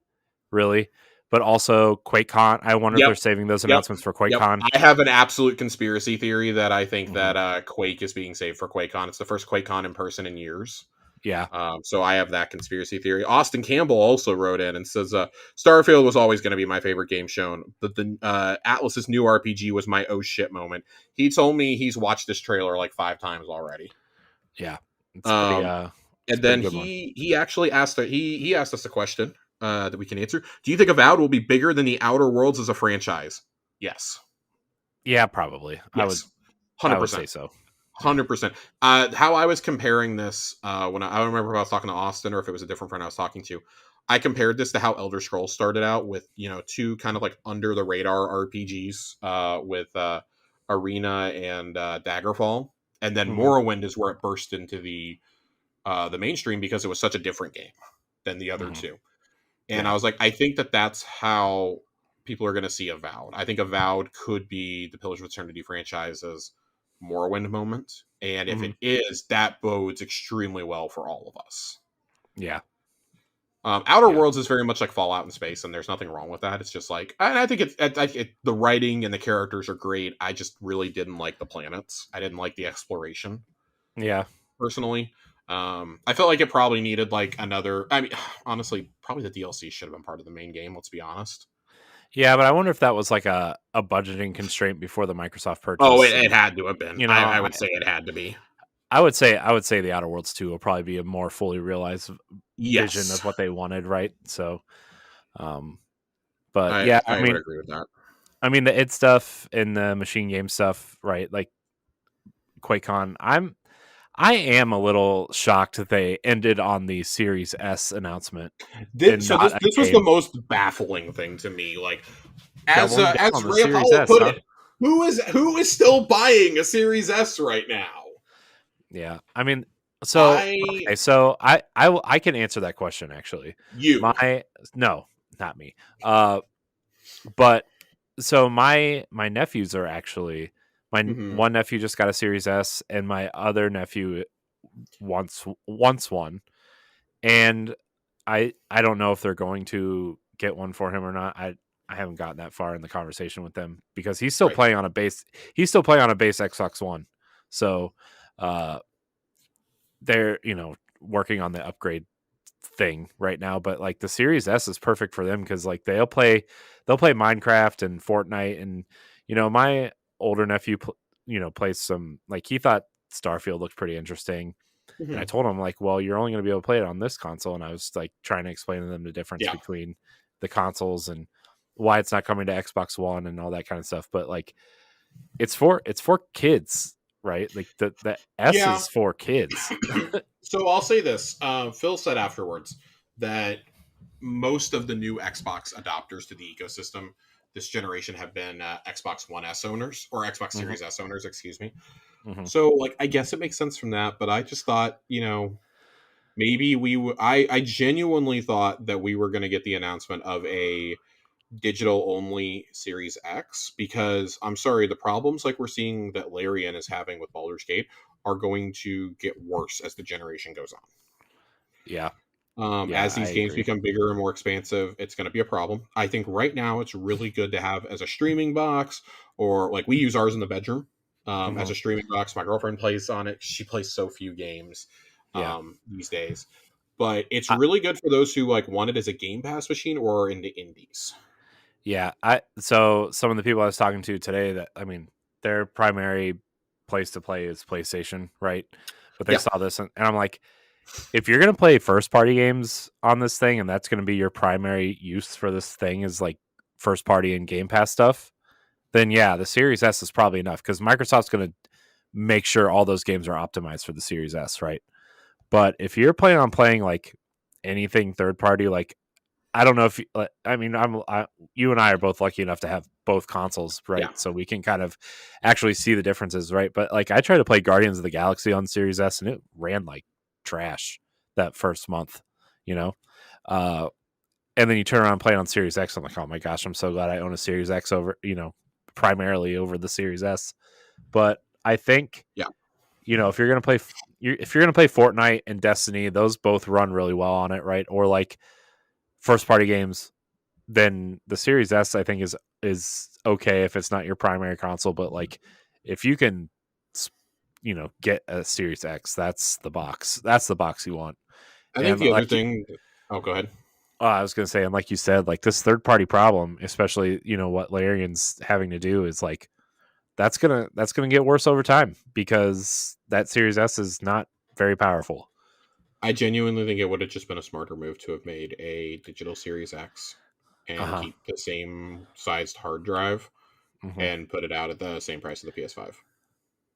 really, but also QuakeCon. I wonder if
Yep,
they're saving those
yep,
announcements for
yep.
QuakeCon.
I have an absolute conspiracy theory that I think
hmm
that Quake is being saved for QuakeCon. It's the first QuakeCon in person in years.
Yeah,
So I have that conspiracy theory. Austin Campbell also wrote in and says, Starfield was always going to be my favorite game shown, but the Atlas's new RPG was my oh shit moment. He told me he's watched this trailer like 5 times already.
yeah, it's pretty
Um,
it's
and
a pretty
then
good one.
he actually asked he asked us a question that we can answer. Do you think Avowed will be bigger than the Outer Worlds as a franchise? Yes,
Yeah, probably. I would
yes,
I
hundred
would say
percent.
so. Yeah.
100%. How I was comparing this when I don't remember if I was talking to Austin or if it was a different friend I was talking to. I compared this to how Elder Scrolls started out with, two kind of like under the radar RPGs with Arena and Daggerfall, and then
Hmm.
Morrowind is where it burst into the mainstream because it was such a different game than the other
Hmm.
two. And I
Yeah.
was like, I think that's how people are going to see Avowed. I think Avowed could be the Pillars of Eternity franchise's Morrowind moment, and if
Hmm.
it is, that bodes extremely well for all of us.
Yeah.
Outer
Yeah.
Worlds is very much like Fallout in space, and there's nothing wrong with that. It's just like, and I think the writing and the characters are great. I just really didn't like the planets. I didn't like the exploration
Yeah.
personally. I felt like it probably needed like another. I mean, honestly, probably the DLC should have been part of the main game. Let's be honest.
Yeah, but I wonder if that was like a budgeting constraint before the Microsoft
Oh,
purchase.
it
And
had to have been.
you know,
I would say it had to be.
I would say the Outer Worlds 2 will probably be a more fully realized vision
Yes,
of what they wanted, right? So, um, but
I
yeah,
I would agree with that.
I mean the id stuff and the machine game stuff, right? Like QuakeCon, I am a little shocked that they ended on the Series S announcement and
So
not a
this was the
game.
most baffling thing to me. Like,
Doubling down
as
on the
Ray
Series
Apollo
S,
put
huh?
it, who is still buying a Series S right now?
Yeah, I mean, so
I
okay, so I can answer that question actually.
you.
My no, not me. But so my nephews are actually
Hmm.
one nephew just got a Series S, and my other nephew wants one, and I don't know if they're going to get one for him or not. I haven't gotten that far in the conversation with them because
Right.
he's still playing on a base Xbox One, so uh they're working on the upgrade thing right now, but like the Series S is perfect for them because like they'll play Minecraft and Fortnite, and my older nephew plays some, like, he thought Starfield looked pretty interesting, and I
Hmm.
told him like, well, you're only going to be able to play it on this console, and I was like trying to explain to them the difference
Yeah.
between the consoles and why it's not coming to Xbox One and all that kind of stuff, but like it's for kids, right? Like the S
Yeah.
is for kids.
So I'll say this. Phil said afterwards that most of the new Xbox adopters to the ecosystem this generation have been Xbox One S owners or Xbox
Hmm.
Series S owners, excuse me.
Hmm.
So, like, I guess it makes sense from that, but I just thought, maybe I genuinely thought that we were going to get the announcement of a digital only Series X because I'm sorry, the problems like we're seeing that Larian is having with Baldur's Gate are going to get worse as the generation goes on.
Yeah. Yeah,
As
I
these games
agree.
become bigger and more expansive, it's going to be a problem. I think right now it's really good to have as a streaming box, or like we use ours in the bedroom as
Hmm.
a streaming box. My girlfriend plays on it. She plays so few games
Yeah.
these days, but it's
I,
really good for those who like want it as a Game Pass machine or into indies.
yeah. So some of the people I was talking to today, that, I mean, their primary place to play is PlayStation, right? But they
Yeah.
saw this, and I'm like, if you're gonna play first party games on this thing, and that's gonna be your primary use for this thing is like first party and Game Pass stuff, then yeah, the Series S is probably enough because Microsoft's gonna make sure all those games are optimized for the Series S, right? But if you're planning on playing like anything third party, like, I don't know if I mean, you and I are both lucky enough to have both consoles,
Yeah.
right? So we can kind of actually see the differences, right? But like, I tried to play Guardians of the Galaxy on Series S, and it ran like trash that first month, you know. Uh, and then you turn around and play it on Series X. I'm like, oh my gosh, I'm so glad I own a Series X over, primarily over the Series S. But I think,
Yeah.
if you're gonna play, if you're gonna play Fortnite and Destiny, those both run really well on it, right? Or like first party games, then the Series S I think is okay if it's not your primary console, but like if you can get a Series X, that's the box. That's the box you want.
I think
And
the other
like
thing. Oh, go ahead.
I was gonna say, and like you said, like this third party problem, especially what Larian's having to do is like that's gonna get worse over time because that Series S is not very powerful.
I genuinely think it would have just been a smarter move to have made a digital Series X
Uh
and
huh.
keep the same sized hard drive
Hmm.
and put it out at the same price of the PS5.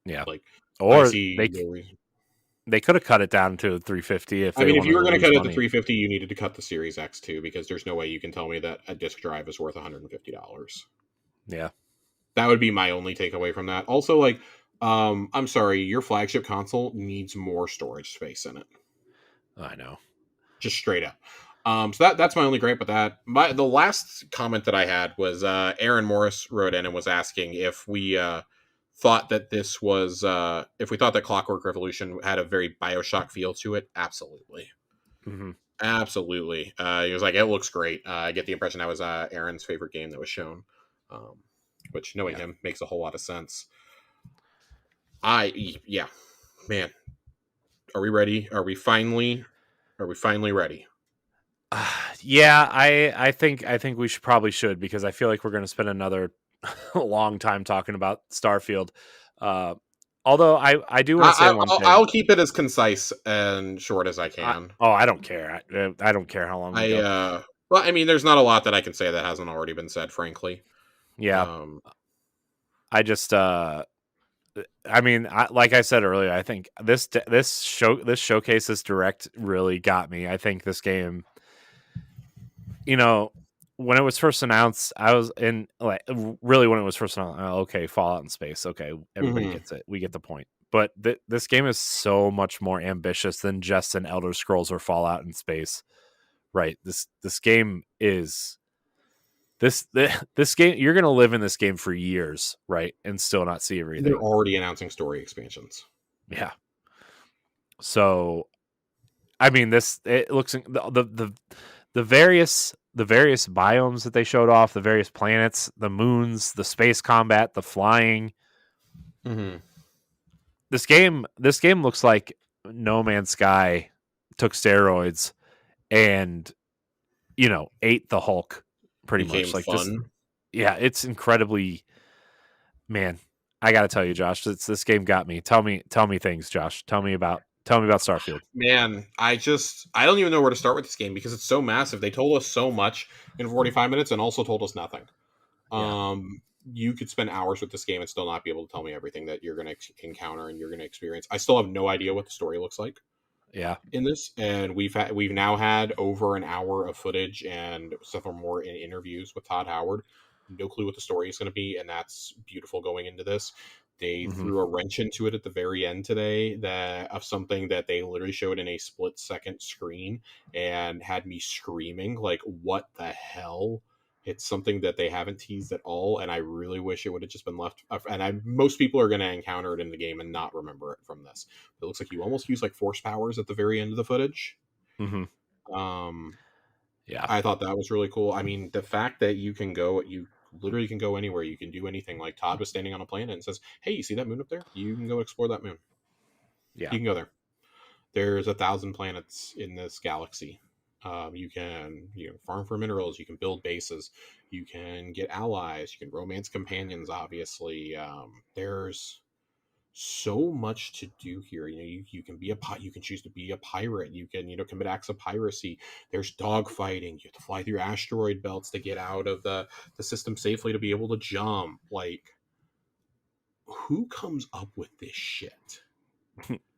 Yeah.
Like, I
Or
see no reason.
They could have cut it down to 350 if
I
they
mean, if
wanted
you were
to
going to
lose
cut it to
money.
350, you needed to cut the Series X too, because there's no way you can tell me that a disc drive is worth $150.
Yeah,
That would be my only takeaway from that. Also, like, I'm sorry, your flagship console needs more storage space in it.
I know.
Just straight up. So that's my only gripe with that. The last comment that I had was Aaron Morris wrote in and was asking if we thought that this was if we thought that Clockwork Revolution had a very Bioshock feel to it. Absolutely.
Hmm.
Absolutely. He was like, it looks great. I get the impression that was Aaron's favorite game that was shown, um, which knowing
Yeah.
him makes a whole lot of sense. Yeah, man, are we ready? Are we finally ready?
Yeah, I think we should because I feel like we're going to spend another long time talking about Starfield. Uh, although I do want to say one thing.
I'll keep it as concise and short as I can.
I don't care. I don't care how long we
I
go.
well, I mean, there's not a lot that I can say that hasn't already been said, frankly.
Yeah,
Um,
I just I mean, like I said earlier, I think this showcase, this direct really got me. I think this game, you know, when it was first announced, I was in like really when it was first announced. Oh, okay, Fallout in space. Okay, everybody
mhm.
gets it. We get the point. But this game is so much more ambitious than just an Elder Scrolls or Fallout in space. Right. This game is this game. You're gonna live in this game for years, right, and still not see
They're
everything.
already announcing story expansions.
Yeah. So I mean, this it looks the various biomes that they showed off, the various planets, the moons, the space combat, the flying.
Hmm.
This game looks like No Man's Sky took steroids and ate the Hulk pretty much.
Became
Like this,
fun.
yeah, it's incredibly man. I got to tell you, Josh, this game got me. Tell me things, Josh. Tell me about Starfield.
Man, I don't even know where to start with this game because it's so massive. They told us so much in 45 minutes and also told us nothing.
Yeah.
You could spend hours with this game and still not be able to tell me everything that you're going to encounter and you're going to experience. I still have no idea what the story looks like
Yeah.
in this, and we've now had over an hour of footage and several more in interviews with Todd Howard. No clue what the story is going to be, and that's beautiful going into this. They
Hmm.
threw a wrench into it at the very end today that of something that they literally showed in a split-second screen and had me screaming like, "What the hell?" It's something that they haven't teased at all, and I really wish it would have just been left. And most people are going to encounter it in the game and not remember it from this. It looks like you almost use like force powers at the very end of the footage.
Hmm.
Um,
Yeah.
I thought that was really cool. I mean, the fact that you literally can go anywhere, you can do anything. Like Todd was standing on a planet and says, "Hey, you see that moon up there? You can go explore that moon.
Yeah.
You can go there. There's 1,000 planets in this galaxy. You can farm for minerals. You can build bases. You can get allies. You can romance companions. Obviously, there's so much to do here. You can be you can choose to be a pirate. You can commit acts of piracy. There's dog fighting. You have to fly through asteroid belts to get out of the system safely to be able to jump. Like, who comes up with this shit?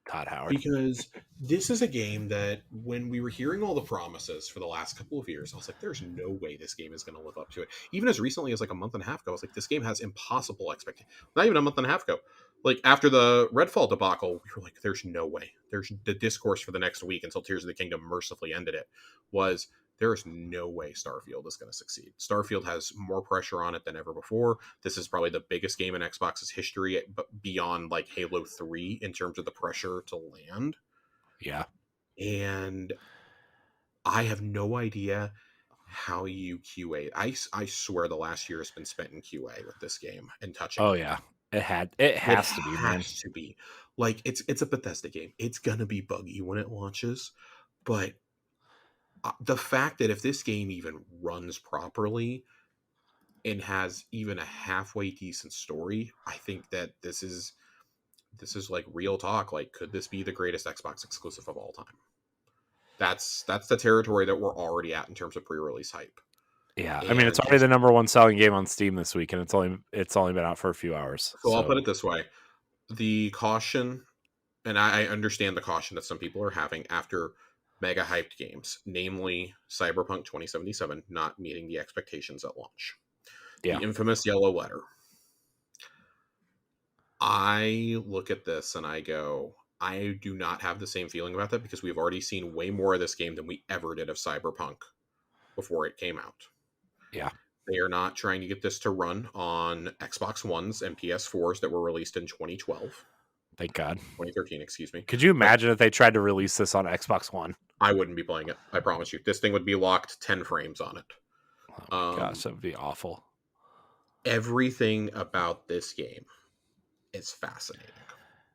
Todd Howard.
Because this is a game that when we were hearing all the promises for the last couple of years, I was like, there's no way this game is going to live up to it. Even as recently as like a month and a half ago, I was like, this game has impossible expectations. Not even a month and a half ago. Like after the Redfall debacle, we were like, there's no way. There's the discourse for the next week until Tears of the Kingdom mercifully ended it was there is no way Starfield is going to succeed. Starfield has more pressure on it than ever before. This is probably the biggest game in Xbox's history, but beyond like Halo 3 in terms of the pressure to land.
Yeah.
And I have no idea how you QA. I swear the last year has been spent in QA with this game and touching
Oh
it.
yeah. It
It
has to be, man.
has to be. Like it's a Bethesda game. It's gonna be buggy when it launches, but the fact that if this game even runs properly and has even a halfway decent story, I think that this is like real talk. Like, could this be the greatest Xbox exclusive of all time? That's the territory that we're already at in terms of pre-release hype.
Yeah. I mean, it's
And
already the number one selling game on Steam this week, and it's only been out for a few hours.
so I'll put
So
it this way: the caution and I understand the caution that some people are having after mega hyped games, namely Cyberpunk 2077 not meeting the expectations at launch.
Yeah.
The infamous yellow letter. I look at this and I go, I do not have the same feeling about that because we've already seen way more of this game than we ever did of Cyberpunk before it came out.
Yeah.
They are not trying to get this to run on Xbox Ones and PS4s that were released in 2012.
Thank God.
2013, excuse me.
Could you
But
imagine if they tried to release this on Xbox One?
I wouldn't be playing it. I promise you. This thing would be locked 10 frames on it.
Oh my gosh, that would be awful.
Everything about this game is fascinating.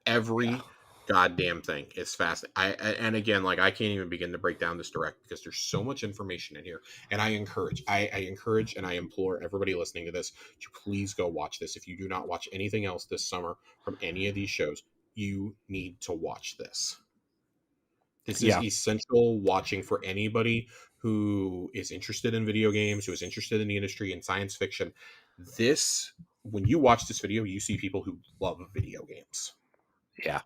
Every goddamn thing is fascinating. And again, like I can't even begin to break down this direct because there's so much information in here. And I encourage and I implore everybody listening to this to please go watch this. If you do not watch anything else this summer from any of these shows, you need to watch this. This is essential watching for anybody who is interested in video games, who is interested in the industry and science fiction. This, when you watch this video, you see people who love video games.
Yeah.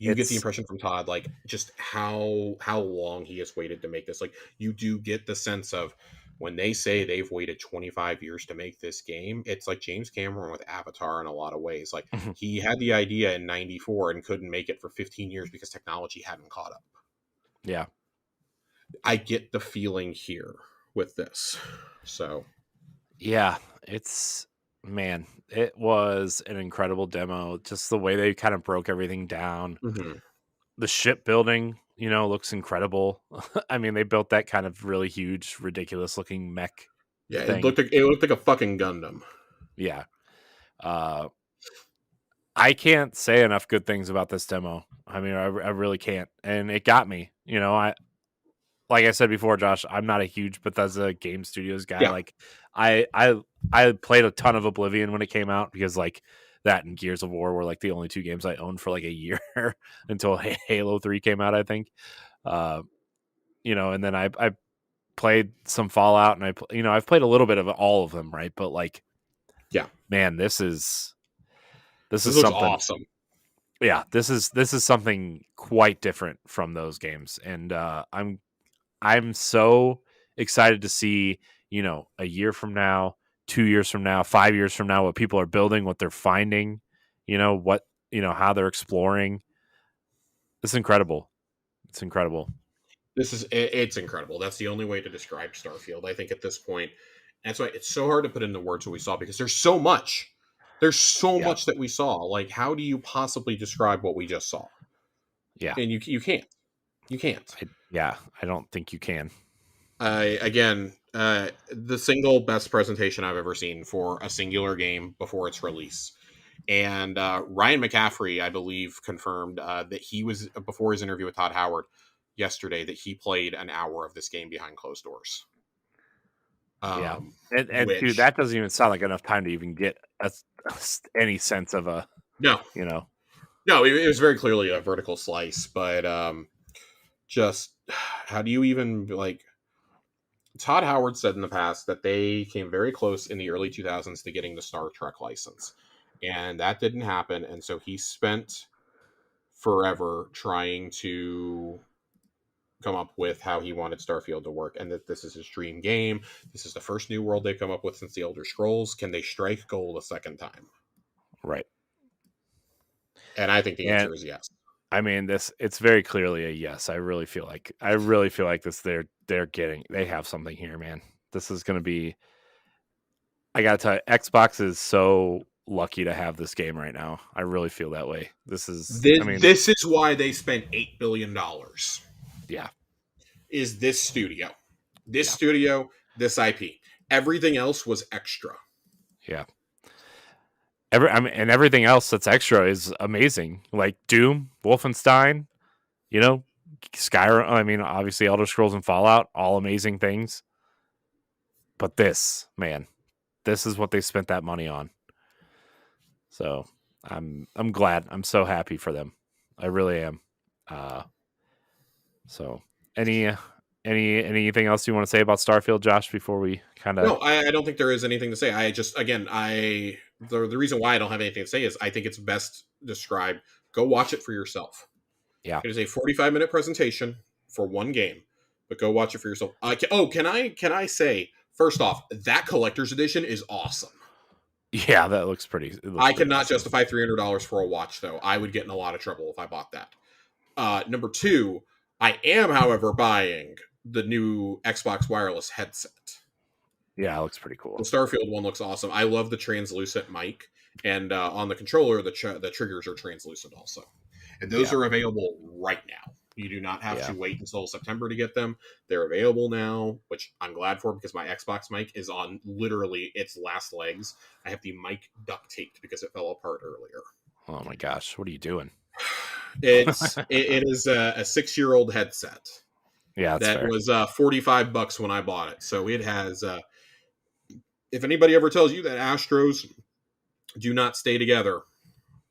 You get the impression from Todd, like just how long he has waited to make this. Like you do get the sense of when they say they've waited 25 years to make this game, it's like James Cameron with Avatar in a lot of ways. Like he had the idea in 94 and couldn't make it for 15 years because technology hadn't caught up.
Yeah.
I get the feeling here with this. So,
yeah, man, it was an incredible demo. Just the way they kind of broke everything down.
mm-hmm.
The shipbuilding, looks incredible. I mean, they built that kind of really huge, ridiculous looking mech.
Yeah,
thing.
it looked like a fucking Gundam.
Yeah. I can't say enough good things about this demo. I mean, I really can't. And it got me. Like I said before, Josh, I'm not a huge Bethesda Game Studios guy.
Yeah.
Like I played a ton of Oblivion when it came out because like that and Gears of War were like the only two games I owned for like a year until Halo 3 came out, I think. And then I played some Fallout and I've played a little bit of all of them, right? But like,
yeah,
man, this is
looks
something
awesome.
Yeah, this is something quite different from those games, and I'm so excited to see, a year from now, 2 years from now, 5 years from now, what people are building, what they're finding, how they're exploring. It's incredible. It's incredible.
It's incredible. That's the only way to describe Starfield, I think, at this point. And that's why it's so hard to put into words what we saw because there's so much. There's so much that we saw. Like, how do you possibly describe what we just saw?
Yeah.
And you can't. You can't.
I don't think you can.
Again, the single best presentation I've ever seen for a singular game before its release. And Ryan McCaffrey, I believe, confirmed that he was, before his interview with Todd Howard yesterday, that he played an hour of this game behind closed doors.
And dude, that doesn't even sound like enough time to even get any sense of a
no. It was very clearly a vertical slice, but just how do you even like? Todd Howard said in the past that they came very close in the early 2000s to getting the Star Trek license, and that didn't happen. And so he spent forever trying to come up with how he wanted Starfield to work, and that this is his dream game. This is the first new world they've come up with since the Elder Scrolls. Can they strike gold a second time?
Right.
And I think the answer is yes.
I mean, it's very clearly a yes. I really feel like this they have something here, man. This is going to be, I got to tell you, Xbox is so lucky to have this game right now. I really feel that way. This is
why they spent $8 billion.
Yeah.
Is this studio. Studio, this IP. Everything else was extra.
Yeah. And everything else that's extra is amazing. Like Doom, Wolfenstein, Skyrim. I mean, obviously Elder Scrolls and Fallout, all amazing things. But this, man, this is what they spent that money on. So I'm glad. I'm so happy for them. I really am. So anything else you want to say about Starfield, Josh, before we kind of?
No, I don't think there is anything to say. The reason why I don't have anything to say is I think it's best described Go watch it for yourself.
Yeah.
It is a 45-minute presentation for one game, but go watch it for yourself. Can I say first off that collector's edition is awesome.
Yeah, that looks pretty.
I
Pretty
cannot
awesome.
justify $300 for a watch though. I would get in a lot of trouble if I bought that. Number two, I am, however, buying the new Xbox wireless headset.
Yeah, it looks pretty
The
cool.
Starfield one looks awesome. I love the translucent mic, and on the controller, the triggers are translucent also. And those are available right now. You do not have to wait until September to get them. They're available now, which I'm glad for because my Xbox mic is on literally its last legs. I have the mic duct taped because it fell apart earlier.
Oh my gosh, what are you doing?
It is a 6-year-old headset.
Yeah, that's
That
fair.
was $45 when I bought it. So it has. If anybody ever tells you that Astros do not stay together,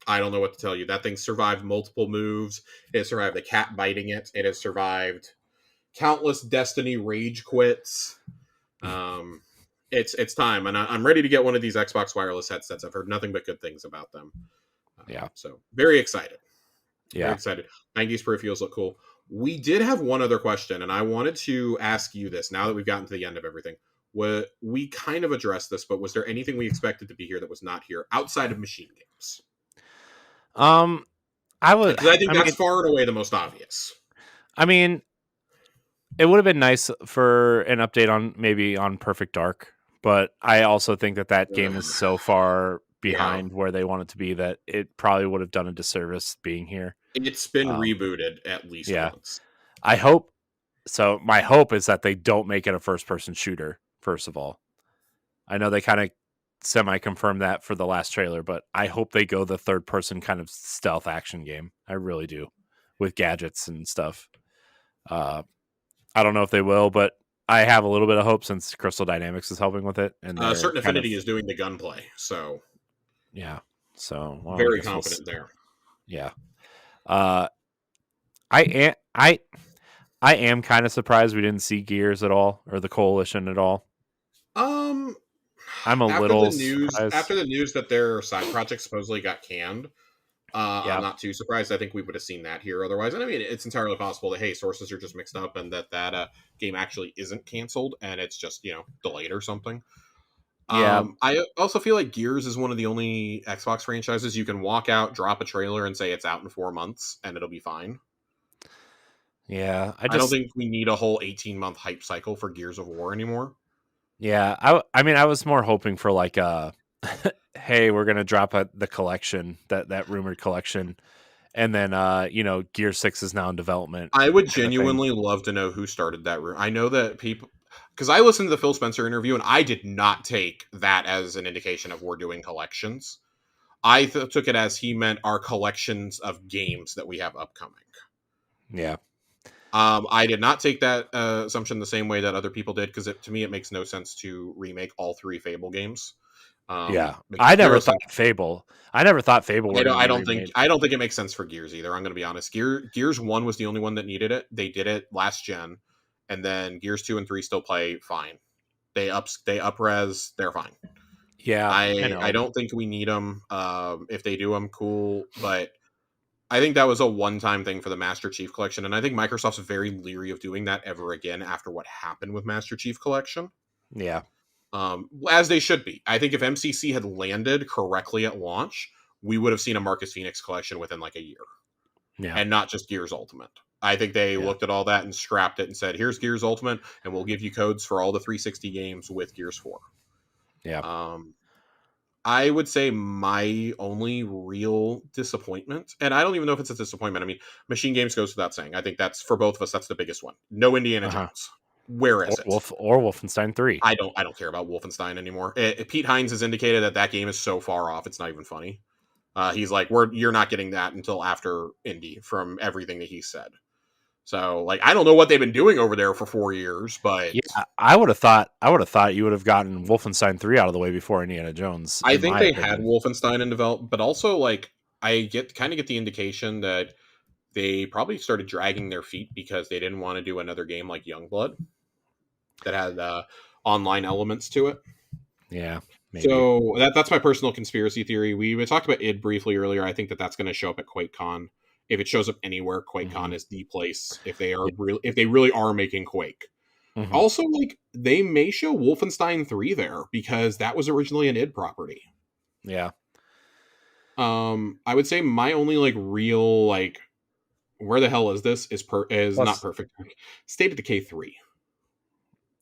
I don't know what to tell you. That thing survived multiple moves. It survived the cat biting it. It has survived countless Destiny rage quits. It's time, and I'm ready to get one of these Xbox wireless headsets. I've heard nothing but good things about them. So very excited. Very excited. 90s peripherals look cool. We did have one other question, and I wanted to ask you this now that we've gotten to the end of everything. We kind of addressed this, but was there anything we expected to be here that was not here outside of machine games?
I would.
Because I think that's far and away the most obvious.
I mean, it would have been nice for an update on Perfect Dark, but I also think that game is so far behind where they want it to be that it probably would have done a disservice being here.
It's been rebooted at least once.
I hope so. My hope is that they don't make it a first-person shooter. First of all, I know they kind of semi-confirmed that for the last trailer, but I hope they go the third-person kind of stealth action game. I really do, with gadgets and stuff. I don't know if they will, but I have a little bit of hope since Crystal Dynamics is helping with it, and
Certain Affinity is doing the gunplay, so
so
very confident there.
Yeah, I am kind of surprised we didn't see Gears at all or the Coalition at all. I'm a little surprised.
After the news that their side project supposedly got canned. I'm not too surprised. I think we would have seen that here otherwise. And I mean, it's entirely possible that, hey, sources are just mixed up and that game actually isn't canceled and it's just, delayed or something. I also feel like Gears is one of the only Xbox franchises you can walk out, drop a trailer, and say it's out in 4 months and it'll be fine.
Yeah.
I don't think we need a whole 18-month hype cycle for Gears of War anymore.
Yeah. I mean, I was more hoping for like hey, we're gonna drop the collection, that rumored collection, and then Gear 6 is now in development.
I would genuinely love to know who started that rumor. I know that people, because I listened to the Phil Spencer interview and I did not take that as an indication of we're doing collections. I took it as he meant our collections of games that we have upcoming.
Yeah.
I did not take that assumption the same way that other people did, because to me it makes no sense to remake all 3 Fable games.
I never thought Fable. I don't
think it makes sense for Gears either. I'm going to be honest. Gears 1 was the only one that needed it. They did it last gen, and then Gears 2 and 3 still play fine. They up-res, they're fine.
Yeah,
I don't think we need them. If they do them, cool. But I think that was a one-time thing for the Master Chief Collection, and I think Microsoft's very leery of doing that ever again after what happened with Master Chief Collection.
Yeah.
As they should be. I think if MCC had landed correctly at launch, we would have seen a Marcus Phoenix collection within like a year.
Yeah.
And not just Gears Ultimate. I think they looked at all that and scrapped it and said, here's Gears Ultimate, and we'll give you codes for all the 360 games with Gears 4.
Yeah.
I would say my only real disappointment, and I don't even know if it's a disappointment. I mean, Machine Games goes without saying. I think that's, for both of us, that's the biggest one. No Indiana Jones. Where is it?
Or Wolfenstein 3.
I don't care about Wolfenstein anymore. Pete Hines has indicated that game is so far off, it's not even funny. He's like, you're not getting that until after Indy, from everything that he said. So, like, I don't know what they've been doing over there for 4 years, but
yeah, I would have thought you would have gotten Wolfenstein 3 out of the way before Indiana Jones.
I think they had Wolfenstein in development, but also, like, I get the indication that they probably started dragging their feet because they didn't want to do another game like Youngblood that had online elements to it.
Yeah. maybe.
So that's my personal conspiracy theory. We talked about id briefly earlier. I think that's going to show up at QuakeCon. If it shows up anywhere, QuakeCon
Hmm.
is the place.
Yeah.
If they really are making Quake.
Hmm.
Also, like they may show Wolfenstein 3 there because that was originally an id property.
Yeah.
I would say my only like real like where the hell is this is not
Plus,
perfect. State of Decay 3.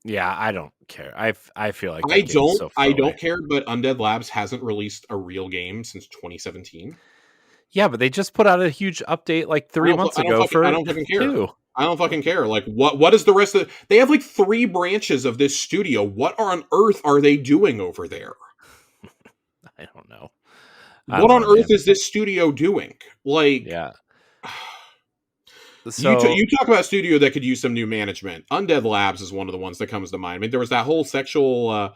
yeah, I don't care. I feel like that game is so
I
far
don't
away.
care, but Undead Labs hasn't released a real game since 2017.
Yeah, but they just put out a huge update like 3 months ago
I
for
don't fucking care.
two.
I don't fucking care. Like what is the rest of they have like 3 branches of this studio. What on earth are they doing over there?
I don't know. I
What
don't
on
know,
earth
man.
is this studio doing? Like
Yeah. So
you talk about a studio that could use some new management. Undead Labs is one of the ones that comes to mind. I mean, there was that whole sexual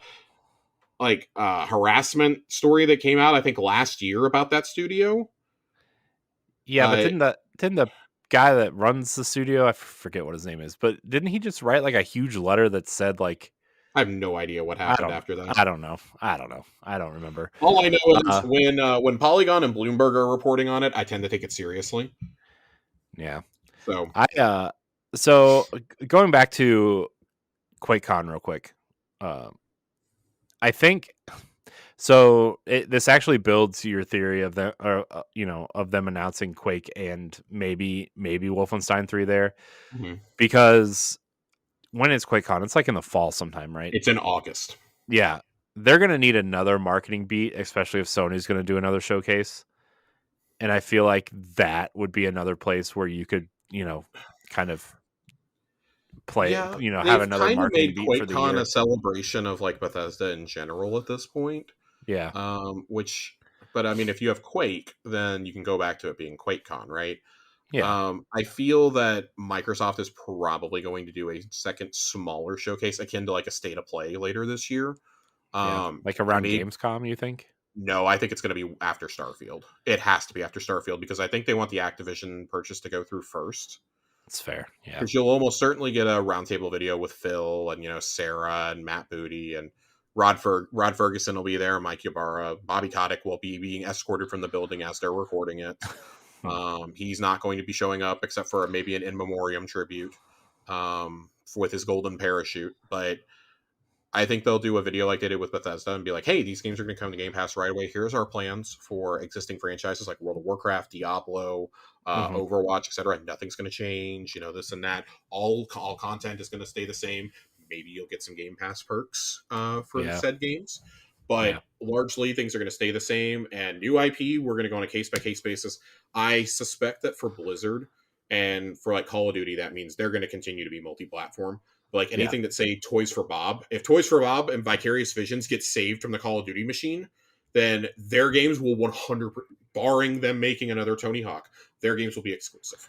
harassment story that came out I think last year about that studio.
yeah, but didn't the guy that runs the studio, I forget what his name is, but didn't he just write like a huge letter that said like
I have no idea what
I
happened
don't
after that.
I don't know. I don't know. I don't remember.
All I know is
Uh
when Polygon and Bloomberg are reporting on it, I tend to take it seriously.
yeah.
So
I so going back to QuakeCon real quick. Uh I think so. This actually builds your theory of them, or of them announcing Quake and maybe Wolfenstein 3 there,
mhm.
because when is QuakeCon? It's like in the fall sometime, right?
It's in August.
Yeah, they're gonna need another marketing beat, especially if Sony's gonna do another showcase. And I feel like that would be another place where you could, kind of play,
Yeah,
have
they've
another
kind of
marketing
made
beat for the
QuakeCon a
year.
celebration of like Bethesda in general at this point.
Yeah,
Which, but I mean, if you have Quake, then you can go back to it being QuakeCon, right?
yeah,
I feel that Microsoft is probably going to do a second smaller showcase akin to like a state of play later this year.
yeah. Like
I
around
may
Gamescom, you think?
No, I think it's going to be after Starfield. It has to be after Starfield because I think they want the Activision purchase to go through first.
It's fair. Yeah.
Because you'll almost certainly get a roundtable video with Phil and Sarah and Matt Booty and Rod Ferguson will be there. Mike Ybarra, Bobby Kotick will be being escorted from the building as they're recording it. He's not going to be showing up except for maybe an in memoriam tribute with his golden parachute. But I think they'll do a video like they did with Bethesda and be like, hey, these games are going to come to Game Pass right away. Here's our plans for existing franchises like World of Warcraft, Diablo,
Hmm.
Overwatch, etc. Nothing's going to change, this and that. All content is going to stay the same. Maybe you'll get some Game Pass perks for
Yeah.
said games. But
Yeah.
largely, things are going to stay the same. And new IP, we're going to go on a case by case basis. I suspect that for Blizzard and for like Call of Duty, that means they're going to continue to be multi platform. Like
Yeah.
anything that say Toys for Bob, if Toys for Bob and Vicarious Visions get saved from the Call of Duty machine, then their games will 100, barring them making another Tony Hawk, their games will be exclusive.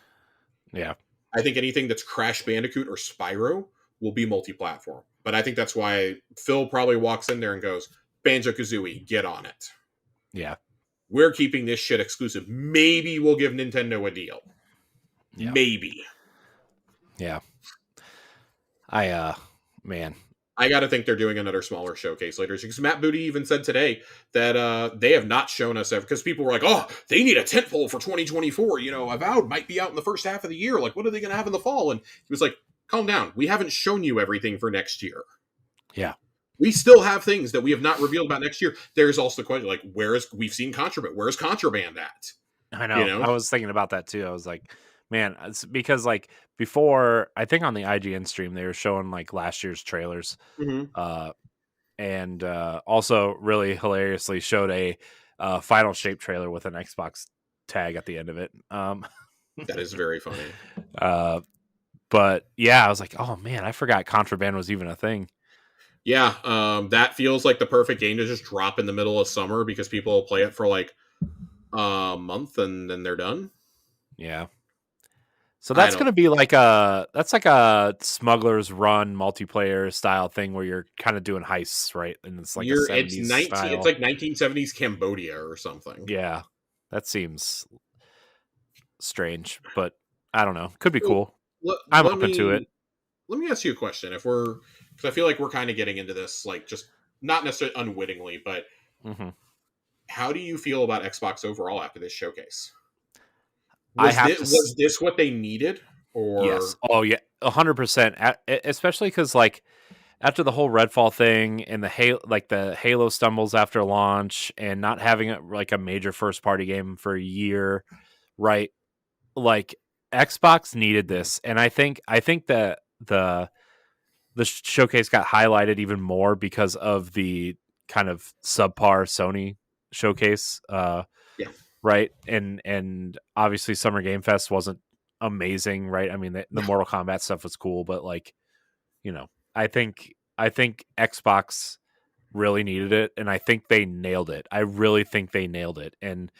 Yeah.
I think anything that's Crash Bandicoot or Spyro will be multi-platform. But I think that's why Phil probably walks in there and goes, Banjo-Kazooie, get on it.
Yeah.
We're keeping this shit exclusive. Maybe we'll give Nintendo a deal.
Yeah.
Maybe.
Yeah. Man.
I got to think they're doing another smaller showcase later because Matt Booty even said today that they have not shown us because people were like, oh, they need a tentpole for 2024. Avowed might be out in the first half of the year. Like, what are they going to have in the fall? And he was like, calm down. We haven't shown you everything for next year.
Yeah.
We still have things that we have not revealed about next year. There's also the question, like, we've seen Contraband. Where's Contraband at?
I know. I was thinking about that too. I was like, man, it's because like before, I think on the IGN stream they were showing like last year's trailers,
Mm-hmm.
and also really hilariously showed a Final Shape trailer with an Xbox tag at the end of it.
That is very funny.
But yeah, I was like, oh man, I forgot Contraband was even a thing.
Yeah, that feels like the perfect game to just drop in the middle of summer because people will play it for like a month and then they're done.
Yeah. So
I
that's
don't.
gonna be like a Smuggler's Run multiplayer style thing where you're kind of doing heists, right? And it's like a
It's
70s
19. It's
style.
like 1970s Cambodia or something.
Yeah, that seems strange, but I don't know. Could be
So
cool.
let,
I'm
let
open to it.
me let me ask you a question. If we're because I feel like we're kind of getting into this like just not necessarily unwittingly, but
hmm
how do you feel about Xbox overall after this showcase?
I have to.
Was this what they needed,
Yes.
or
Oh yeah, 100%. Especially because like after the whole Redfall thing and the Halo stumbles after launch and not having like a major first party game for a year, right? Like Xbox needed this, and I think that the showcase got highlighted even more because of the kind of subpar Sony showcase,
yeah,
right? And obviously Summer Game Fest wasn't amazing, right? I mean the
no,
Mortal Kombat stuff was cool, but like you know, I think Xbox really needed it, and I think they nailed it. I really think they nailed it, and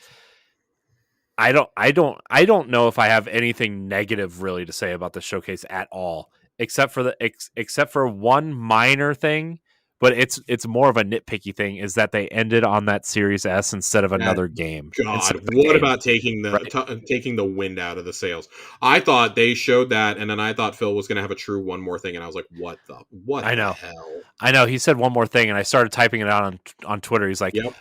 I don't know if I have anything negative really to say about the showcase at all, except for one minor thing, but it's more of a nitpicky thing. Is that they ended on that Series S instead of
that
another game instead
God,
of the
what
game,
about taking
right?
taking the wind out of the sails? I thought they showed that, and then I thought Phil was going to have a true one more thing, and I was like, what
I
the
know.
hell?
I know he said one more thing, and I started typing it out on Twitter. He's like,
Yep.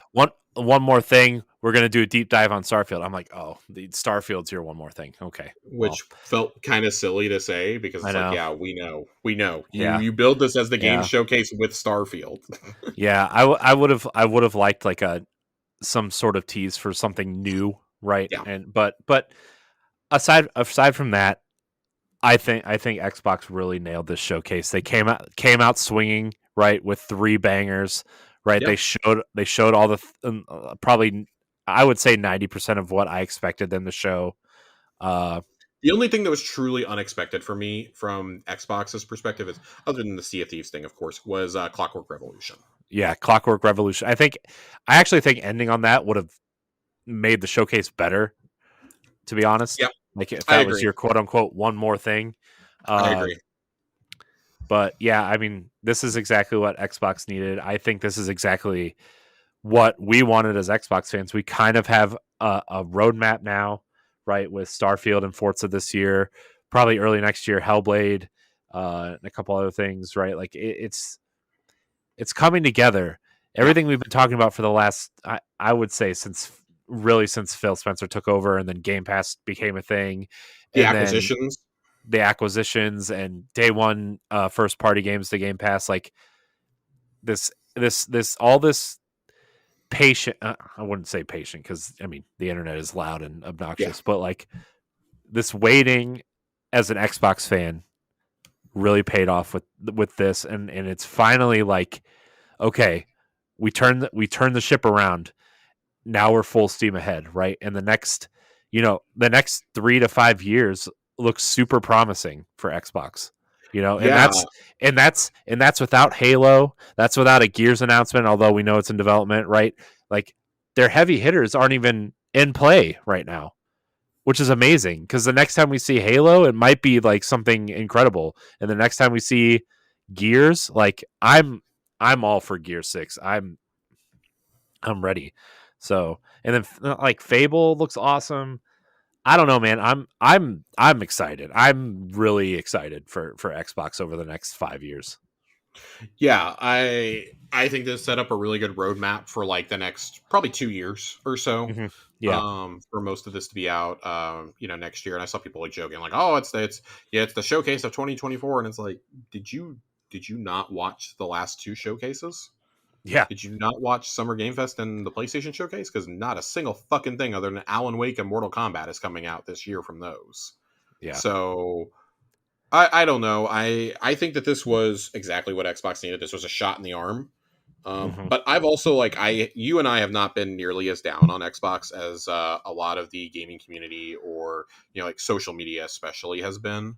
one more thing. We're gonna do a deep dive on Starfield. I'm like, oh, the Starfield's your one more thing. Okay, well,
Which felt kind of silly to say because
I
it's like,
know.
yeah, we know.
Yeah,
You build this as the game
yeah,
showcase with Starfield.
yeah. I would have liked like a some sort of tease for something new, right?
Yeah,
But aside from that, I think Xbox really nailed this showcase. They came out swinging, right, with three bangers, right?
yep.
They showed all the probably I would say 90% of what I expected them to show. Uh,
The only thing that was truly unexpected for me from Xbox's perspective is, other than the Sea of Thieves thing, of course, was Clockwork Revolution.
yeah, Clockwork Revolution. I actually think ending on that would have made the showcase better. To be honest,
Yep,
like if
I
that was
agree.
your quote unquote one more thing.
I
Uh,
agree.
but yeah, I mean, this is exactly what Xbox needed. I think this is exactly what we wanted as Xbox fans. We kind of have a roadmap now, right? With Starfield and Forza this year, probably early next year, Hellblade, and a couple other things, right? Like it's coming together.
Yeah,
Everything we've been talking about for the last, I would say, since Phil Spencer took over, and then Game Pass became a thing,
the
and then
acquisitions.
the acquisitions and day one first party games to Game Pass, like this all this patient. I wouldn't say patient because I mean the internet is loud and
Yeah,
obnoxious, but like this waiting as an Xbox fan really paid off with this, and it's finally like okay, we turn the ship around. Now we're full steam ahead, right? And the next 3 to 5 years looks super promising for Xbox. And
yeah,
that's without Halo. That's without a Gears announcement, although we know it's in development, right? Like their heavy hitters aren't even in play right now, which is amazing because the next time we see Halo, it might be like something incredible. And the next time we see Gears, like I'm all for Gear 6. I'm ready. So, and then like Fable looks awesome. I don't know, man. I'm excited. I'm really excited for Xbox over the next 5 years.
yeah. I think this set up a really good roadmap for like the next probably 2 years or so.
hmm Yeah,
For most of this to be out, next year. And I saw people like joking, like, "Oh, it's the showcase of 2024," and it's like, did you not watch the last two showcases?
yeah,
Did you not watch Summer Game Fest and the PlayStation Showcase? Because not a single fucking thing other than Alan Wake and Mortal Kombat is coming out this year from those.
yeah.
So I don't know. I think that this was exactly what Xbox needed. This was a shot in the arm.
hmm
But I've also like you and I have not been nearly as down on Xbox as a lot of the gaming community or like social media especially has been.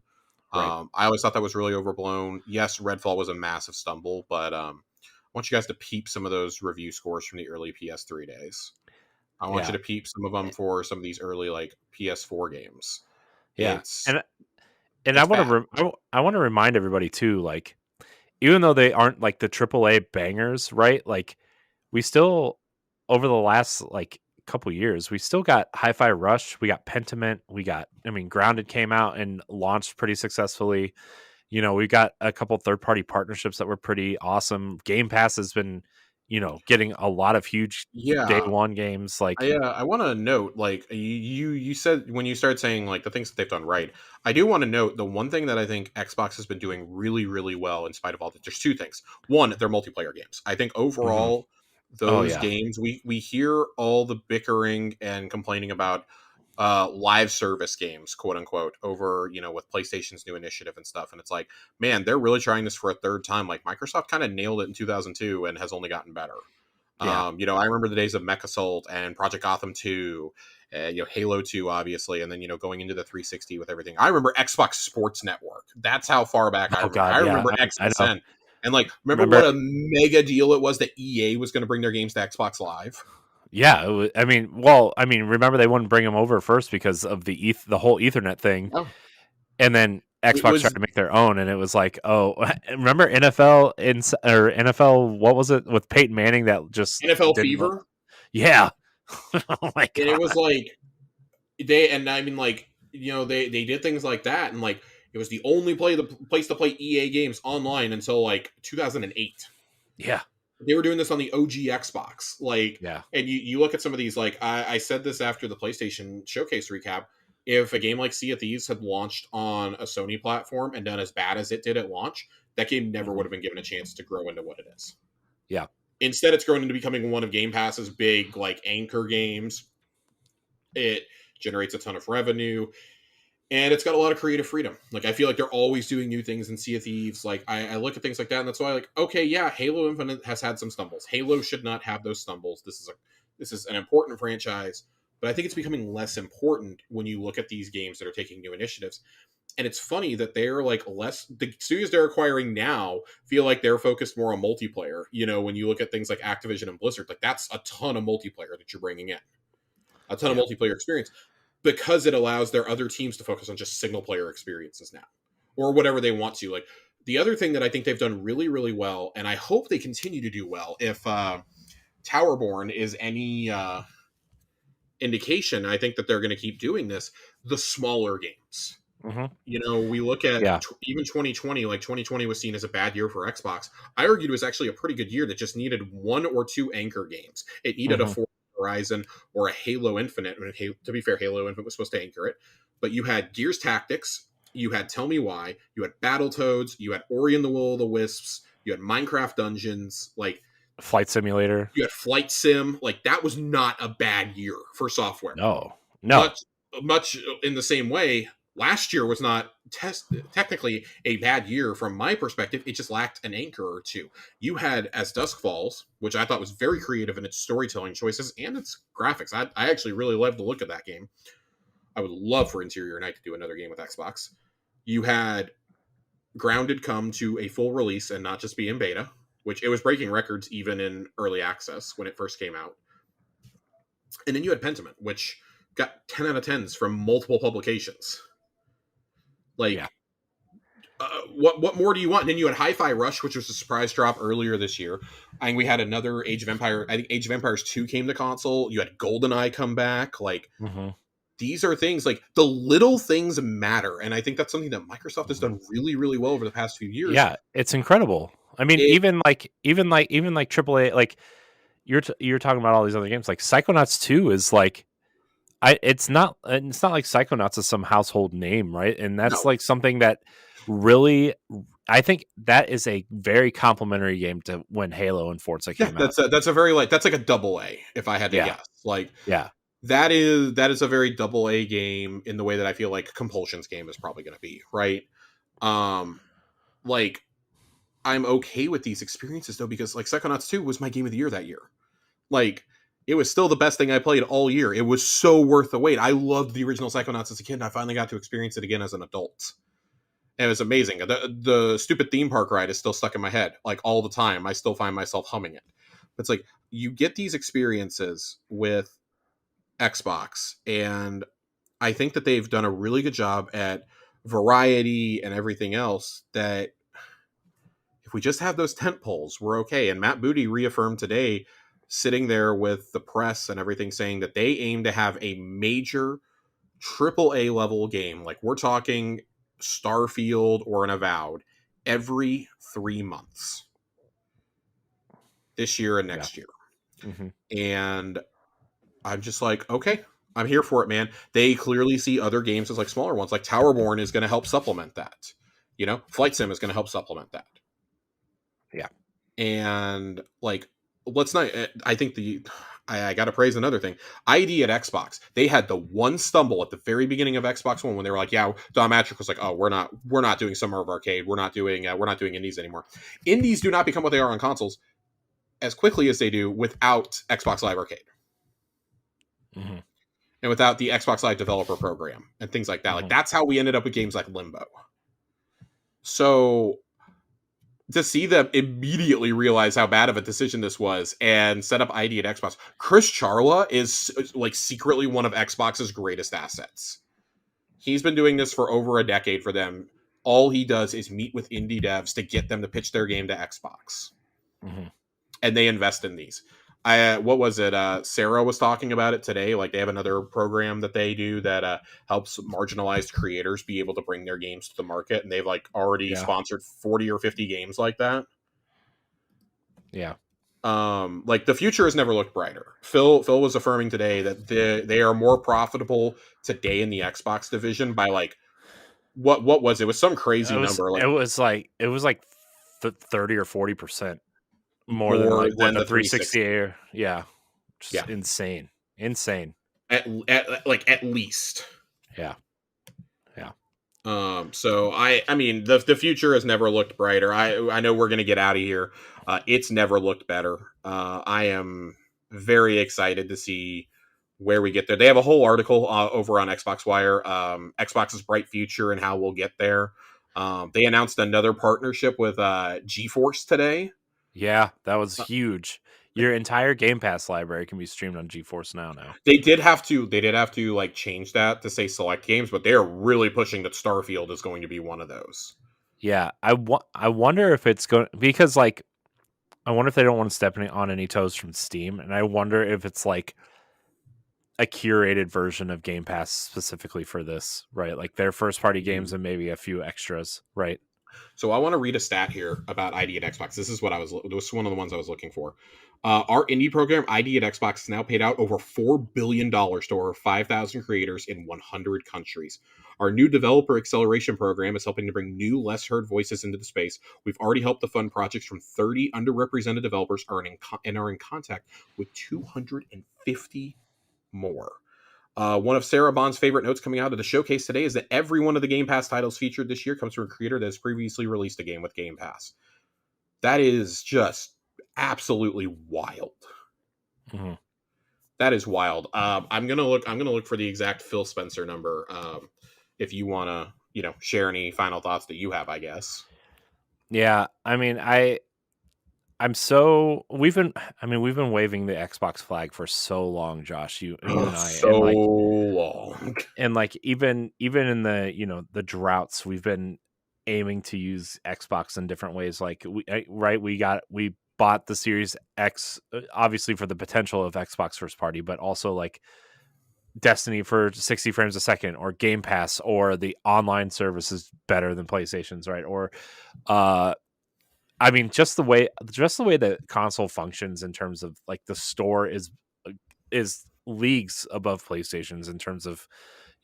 Right.
I always thought that was really overblown. Yes, Redfall was a massive stumble, but I want you guys to peep some of those review scores from the early PS3 days. I want you
Yeah.
to peep some of them for some of these early like PS4 games.
Yeah.
It's
And I
it's
want to
bad.
I want to remind everybody too, like even though they aren't like the AAA bangers, right? Like we still over the last like couple years, we still got Hi-Fi Rush, we got Pentiment, I mean Grounded came out and launched pretty successfully. We got a couple third-party partnerships that were pretty awesome. Game Pass has been, getting a lot of huge day
Yeah,
one games. Like,
I want to note, like you said when you started saying like the things that they've done right. I do want to note the one thing that I think Xbox has been doing really, really well in spite of all that. There's two things. One, they're multiplayer games. I think
mhm.
overall
Oh
those
yeah,
games we hear all the bickering and complaining about live service games, quote unquote, over with PlayStation's new initiative and stuff. And it's like, man, they're really trying this for a third time. Like Microsoft kind of nailed it in 2002 and has only gotten better.
yeah.
I remember the days of Mech Assault and Project Gotham 2, Halo 2, obviously, and then, going into the 360 with everything. I remember Xbox Sports Network. That's how far back I
Oh
remember.
god,
I
yeah.
remember
I know.
XSN. And, like, remember
Remember?
what a mega deal it was that EA was going to bring their games to Xbox Live?
Yeah. Remember they wouldn't bring them over first because of the whole Ethernet thing,
Oh,
and then
it
Xbox tried
was
to make their own, and it was like, oh, remember NFL? What was it with Peyton Manning that just
NFL
didn't look?
Fever.
Yeah. Oh my
And it
god.
was like, they did things like that. And, like, it was the only place to play EA games online until, like, 2008.
Yeah.
They were doing this on the OG Xbox. Like,
Yeah.
and you look at some of these, like, I said this after the PlayStation showcase recap. If a game like Sea of Thieves had launched on a Sony platform and done as bad as it did at launch, that game never would
Mhm.
have been given a chance to grow into what it is.
Yeah.
Instead, it's grown into becoming one of Game Pass's big, like, anchor games. It generates a ton of revenue, and it's got a lot of creative freedom. Like, I feel like they're always doing new things in Sea of Thieves. Like, I look at things like that, and that's why, like, okay, yeah, Halo Infinite has had some stumbles. Halo should not have those stumbles. This is an important franchise, but I think it's becoming less important when you look at these games that are taking new initiatives. And it's funny that they're like less the studios they're acquiring now feel like they're focused more on multiplayer. When you look at things like Activision and Blizzard, like that's a ton of multiplayer that you're bringing in, a ton of
Yeah.
multiplayer experience, because it allows their other teams to focus on just single player experiences now, or whatever they want to. Like, the other thing that I think they've done really, really well, and I hope they continue to do well, if Towerborn is any indication, I think that they're going to keep doing this. The smaller games.
Hmm.
We look at
Yeah.
even 2020. Like, 2020 was seen as a bad year for Xbox. I argued it was actually a pretty good year that just needed one or two anchor games. It needed a
Hmm.
Forza Horizon or a Halo Infinite. To be fair, Halo Infinite was supposed to anchor it, but you had Gears Tactics, you had Tell Me Why, you had Battletoads, you had Ori and the Will of the Wisps, you had Minecraft Dungeons, like
Flight Simulator.
you had Flight Sim. Like, that was not a bad year for software.
No. No.
Much much in the same way, last year was not technically a bad year from my perspective. It just lacked an anchor or two. You had As Dusk Falls, which I thought was very creative in its storytelling choices and its graphics. I actually really loved the look of that game. I would love for Interior Night to do another game with Xbox. You had Grounded come to a full release and not just be in beta, which it was breaking records even in early access when it first came out. And then you had Pentiment, which got 10 out of 10s from multiple publications.
Yeah.
Like, what more do you want? And then you had Hi-Fi Rush, which was a surprise drop earlier this year. And we had another Age of Empire. I think Age of Empires 2 came to console. You had GoldenEye come back. Like,
Hmm.
these are things, like, the little things matter. And I think that's something that Microsoft has done really, really well over the past few years.
Yeah. It's incredible. I mean,
It
even like AAA, like you're talking about all these other games. Like Psychonauts 2 is like it's not like Psychonauts is some household name, right? And that's
No.
like something that really, I think that is a very complimentary game to when Halo and Forza
Yeah,
came out.
that's a very, like, that's like a double A, if I had to
Yeah.
guess. Like,
Yeah.
that is a very double A game in the way that I feel like Compulsion's game is probably going to be, right? Um, like, I'm okay with these experiences though, because, like, Psychonauts 2 was my game of the year that year. Like, it was still the best thing I played all year. It was so worth the wait. I loved the original Psychonauts as a kid, and I finally got to experience it again as an adult. And it was amazing. The stupid theme park ride is still stuck in my head, like, all the time. I still find myself humming it. It's like, you get these experiences with Xbox, and I think that they've done a really good job at variety and everything else, that if we just have those tent poles, we're okay. And Matt Booty reaffirmed today, sitting there with the press and everything, saying that they aim to have a major triple A level game. Like, we're talking Starfield or an Avowed every 3 months this year and
Yeah.
next year.
Mm-hmm.
And I'm just like, okay, I'm here for it, man. They clearly see other games as like smaller ones, like Towerborn is going to help supplement that. Flight Sim is going to help supplement that.
Yeah.
And like, let's not. I think I got to praise another thing. ID at Xbox, they had the one stumble at the very beginning of Xbox One when they were like, yeah, Don Matrick was like, oh, we're not doing Summer of Arcade, we're not doing indies anymore. Indies do not become what they are on consoles as quickly as they do without Xbox Live Arcade.
Mm-hmm.
And without the Xbox Live Developer Program and things like that.
Mm-hmm.
Like, that's how we ended up with games like Limbo. So to see them immediately realize how bad of a decision this was and set up ID at Xbox, Chris Charla is like secretly one of Xbox's greatest assets. He's been doing this for over a decade for them. All he does is meet with indie devs to get them to pitch their game to Xbox.
Mm-hmm.
And they invest in these. What was it? Sarah was talking about it today. Like, they have another program that they do that helps marginalized creators be able to bring their games to the market, and they've like already sponsored 40 or 50 games like that.
Yeah.
Like, the future has never looked brighter. Phil was affirming today that they are more profitable today in the Xbox division by like what was it? It was some crazy number. Like,
it was like 30 or 40% more than
more
like what
than
the
the
360
360.
Air. Yeah.
Yeah.
Just insane.
At least.
Yeah. Yeah.
So I mean, the future has never looked brighter. I know we're gonna get out of here. It's never looked better. I am very excited to see where we get there. They have a whole article over on Xbox Wire, Xbox's bright future and how we'll get there. They announced another partnership with GeForce today.
Yeah, that was huge. Your entire Game Pass library can be streamed on GeForce now.
They did have to like change that to say select games, but they're really pushing that Starfield is going to be one of those.
Yeah, I wonder if it's going, because like I wonder if they don't want to step on any toes from Steam, and I wonder if it's like a curated version of Game Pass specifically for this, right? Like their first party games and maybe a few extras, right?
So I want to read a stat here about ID at Xbox. This is one of the ones I was looking for. Our indie program, ID at Xbox, has now paid out over $4 billion to over 5,000 creators in 100 countries. Our new developer acceleration program is helping to bring new, less heard voices into the space. We've already helped to fund projects from 30 underrepresented developers and are in contact with 250 more. One of Sarah Bond's favorite notes coming out of the showcase today is that every one of the Game Pass titles featured this year comes from a creator that has previously released a game with Game Pass. That is just absolutely wild.
Mm-hmm.
That is wild. I'm gonna look for the exact Phil Spencer number. If you want to, share any final thoughts that you have, I guess.
Yeah, I mean, we've been waving the Xbox flag for so long, Josh. You and I,
so long,
and like even in the the droughts, we've been aiming to use Xbox in different ways. Like we bought the Series X obviously for the potential of Xbox first party, but also like Destiny for 60 frames a second, or Game Pass, or the online service is better than PlayStation's, right? Or I mean, just the way the console functions in terms of like the store is leagues above PlayStation's in terms of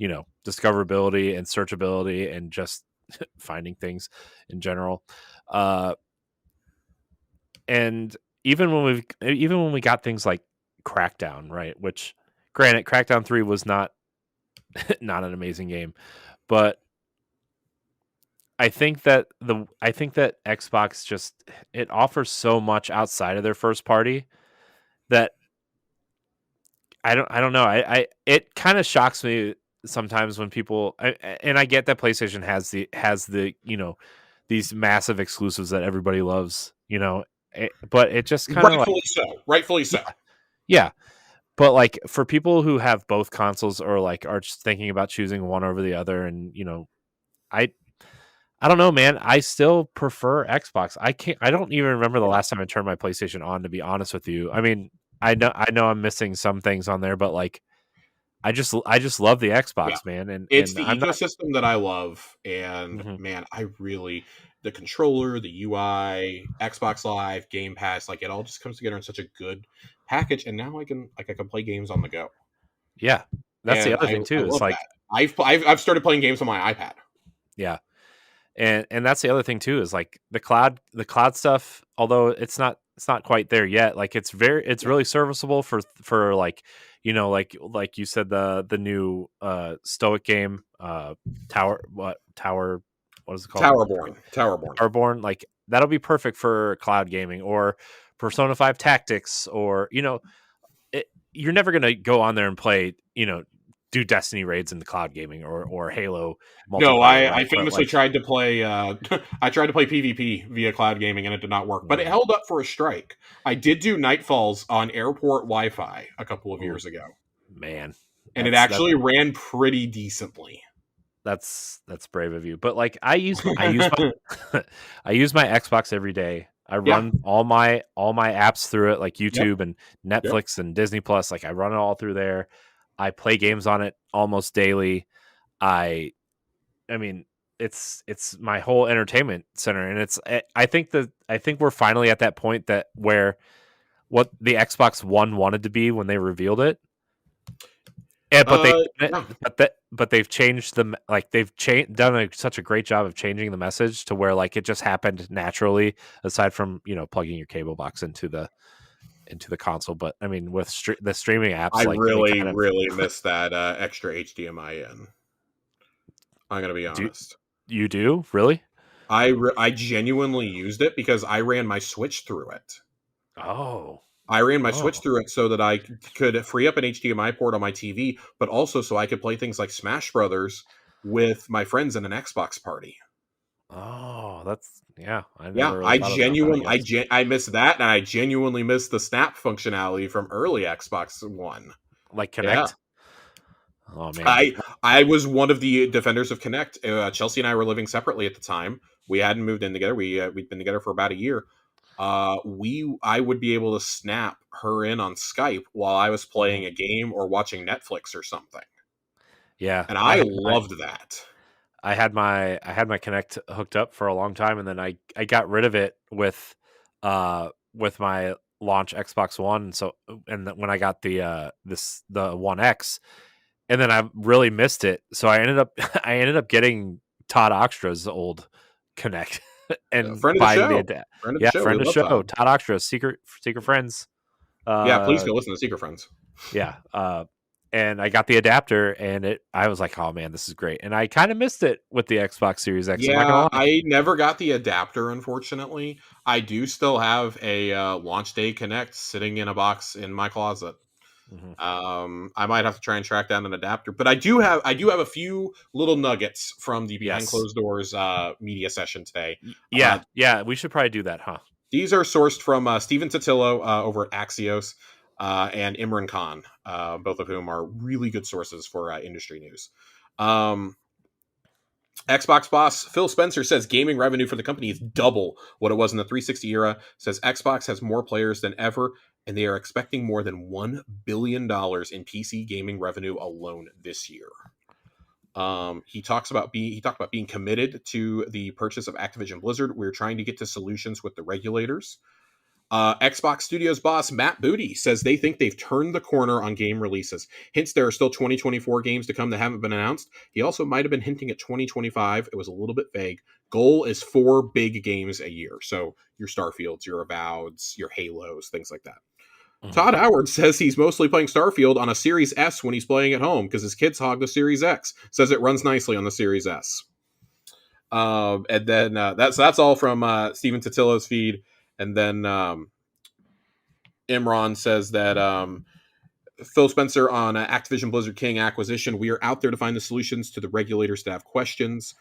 discoverability and searchability and just finding things in general. And even when we got things like Crackdown, right? Which, granted, Crackdown 3 was not not an amazing game, but I think that Xbox just, it offers so much outside of their first party that I don't know. It kind of shocks me sometimes when people, and I get that PlayStation has the these massive exclusives that everybody loves, but it just kind of
rightfully so.
Yeah. But like for people who have both consoles or like are just thinking about choosing one over the other, and I don't know, man. I still prefer Xbox. I don't even remember the last time I turned my PlayStation on, to be honest with you. I mean, I know I'm missing some things on there, but like I just love the
Yeah.
Xbox, man,
It's
and
the
I'm not.
ecosystem that I love, and
Mhm.
man, I really the controller, the UI, Xbox Live, Game Pass, like it all just comes together in such a good package. And now I can play games on the go,
Yeah, that's the
and
other thing
I
too. Is
love
like,
that. I've started playing games on my iPad.
yeah, and that's the other thing too. Is like the cloud stuff. Although it's not quite there yet. Like it's
Yeah.
really serviceable for like, like you said, the new Stoic game, Tower, what is it called?
Towerborn.
Towerborn. Like that'll be perfect for cloud gaming, or Persona 5 Tactics, or you're never gonna go on there and play, do Destiny raids in the cloud gaming, or Halo
No,
multiplayer,
I
right? But
famously
like,
tried to play. I tried to play PvP via cloud gaming, and it did not work. But it
mm,
held up for a strike. I did do Nightfalls on airport Wi-Fi a couple of
oh
years ago,
man,
and it
that's
actually ran pretty decently.
that's brave of you. But like, I use my I use my Xbox every day. I
Yeah.
run all my apps through it, like
Yep.
YouTube and
Yep.
Netflix and Disney Plus. Like I run it all through there. I play games on it almost daily. I I mean, it's my whole entertainment center, and I think we're finally at that point that where what the Xbox One wanted to be when they revealed it. Yeah,
Yeah.
but they've changed them, like done such a great job of changing the message to where like it just happened naturally, aside from plugging your cable box into the console. But I mean, with the streaming
I
apps, like they
really,
kind of
really miss that extra HDMI in. I'm gonna be
do.
honest.
You do really?
I genuinely used it because I ran my Switch through it.
Oh,
I ran my Switch
oh,
through it so that I could free up an HDMI port on my TV, but also so I could play things like Smash Brothers with my friends in an Xbox party.
oh! That's yeah. I
Yeah,
never really thought about that. I guess
I miss that, and I genuinely miss the snap functionality from early Xbox One.
like
Yeah,
Connect. Oh man.
I was one of the defenders of Connect. Chelsea and I were living separately at the time. We hadn't moved in together. We'd been together for about a year. I would be able to snap her in on Skype while I was
Mhm.
playing a game or watching Netflix or something,
Yeah,
and I loved that.
I had my Connect hooked up for a long time, and then I got rid of it with my launch Xbox One. So and when I got the One X, and then I really missed it. So I ended up I ended up getting Todd Oxtra's old Connect and
Friend of the
buying the
show, friend of the
yeah,
show. We
friend of the
love
show,
Todd.
Todd Oxtra, secret friends.
Yeah, please
Uh
go listen to Secret Friends.
yeah. And I got the adapter, and I was like, oh man, this is great. And I kind of missed it with the Xbox Series X. I'm not gonna
Yeah,
lie.
I never got the adapter, unfortunately. I do still have a launch day Connect sitting in a box in my closet.
Mhm.
I might have to try and track down an adapter, but I do have a few little nuggets from the behind
Yes.
closed doors media session today.
Yeah. Yeah. We should probably do that, huh?
These are sourced from Steven Totillo over at Axios and Imran Khan, both of whom are really good sources for industry news. Um, Xbox boss Phil Spencer says gaming revenue for the company is double what it was in the 360 era. Says Xbox has more players than ever, and they are expecting more than $1 billion in PC gaming revenue alone this year. He talked about being committed to the purchase of Activision Blizzard. We're trying to get to solutions with the regulators. Xbox Studios boss Matt Booty says they think they've turned the corner on game releases. Hints there are still 2024 games to come that haven't been announced. He also might have been hinting at 2025. It was a little bit vague. Goal is 4 big games a year. So your Starfields, your Avoweds, your Halos, things like that.
Mhm.
Todd Howard says he's mostly playing Starfield on a Series S when he's playing at home because his kids hog the Series X. Says it runs nicely on the Series S. And then that's all from Steven Totillo's feed. And then Imran says that Phil Spencer on Activision Blizzard King acquisition. We are out there to find the solutions to the regulators that have questions.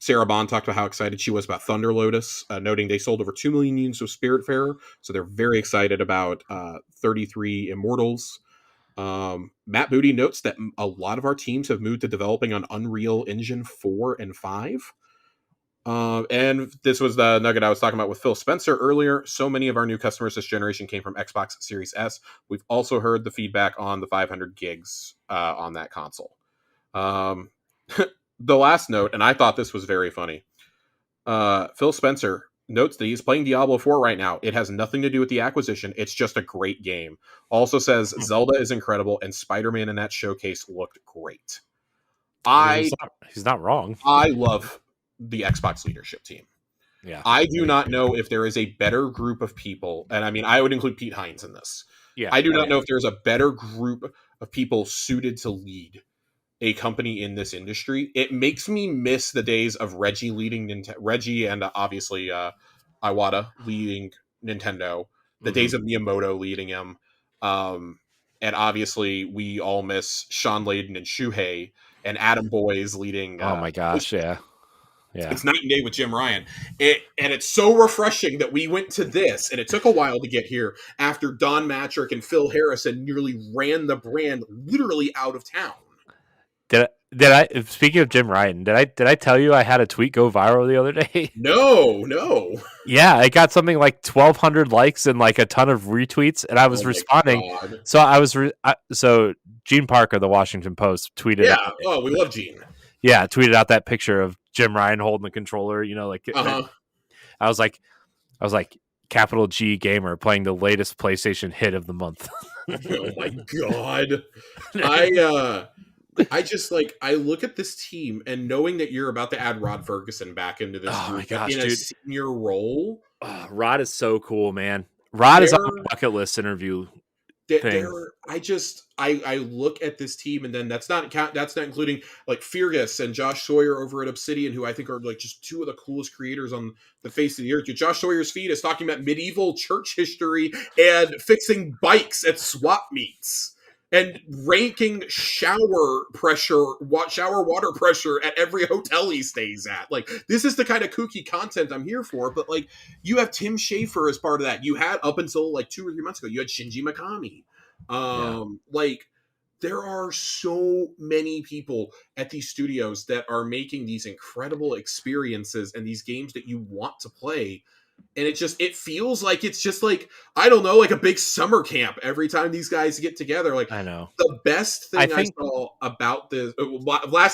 Sarah Bond talked about how excited she was about Thunder Lotus, noting they sold over 2 million units of Spiritfarer, so they're very excited about 33 Immortals. Matt Booty notes that a lot of our teams have moved to developing on Unreal Engine 4 and 5. And this was the nugget I was talking about with Phil Spencer earlier. So many of our new customers this generation came from Xbox Series S. We've also heard the feedback on the 500 gigs on that console. Um, the last note, and I thought this was very funny. Phil Spencer notes that he's playing Diablo 4 right now. It has nothing to do with the acquisition. It's just a great game. Also says Zelda is incredible and Spider-Man in that showcase looked great.
I mean, he's not wrong.
I love the Xbox leadership team.
Yeah.
I do not know if there is a better group of people, and I mean, I would include Pete Hines in this.
Yeah.
I do not know if there's a better group of people suited to lead a company in this industry. It makes me miss the days of Reggie leading Reggie and obviously Iwata leading Nintendo, the days of Miyamoto leading him. And obviously we all miss Sean Layden and Shuhei and Adam Boyes leading.
Oh my gosh. Yeah. Yeah.
It's night and day with Jim Ryan. And it's so refreshing that we went to this, and it took a while to get here after Don Matrick and Phil Harrison nearly ran the brand literally out of town.
Did I speaking of Jim Ryan, did I tell you I had a tweet go viral the other day?
No.
Yeah, I got something like 1,200 likes and like a ton of retweets, and I was responding. So I was so Gene Parker, the Washington Post, tweeted.
Yeah. Oh, we love Gene.
Yeah, tweeted out that picture of Jim Ryan holding the controller. You know, like I was like, capital G gamer playing the latest PlayStation hit of the month.
Oh my god. I just I look at this team and knowing that you're about to add Rod Ferguson back into this group in a senior role.
Rod is so cool, man. Rod is on a bucket list interview thing.
I look at this team, and then that's not including like Fergus and Josh Sawyer over at Obsidian, who I think are like just two of the coolest creators on the face of the earth. Josh Sawyer's feed is talking about medieval church history and fixing bikes at swap meets and ranking shower water pressure at every hotel he stays at. Like, this is the kind of kooky content I'm here for. But like, you have Tim Schafer as part of that. You had up until like 2 or 3 months ago, you had Shinji Mikami. Like, there are so many people at these studios that are making these incredible experiences and these games that you want to play. And it feels like it's just like, I don't know, like a big summer camp every time these guys get together. Like,
I know.
The best thing I saw about this,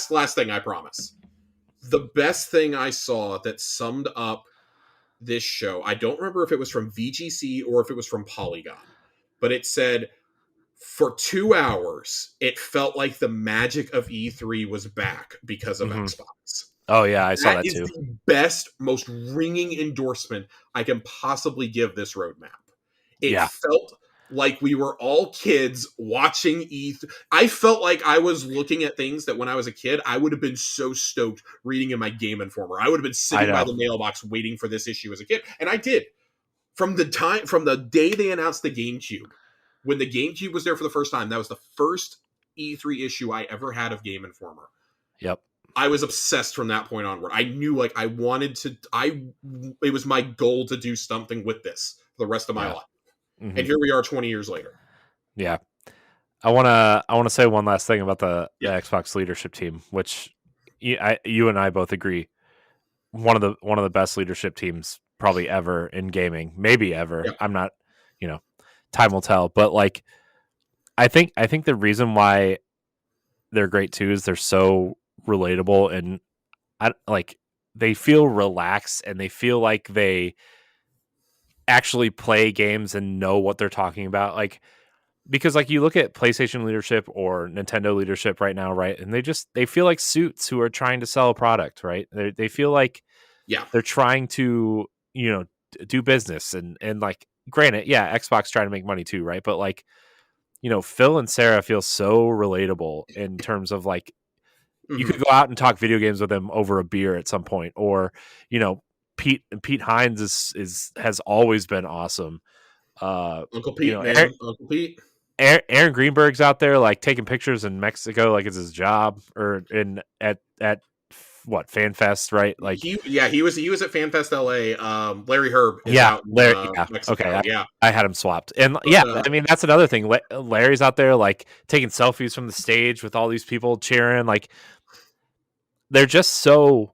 last thing, I promise. The best thing I saw that summed up this show, I don't remember if it was from VGC or if it was from Polygon, but it said, for 2 hours, it felt like the magic of E3 was back because of Xbox.
Oh, yeah, I saw that too.
That is the best, most ringing endorsement I can possibly give this roadmap. It felt like we were all kids watching E3. I felt like I was looking at things that when I was a kid, I would have been so stoked reading in my Game Informer. I would have been sitting by the mailbox waiting for this issue as a kid. And I did. From the day they announced the GameCube, when the GameCube was there for the first time, that was the first E3 issue I ever had of Game Informer.
Yep.
I was obsessed from that point onward. I knew it was my goal to do something with this for the rest of my life. And here we are 20 years later.
Yeah. I want to say one last thing about the Xbox leadership team, which you and I both agree, one of the best leadership teams probably ever in gaming, maybe ever. I'm not, time will tell, but like, I think the reason why they're great too is they're so relatable, and they feel relaxed, and they feel like they actually play games and know what they're talking about. Like, because like you look at PlayStation leadership or Nintendo leadership right now, right? And they feel like suits who are trying to sell a product, right? They feel like they're trying to, do business, and like, granted, Xbox trying to make money too, right? But like, Phil and Sarah feel so relatable in terms of like, you could go out and talk video games with them over a beer at some point, or Pete Hines has always been awesome.
Uncle Pete, Uncle Pete.
Aaron Greenberg's out there like taking pictures in Mexico like it's his job, or at what, FanFest, right? Like
he was at FanFest LA. Larry Herb is out in Mexico.
Okay, I had him swapped, and I mean, that's another thing. Larry's out there like taking selfies from the stage with all these people cheering. Like, they're just so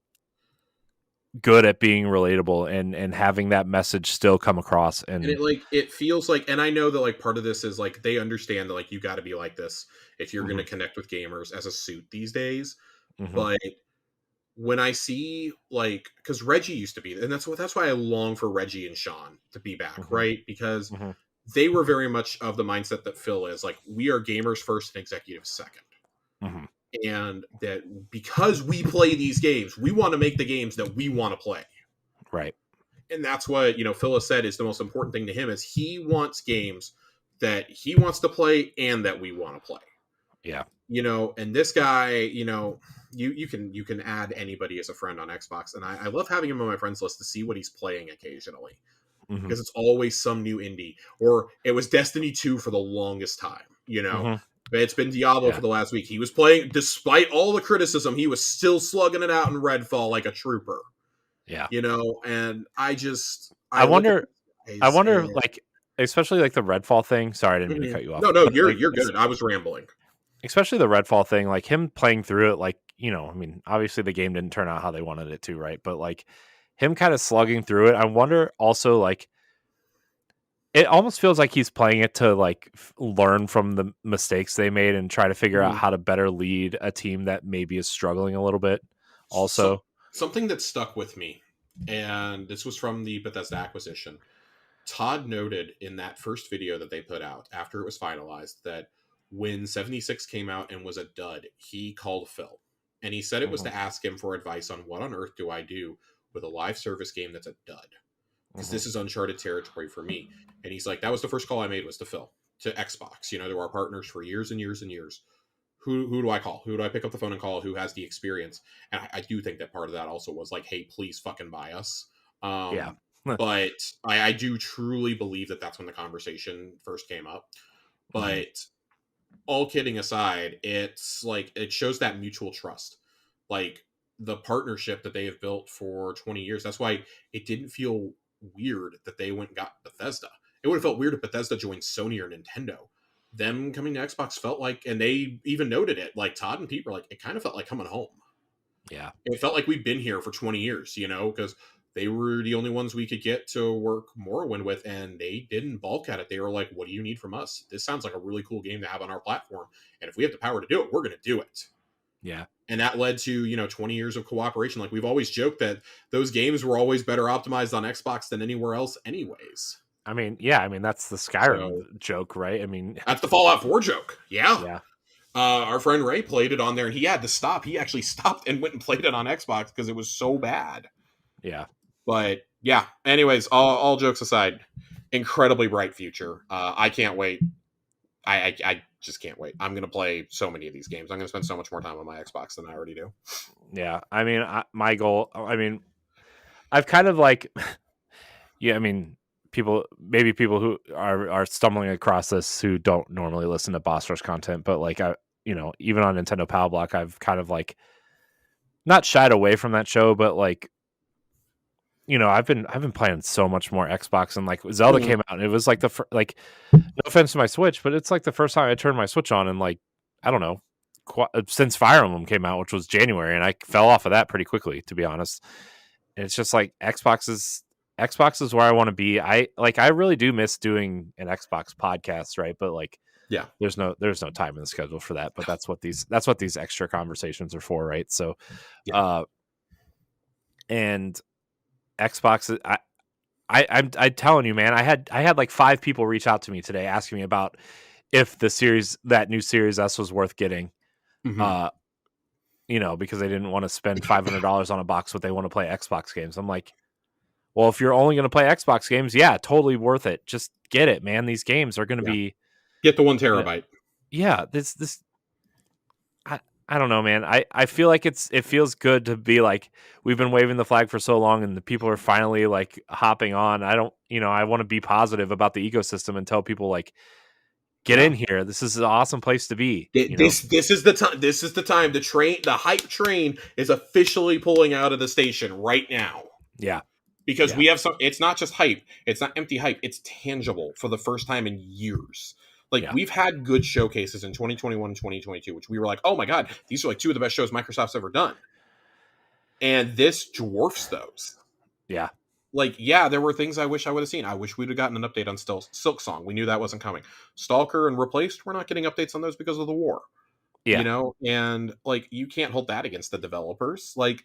good at being relatable and having that message still come across.
And
And
it feels like, and I know that like part of this is like they understand that like you got to be like this if you're going
mhm,
to connect with gamers as a suit these days.
mhm,
But when I see like, because Reggie used to be, and that's why I long for Reggie and Sean to be back,
mhm,
right? Because
mhm,
they were very much of the mindset that Phil is like, we are gamers first and executives second.
mhm.
And that because we play these games, we want to make the games that we want to play.
Right.
And that's what, Phil has said is the most important thing to him is he wants games that he wants to play and that we want to play.
Yeah.
And this guy, you can add anybody as a friend on Xbox, and I love having him on my friends list to see what he's playing occasionally,
Mhm,
because it's always some new indie, or it was Destiny 2 for the longest time.
mhm.
It's been Diablo
Yeah.
for the last week. He was playing, despite all the criticism, he was still slugging it out in Redfall like a trooper.
Yeah.
And
I
I look at
wonder
these
I
guys
wonder,
and
like, especially, like, the Redfall thing. Sorry, I didn't mean to
Mhm.
cut you off.
No, no,
But,
you're
like,
you're good. I was rambling.
especially the Redfall thing, like, him playing through it, like, I mean, obviously, the game didn't turn out how they wanted it to, right? But, like, him kinda slugging through it, I wonder also, like, it almost feels like he's playing it to, like, learn from the mistakes they made and try to figure out
Mhm.
how to better lead a team that maybe is struggling a little bit
So,
also.
something that stuck with me, and this was from the Bethesda acquisition. Todd noted in that first video that they put out after it was finalized that when 76 came out and was a dud, he called Phil. And he said it was
Mhm,
to ask him for advice on what on earth do I do with a live service game that's a dud? Because
mhm,
this is uncharted territory for me. And he's like, that was the first call I made was to Phil, to Xbox. They were our partners for years and years and years. Who do I call? Who do I pick up the phone and call? Who has the experience? And I do think that part of that also was like, hey, please fucking buy us.
yeah.
But I do truly believe that that's when the conversation first came up.
Mhm,
But all kidding aside, it's like it shows that mutual trust, like the partnership that they have built for 20 years. That's why it didn't feel weird that they went and got Bethesda. It would have felt weird if Bethesda joined Sony or Nintendo. Them coming to Xbox felt like, and they even noted it, like Todd and Pete were like, it kind of felt like coming home.
yeah.
It felt like we've been here for 20 years, because they were the only ones we could get to work Morrowind with, and they didn't balk at it. They were like, what do you need from us? This sounds like a really cool game to have on our platform. And if we have the power to do it, we're going to do it.
Yeah.
And that led to, 20 years of cooperation. Like we've always joked that those games were always better optimized on Xbox than anywhere else, anyways.
I mean, yeah, I mean, that's the
So
Skyrim joke, right? I mean,
that's the Fallout 4 joke. Yeah.
yeah,
Our friend Ray played it on there and he had to stop. He actually stopped and went and played it on Xbox because it was so bad.
yeah,
But yeah, anyways, all jokes aside, incredibly bright future. I can't wait. I just can't wait. I'm gonna play so many of these games. I'm gonna spend so much more time on my Xbox than I already do.
yeah. I mean, my goal, I mean, I've kind of like, yeah, I mean, people who are stumbling across this who don't normally listen to Boss Rush content, but like, even on Nintendo Power Block, I've kind of like not shied away from that show, but like, I've been playing so much more Xbox, and like Zelda
Mhm.
came out, and it was like like, no offense to my Switch, but it's like the first time I turned my Switch on, and like, I don't know, since Fire Emblem came out, which was January, and I fell off of that pretty quickly, to be honest. And it's just like Xbox is where I want to be. I really do miss doing an Xbox podcast, right? But like,
Yeah,
there's no time in the schedule for that. But that's what these extra conversations are for, right? So,
yeah.
uh, and Xbox, I'm telling you, man, I had like 5 people reach out to me today asking me about if that new Series S was worth getting.
hmm
Uh, because they didn't want to spend $500 on a box, but they want to play Xbox games. I'm like, well, if you're only going to play Xbox games, yeah, totally worth it. Just get it, man. These games are going to
Yeah.
be,
Get the 1
uh,
terabyte.
yeah. I don't know, man. I feel like it feels good to be like we've been waving the flag for so long, and the people are finally like hopping on. I don't, I want to be positive about the ecosystem and tell people like get
Yeah.
in here. This is an awesome place to be.
This is the time. This is the time. The hype train is officially pulling out of the station right now.
Yeah,
Because
yeah,
we have some, it's not just hype, it's not empty hype, it's tangible for the first time in years. Like
yeah,
we've had good showcases in 2021 and 2022 which we were like, oh my god, these are like two of the best shows Microsoft's ever done. And this dwarfs those.
Yeah.
Like, yeah, there were things I wish I would have seen. I wish we'd have gotten an update on Silk Song. We knew that wasn't coming. Stalker and Replaced, we're not getting updates on those because of the war.
Yeah.
You know, and like you can't hold that against the developers. Like,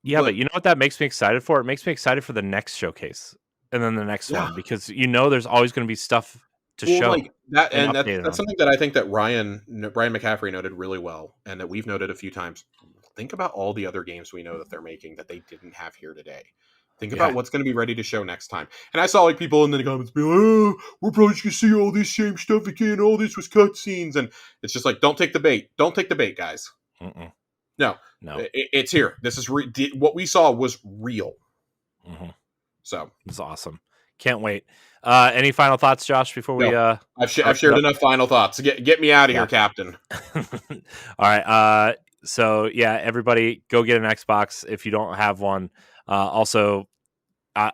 yeah, but you know what that makes me excited for? It makes me excited for the next showcase and then the next one, because there's always going to be stuff to show.
Like that, and that's something that I think that Brian McCaffrey noted really well, and that we've noted a few times. Think about all the other games we know that they're making that they didn't have here today. Think about what's going to be ready to show next time. And I saw like people in the comments be like, "Oh, we're probably just going to see all this same stuff again. All this was cutscenes," and it's just like, don't take the bait. Don't take the bait, guys.
Mm-mm.
No, it's here. This is what we saw was real.
Mm-hmm.
So
it's awesome. Can't wait. Any final thoughts, Josh? Before we,
I've shared enough final thoughts. Get me out of here, Captain.
All right. So yeah, everybody, go get an Xbox if you don't have one. Also,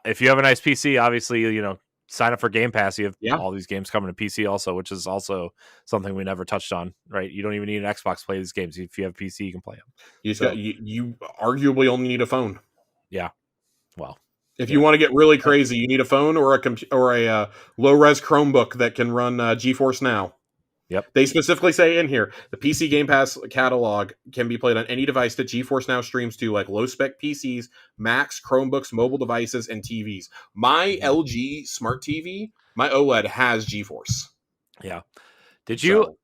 if you have a nice PC, obviously, sign up for Game Pass. You have all these games coming to PC also, which is also something we never touched on, right? You don't even need an Xbox to play these games. If you have a PC, you can play them.
You arguably only need a phone.
Yeah. Well,
if you want to get really crazy, you need a phone or a low-res Chromebook that can run GeForce Now.
Yep.
They specifically say in here, the PC Game Pass catalog can be played on any device that GeForce Now streams to, like low-spec PCs, Macs, Chromebooks, mobile devices, and TVs. My LG Smart TV, my OLED has GeForce.
Yeah. Did you,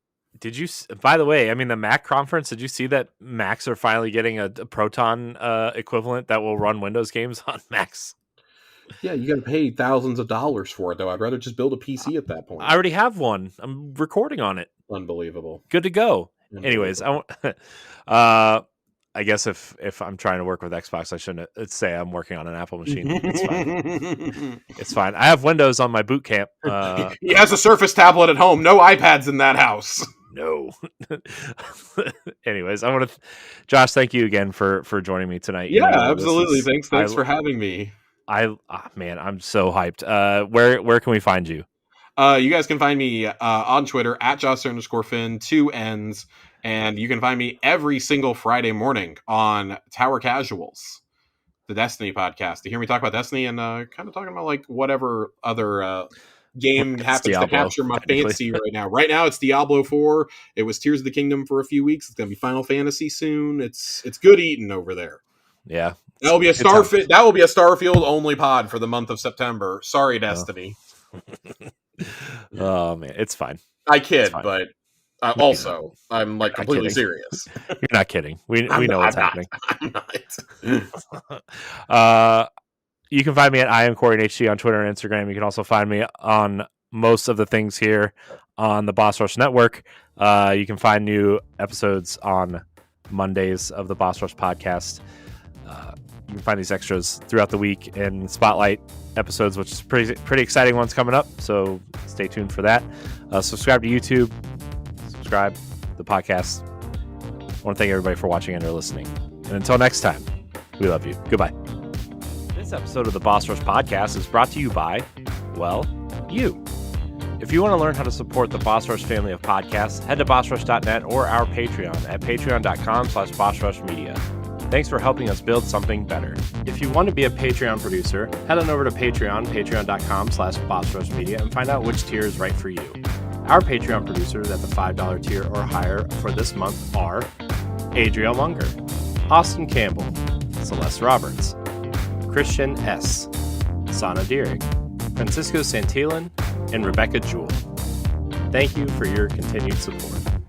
by the way, I mean, the Mac conference, did you see that Macs are finally getting a Proton equivalent that will run Windows games on Macs?
Yeah, you got to pay thousands of dollars for it, though. I'd rather just build a PC at that point.
I already have one. I'm recording on it.
Unbelievable.
Good to go. Anyways, I guess if I'm trying to work with Xbox, I shouldn't say I'm working on an Apple machine. It's fine. It's fine. I have Windows on my boot camp.
He has a Surface tablet at home. No iPads in that house.
No. Anyways, I want to, Josh, thank you again for joining me tonight.
Yeah, absolutely. Thanks for having me.
Man, I'm so hyped. Where can we find you?
You guys can find me on Twitter at Josh_Finn, 2 N's, and you can find me every single Friday morning on Tower Casuals, the Destiny podcast, to hear me talk about Destiny and kind of talking about like whatever other game happens to capture my fancy right now. Right now, it's Diablo 4. It was Tears of the Kingdom for a few weeks. It's gonna be Final Fantasy soon. It's good eating over there.
Yeah.
That will be a Starfield only pod for the month of September. Sorry, Destiny.
Oh man, it's fine.
I kid, but also I'm like completely serious.
You're not kidding. We know what's happening.
I'm not.
You can find me at IamCoreyHD on Twitter and Instagram. You can also find me on most of the things here on the Boss Rush Network. You can find new episodes on Mondays of the Boss Rush podcast. You can find these extras throughout the week and spotlight episodes, which is pretty exciting ones coming up. So stay tuned for that. Subscribe to YouTube. Subscribe to the podcast. I want to thank everybody for watching and or listening. And until next time, we love you. Goodbye. This episode of the Boss Rush podcast is brought to you by, well, you. If you want to learn how to support the Boss Rush family of podcasts, head to bossrush.net or our Patreon at patreon.com/bossrushmedia. Thanks for helping us build something better. If you want to be a Patreon producer, head on over to patreon.com/bossrushmedia, and find out which tier is right for you. Our Patreon producers at the $5 tier or higher for this month are Adriel Munger, Austin Campbell, Celeste Roberts, Christian S., Sana Deering, Francisco Santillan, and Rebecca Jewell. Thank you for your continued support.